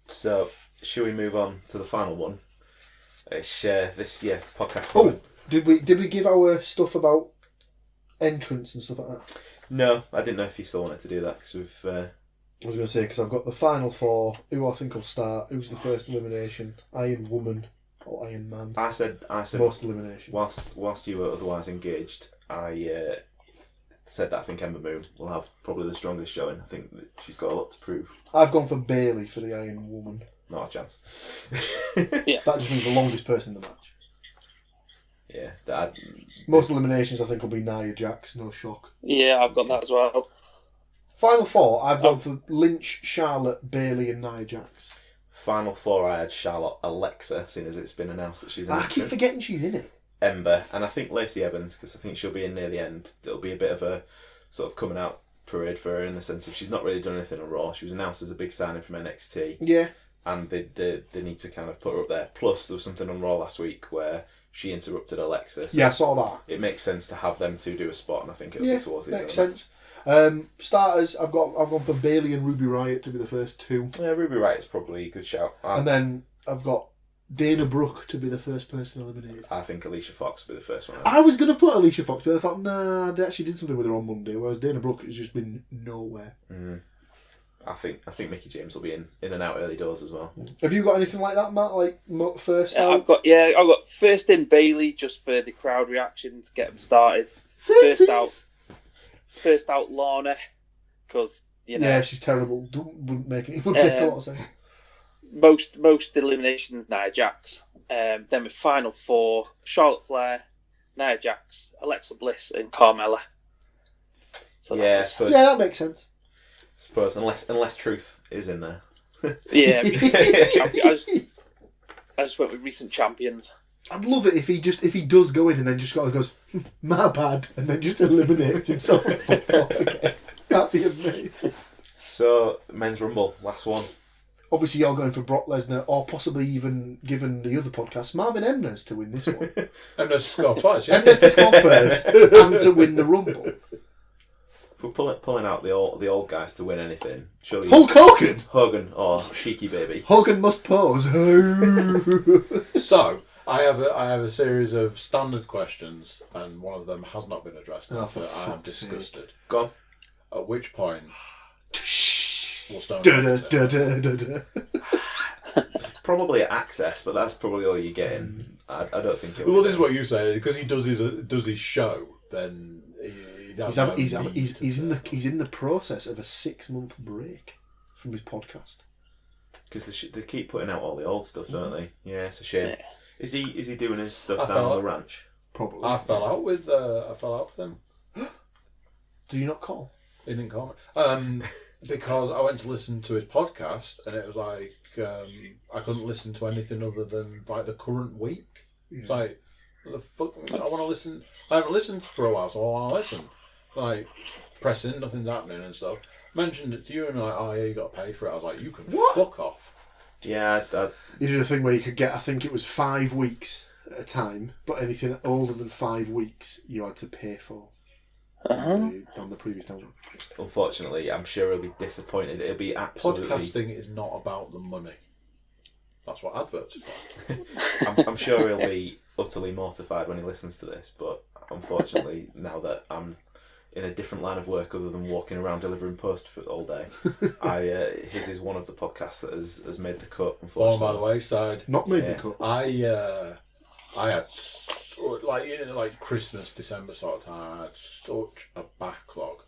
So, should we move on to the final one? It's this podcast. Oh, did we give our stuff about entrance and stuff like that? No, I didn't know if you still wanted to do that because we've. I was going to say because I've got the final 4. Who I think will start? Who's the first elimination? Iron Woman or Iron Man? I said most elimination. Whilst you were otherwise engaged, I said that I think Ember Moon will have probably the strongest showing. I think that she's got a lot to prove. I've gone for Bayley for the Iron Woman. Not a chance. Yeah. That just means the longest person in the match. Yeah. Most eliminations I think will be Nia Jax, no shock. Yeah, I've got that as well. Final 4, I've gone for Lynch, Charlotte, Bayley and Nia Jax. Final 4 I had Charlotte, Alexa, seeing as it's been announced that she's in I keep forgetting she's in it. Ember, and I think Lacey Evans, because I think she'll be in near the end. It'll be a bit of a sort of coming out parade for her in the sense of she's not really done anything on Raw. She was announced as a big signing from NXT. Yeah. And they need to kind of put her up there. Plus, there was something on Raw last week where she interrupted Alexa. So yeah, I saw that. It makes sense to have them two do a spot, and I think it'll be towards the end. Makes sense. Starters, I've gone for Bayley and Ruby Riott to be the first 2. Yeah, Ruby Riott is probably a good shout. And then I've got Dana Brooke to be the first person eliminated. I think Alicia Fox will be the first one. I was going to put Alicia Fox, but I thought, nah, they actually did something with her on Monday, whereas Dana Brooke has just been nowhere. I think Mickie James will be in and out early doors as well. Have you got anything like that, Matt? Like first? I've got first in Bayley just for the crowd reactions, get them started. First out Lana, because yeah, she's terrible. Wouldn't make a lot of sense. Most eliminations Nia Jax. Then with final 4, Charlotte Flair, Nia Jax, Alexa Bliss, and Carmella. So I suppose. Yeah, that makes sense. suppose unless truth is in there. Yeah, I just went with recent champions. I'd love it if he does go in and then just goes, my bad, and then just eliminates himself and fucks off again. That'd be amazing. So, Men's Rumble, last one. Obviously, you're going for Brock Lesnar, or possibly even, given the other podcast, Marvin Emnes to win this one. Emnes to score twice, yeah. Emnes to score first and to win the Rumble. If we're pulling out the old guys to win anything, surely Hulk Hogan! Hogan or Cheeky Baby. Hogan must pose. So, I have a series of standard questions, and one of them has not been addressed. Oh, for I am fuck's disgusted. sake. Go on. At which point, we'll start. Probably at Access, but that's probably all you're getting. I don't think it. Well, this is what you say, because he does his show. Then he's in the process of a 6-month break from his podcast. Because they keep putting out all the old stuff, don't they? Yeah, it's a shame. Yeah. Is he doing his stuff down on the ranch? Probably. I fell out with him. Do you not call? He didn't call me. Because I went to listen to his podcast, and it was like I couldn't listen to anything other than like the current week. Yeah. It's like, what the fuck? I want to listen. I haven't listened for a while, so I want to listen. Like pressing, nothing's happening and stuff. Mentioned it to you, and like, oh yeah, you got to pay for it. I was like, you can fuck off. Yeah, You did a thing where you could get, I think it was 5 weeks at a time, but anything older than 5 weeks, you had to pay for. On the previous download. unfortunately, I'm sure he'll be disappointed. It'll be absolutely. Podcasting is not about the money. That's what adverts are for. I'm sure he'll be utterly mortified when he listens to this, but unfortunately, now that I'm in a different line of work other than walking around delivering post for all day, his is one of the podcasts that has made the cut. Unfortunately, Fallen by the wayside. Not made the cut. I had like Christmas, December sort of time. I had such a backlog,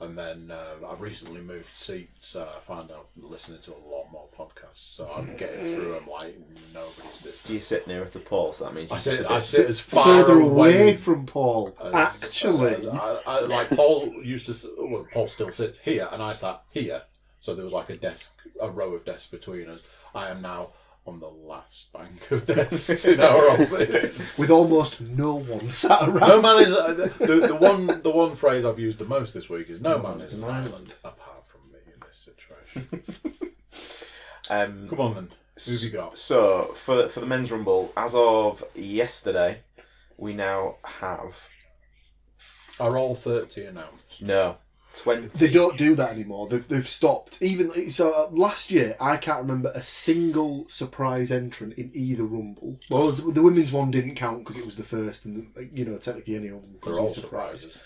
and then I've recently moved seats. I find out listening to a lot more podcasts, so I'm getting through them like nobody's business. do you sit nearer to Paul? So that means I you sit as far Further away away from Paul. Actually. I like Paul used to. Well, Paul still sits here, and I sat here. So there was like a row of desks between us. I am now on the last bank of desks in our office, with almost no one sat around. No man is the one phrase I've used the most this week is no man is an island apart from me in this situation. Come on then, who've you got? So for the Men's Rumble, as of yesterday, we now have. Are all 30 announced? No. 20. They don't do that anymore. They've stopped. Even so, last year I can't remember a single surprise entrant in either Rumble. Well, the women's one didn't count because it was the first, and technically any of them could be a surprise.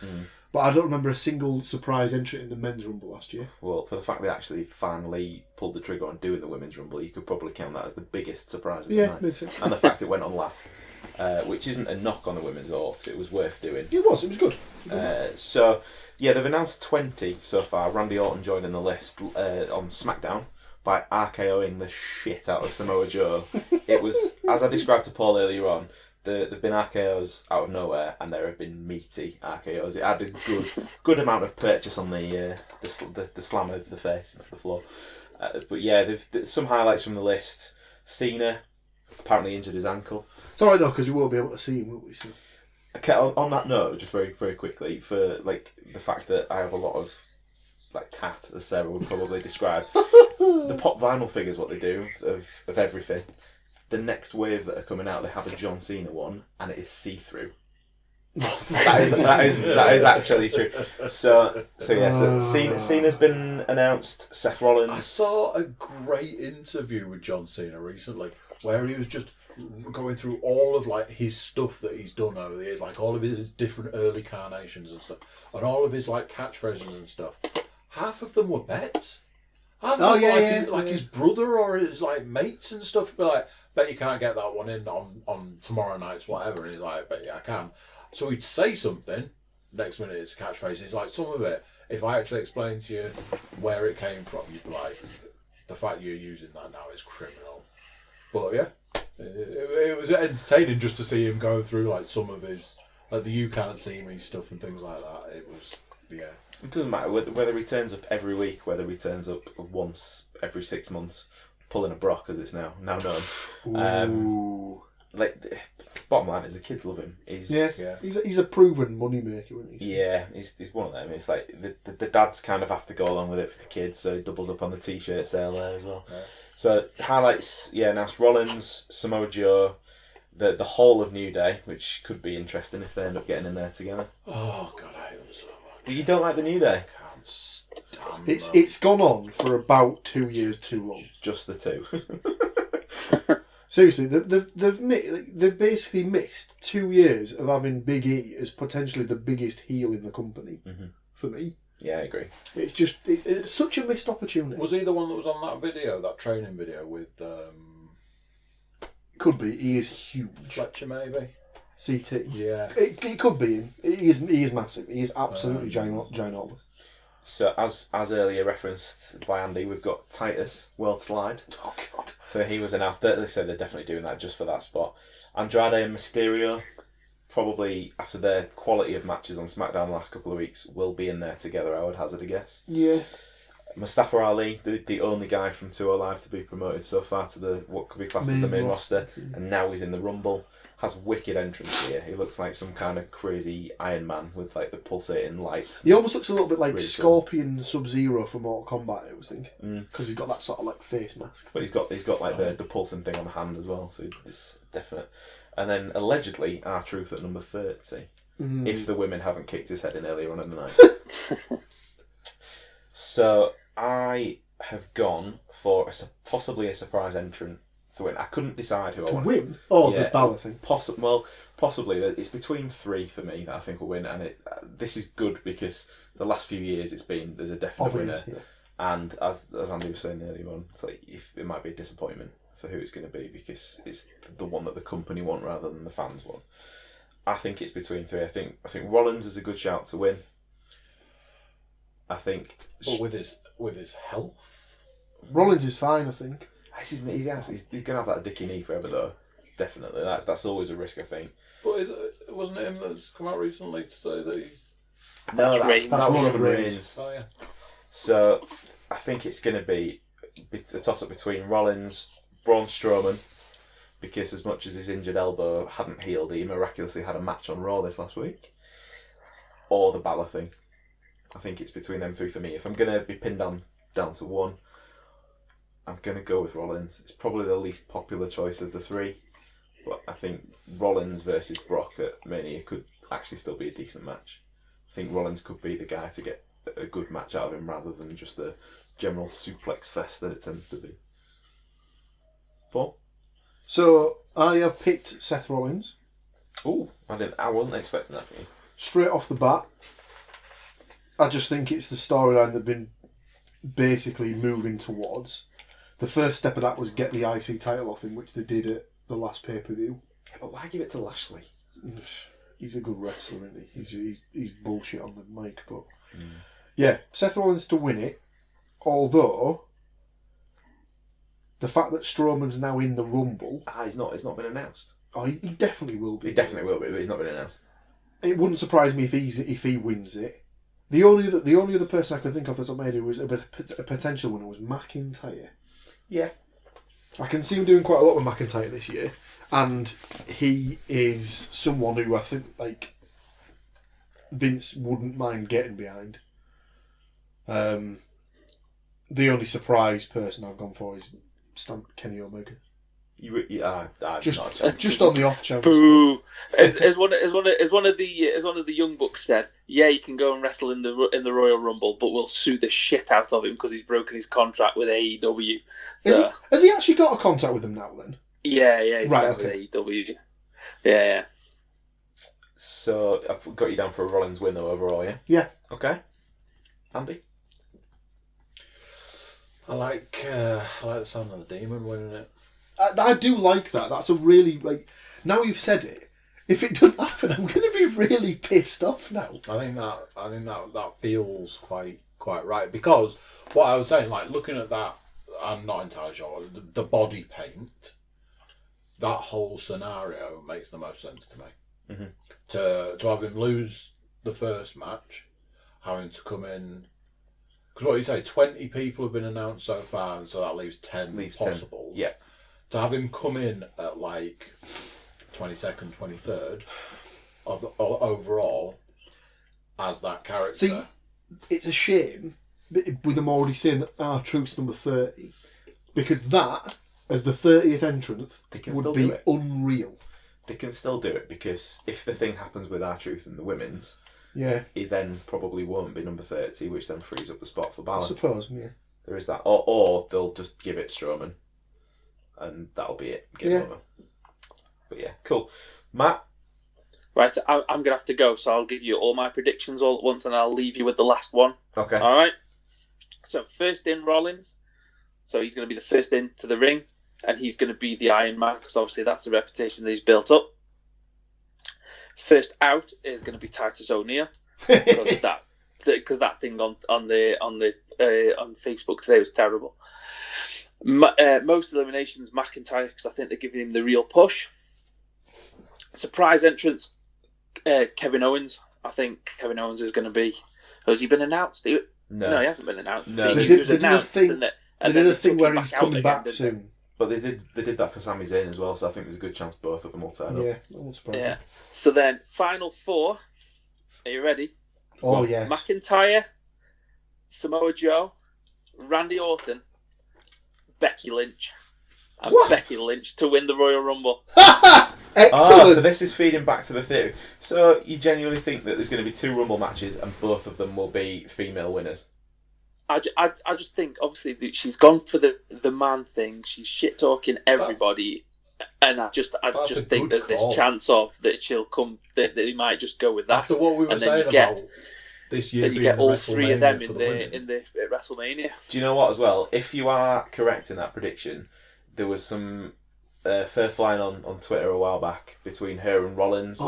But I don't remember a single surprise entrant in the men's Rumble last year. Well, for the fact they actually finally pulled the trigger on doing the women's Rumble, you could probably count that as the biggest surprise of the night. Makes sense. And the fact it went on last, which isn't a knock on the women's Orcs, it was worth doing. It was good. So, yeah, they've announced 20 so far. Randy Orton joining the list on SmackDown by RKOing the shit out of Samoa Joe. It was, as I described to Paul earlier on, there have been RKOs out of nowhere, and there have been meaty RKOs. It had a good amount of purchase on the slam of the face into the floor. But yeah, some highlights from the list. Cena apparently injured his ankle. It's alright though, because we won't be able to see him, will we? So. Okay, on that note, just very, very quickly, for like the fact that I have a lot of like tat, as Sarah would probably describe, the pop vinyl figures, what they do of everything. The next wave that are coming out, they have a John Cena one, and it is see-through. that is actually true. So Cena's been announced. Seth Rollins. I saw a great interview with John Cena recently, where he was just going through all of like his stuff that he's done over the years, like all of his different early carnations and stuff, and all of his like catchphrases and stuff. Half of them were bets. His brother or his like mates and stuff. Be like, bet you can't get that one in on tomorrow night's whatever. And he's like, bet you I can. So he'd say something. Next minute it's a catchphrase. He's like, some of it, if I actually explain to you where it came from, you'd be like, the fact you're using that now is criminal. But yeah, it was entertaining just to see him go through like some of his like the "You Can't See Me" stuff and things like that. It was Yeah. It doesn't matter whether he turns up every week, whether he turns up once every 6 months, pulling a Brock as it's now known. Ooh. Bottom line is the kids love him. He's a proven moneymaker, isn't he? Yeah, he's one of them. It's like the dads kind of have to go along with it for the kids, so he doubles up on the t-shirt sale there as well. Yeah. So highlights, now it's Rollins, Samoa Joe, the whole of New Day, which could be interesting if they end up getting in there together. Oh God, I hate them so much. You don't like the New Day? I can't stand It's gone on for about 2 years too long. Just the two. Seriously, they've basically missed 2 years of having Big E as potentially the biggest heel in the company. Mm-hmm. For me, Yeah, I agree. It's such a missed opportunity. Was he the one that was on that video, that training video with Could be. He is huge. Fletcher, maybe? CT. Yeah. It could be him. He is massive. He is absolutely ginormous. So as earlier referenced by Andy, we've got Titus World Slide. Oh God. So he was announced. They said they're definitely doing that just for that spot. Andrade and Mysterio, probably after their quality of matches on SmackDown the last couple of weeks, will be in there together, I would hazard a guess. Yeah. Mustafa Ali, the only guy from 2 Live to be promoted so far to the what could be classed as the main roster, and now he's in the Rumble. Has wicked entrance here. He looks like some kind of crazy Iron Man with like the pulsating lights. He almost looks a little bit like Really Scorpion Sub-Zero from Mortal Kombat, I was thinking. Because he's got that sort of like face mask. But he's got like the pulsing thing on the hand as well, so it's definite. And then allegedly R-Truth at number 30, if the women haven't kicked his head in earlier on in the night. So I have gone for possibly a surprise entrant to win. I couldn't decide who I wanted. Win? Oh, the Balor thing. Possibly. It's between 3 for me that I think will win, and this is good because the last few years there's a definite winner. Yeah. And as Andy was saying earlier on, it's like it might be a disappointment for who it's going to be because it's the one that the company want rather than the fans want. I think it's between 3. I think Rollins is a good shout to win. I think, but with his health, Rollins is fine. I think he's going to have that dicky knee forever though. Definitely, that's always a risk. I think. But wasn't it him that's come out recently to say that he's? No, that's Roman Reigns. Oh yeah. So I think it's going to be a toss up between Rollins, Braun Strowman, because as much as his injured elbow hadn't healed, he miraculously had a match on Raw this last week, or the Balor thing. I think it's between them 3 for me. If I'm going to be pinned down to one, I'm going to go with Rollins. It's probably the least popular choice of the 3, but I think Rollins versus Brock at Mania could actually still be a decent match. I think Rollins could be the guy to get a good match out of him rather than just the general suplex fest that it tends to be. Paul? So I have picked Seth Rollins. Ooh, I wasn't expecting that from you. Straight off the bat. I just think it's the storyline they've been basically moving towards. The first step of that was get the IC title off him, which they did at the last pay-per-view. Yeah, but why give it to Lashley? He's a good wrestler, isn't he? He's bullshit on the mic, but... Yeah, Seth Rollins to win it, although the fact that Strowman's now in the Rumble... It's not been announced. Oh, he definitely will be. He definitely will be, but he's not been announced. It wouldn't surprise me if he wins it. The only other person I could think of that's not made it was a potential winner was McIntyre. Yeah. I can see him doing quite a lot with McIntyre this year, and he is someone who I think like Vince wouldn't mind getting behind. The only surprise person I've gone for is Kenny Omega. Just on the off chance. Boo! As one of the young bucks said, yeah, he can go and wrestle in the Royal Rumble, but we'll sue the shit out of him because he's broken his contract with AEW. So, has he actually got a contract with them now? Then yeah, he's right, with AEW. Yeah. So I've got you down for a Rollins win though overall, yeah. Yeah. Okay. Andy. I like the sound of the Demon winning it. I do like that. That's a really now you've said it. If it doesn't happen, I'm going to be really pissed off now. I think that feels quite right because what I was saying, like looking at that, I'm not entirely sure the body paint. That whole scenario makes the most sense to me. Mm-hmm. To have him lose the first match, having to come in. Because what you say, 20 people have been announced so far, and so that leaves 10 possible. 10. Yeah. To have him come in at like 22nd, 23rd of overall as that character. See, it's a shame with them already saying that R-Truth's number 30, because that, as the 30th entrant, would be unreal. They can still do it, because if the thing happens with R-Truth and the women's, he then probably won't be number 30, which then frees up the spot for Balor. I suppose, yeah. There is that. Or they'll just give it Strowman, and that'll be it. Game over. But yeah, cool. Matt? Right, I'm going to have to go, so I'll give you all my predictions all at once, and I'll leave you with the last one. Okay. All right? So, first in, Rollins. So, he's going to be the first into the ring, and he's going to be the Iron Man, because obviously that's the reputation that he's built up. First out is going to be Titus O'Neil, because that thing on Facebook today was terrible. Most eliminations, McIntyre, because I think they're giving him the real push. Surprise entrance, Kevin Owens. I think Kevin Owens is going to be. Has he been announced? No, he hasn't been announced. No. They did a thing where he's coming back soon. But they did that for Sami Zayn as well, so I think there's a good chance both of them will turn up. Yeah, that won't surprise me. Yeah. So then, final four. Are you ready? Oh, yes. McIntyre, Samoa Joe, Randy Orton, Becky Lynch. And Becky Lynch to win the Royal Rumble. Excellent! So this is feeding back to the theory. So you genuinely think that there's going to be 2 Rumble matches and both of them will be female winners? I just think, obviously, that she's gone for the man thing. She's shit-talking everybody. And I just think there's this chance of that she'll come, that they might just go with that. After what we were saying about this year, then you get all 3 of them in the WrestleMania. Do you know what, as well? If you are correct in that prediction, there was some fair flying on Twitter a while back between her and Rollins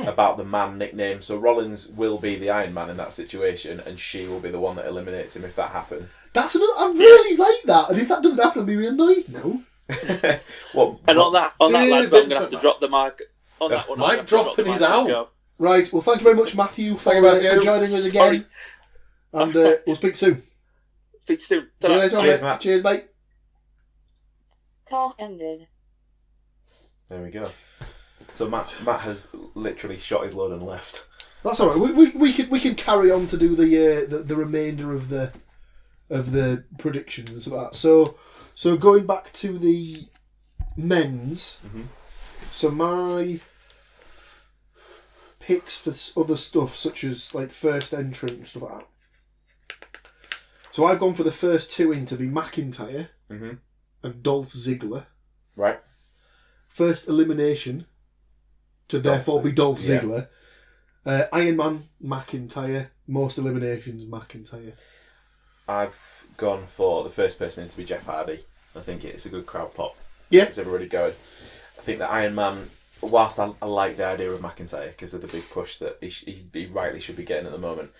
about the man nickname. So Rollins will be the Iron Man in that situation, and she will be the one that eliminates him if that happens. I really like that, and if that doesn't happen, I'll be annoyed now. And on that, lads, I'm going to have to drop the mic. On that one, Mike dropping his out. Right, well, thank you very much, Matthew, for joining us again. And we'll speak soon. Speak soon. See you later on. Cheers, Matt. Cheers, mate. Call ended. There we go. So Matt has literally shot his load and left. That's all right. We can carry on to do the remainder of the predictions and stuff like that. So going back to the men's. Mm-hmm. So my picks for other stuff, such as like first entrant and stuff like that. So I've gone for the first 2 in to be McIntyre and Dolph Ziggler. Right. First elimination to therefore be Dolph Ziggler. Iron Man, McIntyre. Most eliminations, McIntyre. I've gone for the first person in to be Jeff Hardy. I think it's a good crowd pop. Yeah. It's everybody going. I think that Iron Man, whilst I like the idea of McIntyre because of the big push that he rightly should be getting at the moment,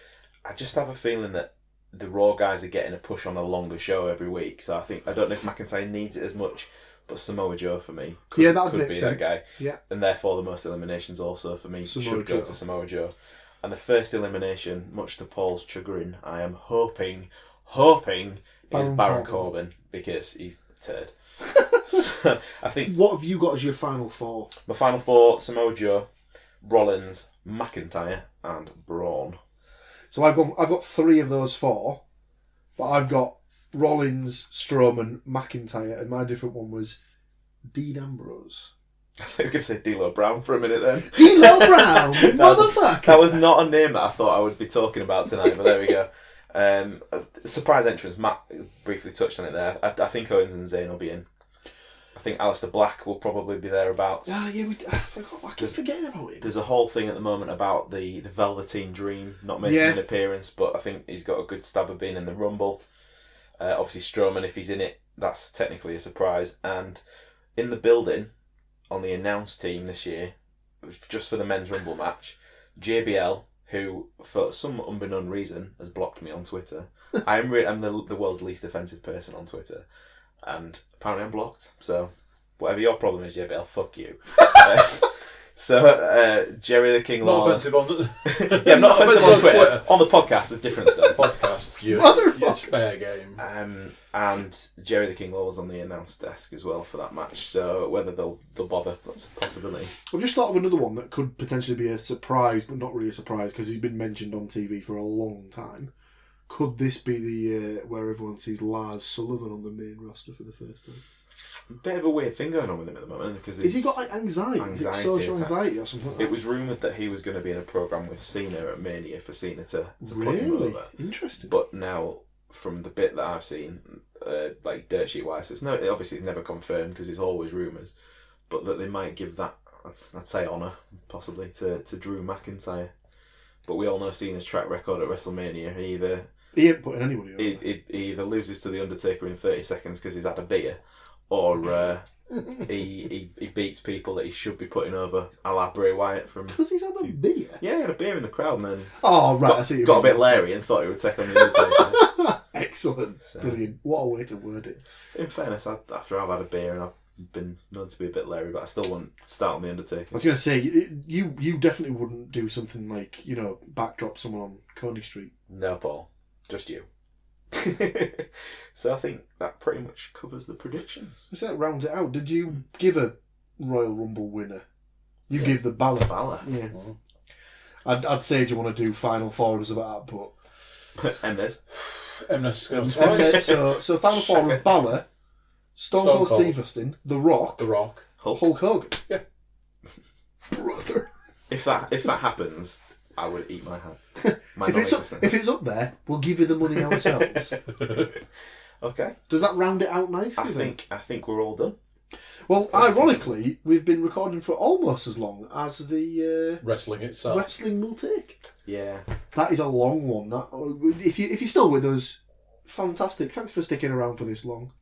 I just have a feeling that the Raw guys are getting a push on a longer show every week. So I don't know if McIntyre needs it as much, but Samoa Joe for me could be that guy. Yeah. And therefore the most eliminations also for me should go to Samoa Joe. And the first elimination, much to Paul's chagrin, I am hoping is Baron Corbin because he's turd. So, I think. What have you got as your final 4? My final 4: Samoa Joe, Rollins, McIntyre, and Braun. So I've got 3 of those 4, but I've got Rollins, Strowman, McIntyre, and my different one was Dean Ambrose. I thought you were going to say D'Lo Brown for a minute then. D'Lo Brown, motherfucker. That was not a name that I thought I would be talking about tonight, but there we go. Surprise entrance. Matt briefly touched on it there. I think Owens and Zayn will be in. I think Aleister Black will probably be thereabouts. I forgot. I keep forgetting about him. There's a whole thing at the moment about the Velveteen Dream not making an appearance, but I think he's got a good stab of being in the Rumble. Obviously Strowman, if he's in it, that's technically a surprise. And in the building, on the announced team this year, just for the men's Rumble match, JBL, who for some unbeknown reason has blocked me on Twitter. I'm the world's least offensive person on Twitter, and apparently I'm blocked. So whatever your problem is, JBL, fuck you. So, Jerry the King Not Lawler. offensive on Yeah, not offensive on Twitter. On the podcast, a different stuff. It's fair game. And Jerry the King Lawler's on the announce desk as well for that match. So whether they'll bother, that's a possibility. I've just thought of another one that could potentially be a surprise, but not really a surprise because he's been mentioned on TV for a long time. Could this be the where everyone sees Lars Sullivan on the main roster for the first time? Bit of a weird thing going on with him at the moment because has he got like anxiety social anxiety or something like that? It was rumoured that he was going to be in a programme with Cena at Mania for Cena to put him over. Interesting. But now, from the bit that I've seen, like dirt sheet wise, obviously it's never confirmed because it's always rumours, but that they might give that, I'd say, honour possibly to Drew McIntyre. But we all know Cena's track record at WrestleMania. He ain't putting anybody over. He either loses to The Undertaker in 30 seconds because he's had a beer, or he beats people that he should be putting over, a la Bray Wyatt from... Because he's had a beer? Yeah, he had a beer in the crowd and then I see got a bit leery and thought he would take on The Undertaker. Excellent. So, brilliant. What a way to word it. In fairness, after I've had a beer and I've been known to be a bit leery, but I still wouldn't start on The Undertaker. I was going to say, you definitely wouldn't do something like, backdrop someone on Coney Street. No, Paul. Just you. So I think that pretty much covers the predictions. So that rounds it out. Did you give a Royal Rumble winner? You gave the Balor. Yeah. Oh. I'd say, do you want to do Final Four of that, but... And there's... So Final Four of Balor, Stone Cold Steve Austin, The Rock, Hulk Hogan. Yeah. Brother. If that happens, I would eat my hand. If it's up there, we'll give you the money ourselves. Okay. Does that round it out nicely? I think we're all done. Well, ironically, we've been recording for almost as long as the wrestling itself. Wrestling will take. Yeah. That is a long one. That if you're still with us, fantastic. Thanks for sticking around for this long.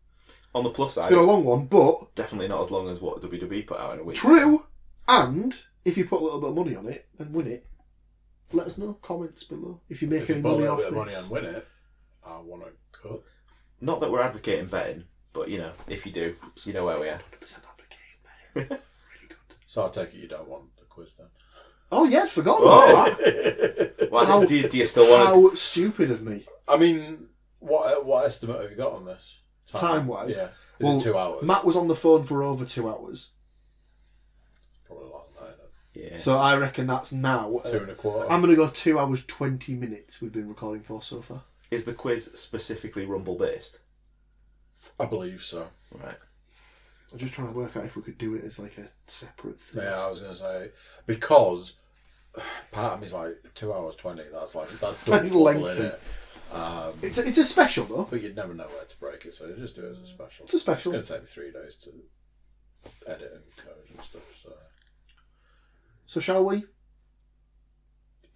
On the plus side, it's been a long one, but definitely not as long as what WWE put out in a week. True. And if you put a little bit of money on it and win it, let us know. Comments below. If you make any money off this. If you put a little bit of money and win it, I want a cut. Not that we're advocating betting, but if you do, you know where we are. 100% advocating betting. Really good. So I take it you don't want the quiz then. Oh yeah, I'd forgotten about that. Well, do you still want? How stupid of me. I mean, what estimate have you got on this? Time-wise? Yeah. Is it 2 hours? Matt was on the phone for over 2 hours. Probably a lot than that. Yeah. So I reckon that's now. 2 1/4. I'm going to go 2 hours 20 minutes we've been recording for so far. Is the quiz specifically Rumble based? I believe so. Right. I'm just trying to work out if we could do it as like a separate thing. Yeah, I was going to say, because part of me's like 2 hours 20. That's lengthy. It's a special though. But you'd never know where to break it, so you just do it as a special. It's a special. It's going to take me 3 days to edit and code and stuff. So shall we?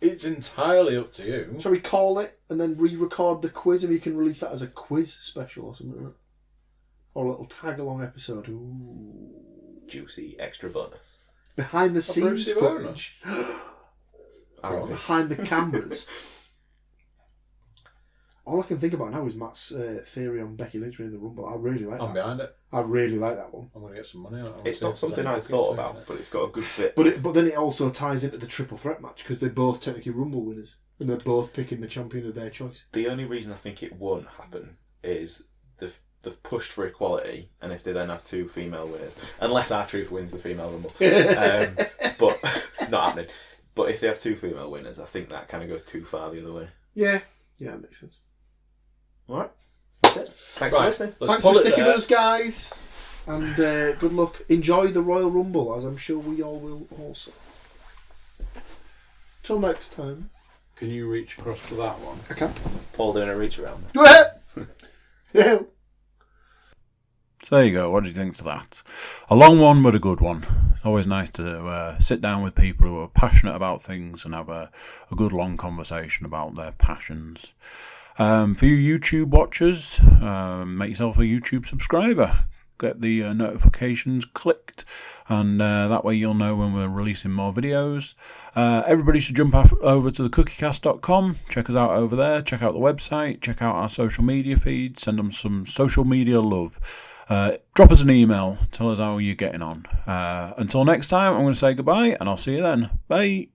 It's entirely up to you. Shall we call it and then re-record the quiz, and we can release that as a quiz special or something like that? Or a little tag-along episode. Ooh. Juicy extra bonus. Behind the scenes footage. Behind the cameras. All I can think about now is Matt's theory on Becky Lynch winning the Rumble. I really like that. I'm behind it. I really like that one. I'm going to get some money out of it. It's not something I've thought about, but it's got a good bit. But then it also ties into the triple threat match because they're both technically Rumble winners and they're both picking the champion of their choice. The only reason I think it won't happen is they've pushed for equality, and if they then have 2 female winners, unless R-Truth wins the female Rumble, but not happening. But if they have 2 female winners, I think that kind of goes too far the other way. Yeah, that makes sense. All right. That's it. Thanks for listening. Thanks for sticking with us, guys. And good luck. Enjoy the Royal Rumble, as I'm sure we all will also. Till next time. Can you reach across to that one? I can. Paul doing a reach around. Yeah. So there you go. What do you think to that? A long one, but a good one. It's always nice to sit down with people who are passionate about things and have a good long conversation about their passions. For you YouTube watchers, make yourself a YouTube subscriber. Get the notifications clicked, and that way you'll know when we're releasing more videos. Everybody should jump over to the Cookiecast.com. Check us out over there. Check out the website. Check out our social media feed. Send them some social media love. Drop us an email. Tell us how you're getting on. Until next time, I'm going to say goodbye, and I'll see you then. Bye.